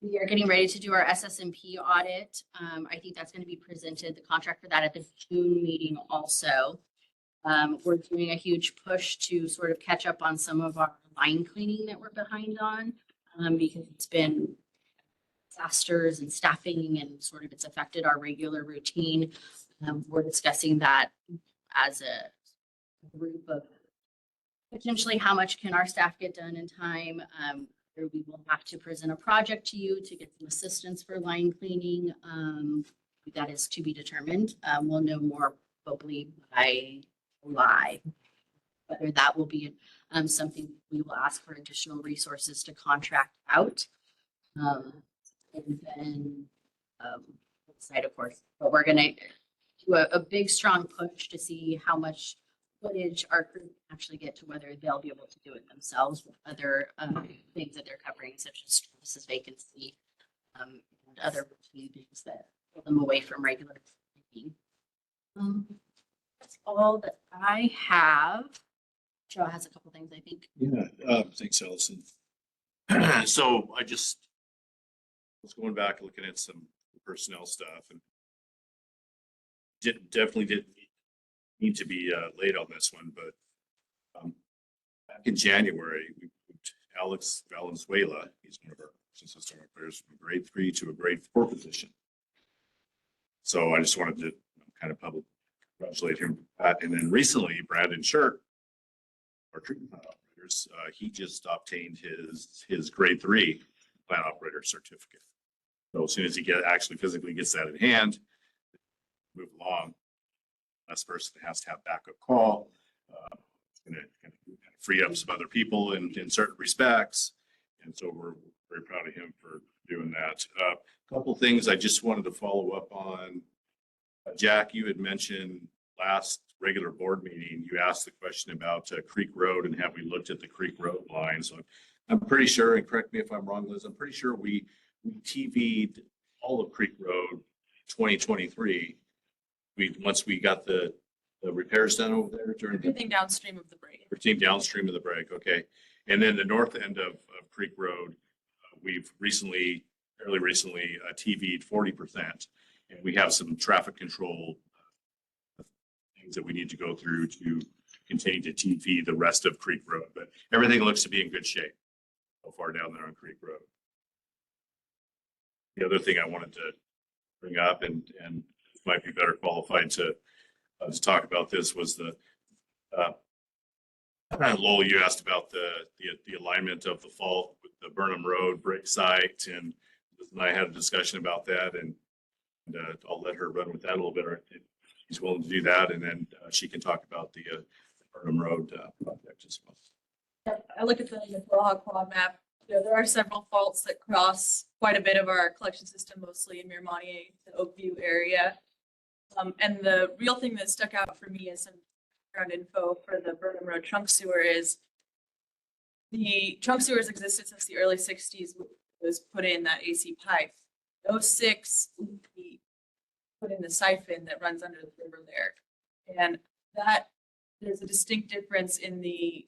We are getting ready to do our SSMP audit. I think that's going to be presented, the contract for that, at the June meeting also. We're doing a huge push to sort of catch up on some of our line cleaning that we're behind on, because it's been disasters and staffing, and sort of it's affected our regular routine. We're discussing that as a group of potentially how much can our staff get done in time. We will have to present a project to you to get some assistance for line cleaning. That is to be determined. We'll know more probably by July, whether that will be something we will ask for additional resources to contract out. And then side, of course, but we're going to do a big, strong push to see how much footage our crew can actually get, to whether they'll be able to do it themselves with other things that they're covering, such as services vacancy, and other routine things that pull them away from regular cleaning. That's all that I have. Joe has a couple things, I think. Yeah, thanks, Allison. So I just was going back and looking at some personnel stuff, and definitely didn't need to be late on this one, but back in January, we moved Alex Valenzuela, he's one of our system players, from grade 3 to a grade 4 position. So I just wanted to kind of publicly congratulate him for that. And then recently, Brandon Shirk, our treatment plant operators, he just obtained his grade 3 plant operator certificate. So as soon as he actually physically gets that in hand, move along. Last person has to have backup call. It's going to free up some other people in certain respects. And so we're very proud of him for doing that. A couple things I just wanted to follow up on. Jack, you had mentioned last regular board meeting, you asked the question about Creek Road and have we looked at the Creek Road line. So I'm pretty sure, and correct me if I'm wrong, Liz, I'm pretty sure we TV'd all of Creek Road 2023. Once we got the repairs done over there during Everything downstream of the break. Everything downstream of the break, okay. And then the north end of Creek Road, we've fairly recently TV'd 40%. And we have some traffic control things that we need to go through to continue to TV the rest of Creek Road. But everything looks to be in good shape so far down there on Creek Road. The other thing I wanted to bring up, and might be better qualified to talk about this, was the Lowell, you asked about the alignment of the fault with the Burnham Road break site, and I had a discussion about that, and I'll let her run with that a little bit. She's willing to do that, and then she can talk about the Burnham Road project as well. I look at the Blaha quad map. There are several faults that cross quite a bit of our collection system, mostly in Mirmani, the Oakview area. And the real thing that stuck out for me as some background info for the Burnham Road trunk sewer is the trunk sewers existed since the early 60s. Was put in that AC pipe. In 06, we put in the siphon that runs under the river there. And that there's a distinct difference in the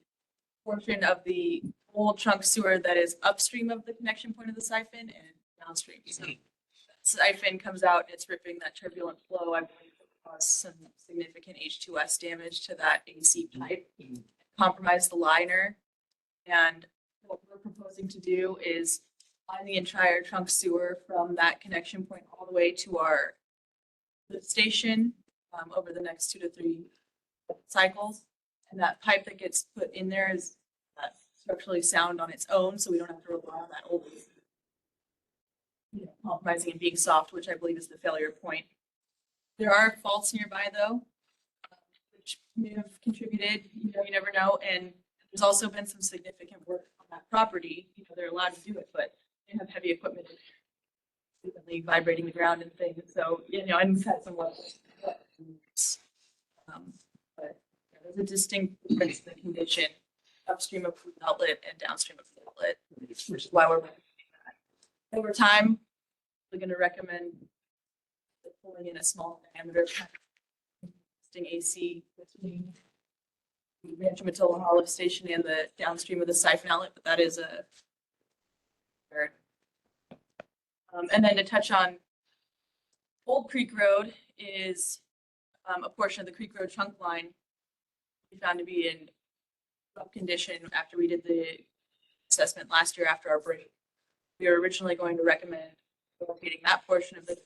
portion of the old trunk sewer that is upstream of the connection point of the siphon and downstream. So siphon comes out, it's ripping that turbulent flow. I believe it caused some significant H2S damage to that AC pipe, compromised the liner. And what we're proposing to do is line the entire trunk sewer from that connection point all the way to our lift station over the next 2 to 3 cycles. And that pipe that gets put in there is structurally sound on its own, so we don't have to rely on that old, compromising and being soft, which I believe is the failure point. There are faults nearby though, which may have contributed, you never know. And there's also been some significant work on that property. They're allowed to do it, but they have heavy equipment frequently vibrating the ground and things. So, and we've had some levels. But there's a distinct difference in the condition upstream of the outlet and downstream of the outlet, which is why we're recommending that. Over time, we're going to recommend pulling in a small diameter existing AC between the Rancho Matilda Hollow Station and the downstream of the siphon outlet, but that is a and then to touch on Old Creek Road is a portion of the Creek Road trunk line we found to be in rough condition after we did the assessment last year after our break. We were originally going to recommend locating that portion of this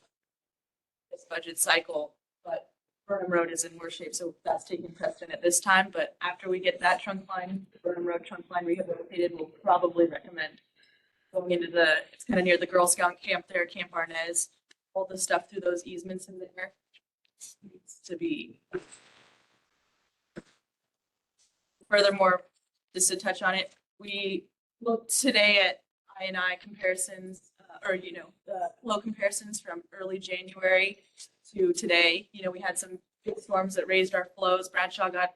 budget cycle, but Burnham Road is in worse shape, so that's taking precedent at this time. But after we get that trunk line, the Burnham Road trunk line rehabilitated, we'll probably recommend going into it's kind of near the Girl Scout camp there, Camp Arnez, all the stuff through those easements in there needs to be. Furthermore, just to touch on it, we looked today at I&I comparisons, the flow comparisons from early January to today. We had some big storms that raised our flows. Bradshaw got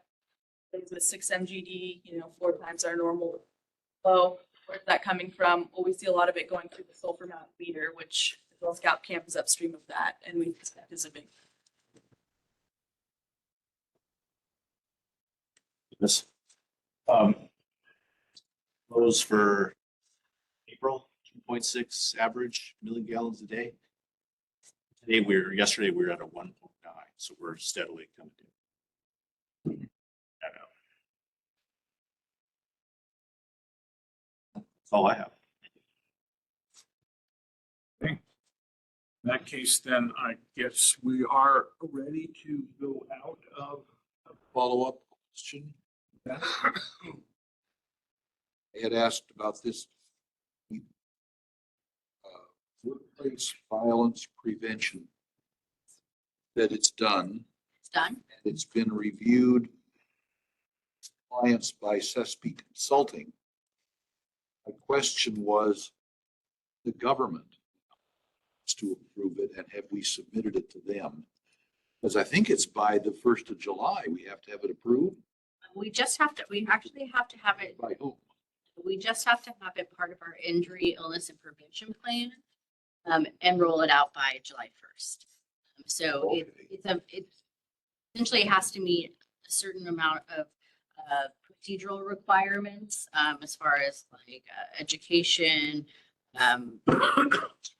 with 6 MGD, 4 times our normal flow. Where's that coming from? Well, we see a lot of it going through the Sulphur Mountain meter, which the Girl Scout camp is upstream of that, and we expect is a big. This flows for April, 2.6 average million gallons a day. Yesterday we were at a 1.9, so we're steadily coming down. That's all I have. In that case, then I guess we are ready to go out of. Follow-up question. I had asked about this workplace violence prevention, that it's done. It's done. It's been reviewed, compliance by CESP Consulting. My question was, the government has to approve it, and have we submitted it to them? Because I think it's by the 1st of July, we have to have it approved. We actually have to have it. By whom? We just have to have it part of our injury, illness, and prevention plan, and roll it out by July 1st. So Okay. it essentially has to meet a certain amount of procedural requirements, as far as like education,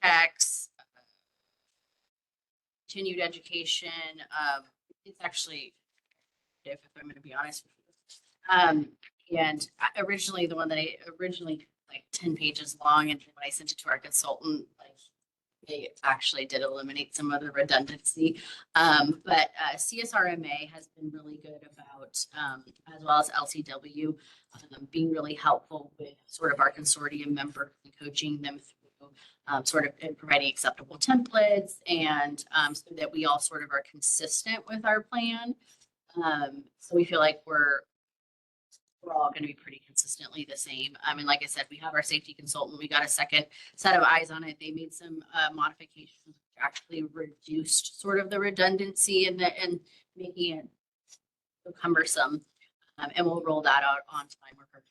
checks, continued education. It's actually, if I'm going to be honest with you, and originally the one that like 10 pages long, and when I sent it to our consultant, like they actually did eliminate some of the redundancy. But CSRMA has been really good about, as well as LCW, being really helpful with sort of our consortium members and coaching them through sort of and providing acceptable templates, and so that we all sort of are consistent with our plan. So we feel like we're all going to be pretty consistently the same. I mean, like I said, we have our safety consultant. We got a second set of eyes on it. They made some modifications, which actually reduced sort of the redundancy and making it so cumbersome. And we'll roll that out on time worker.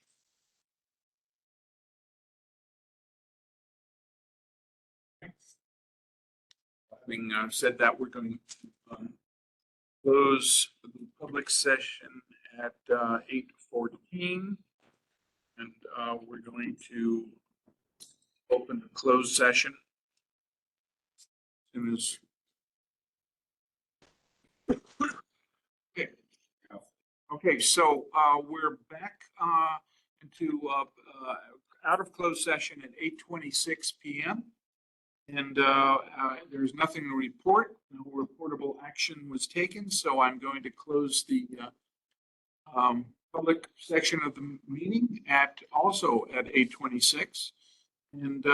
Having said that, we're going to close the public session at 8:14. And we're going to open the closed session. Soon as. Okay. Okay, so we're back into out of closed session at 8:26 p.m. And there's nothing to report. No reportable action was taken, so I'm going to close the public section of the meeting at 8:26. And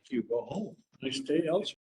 You go home. Nice day elsewhere.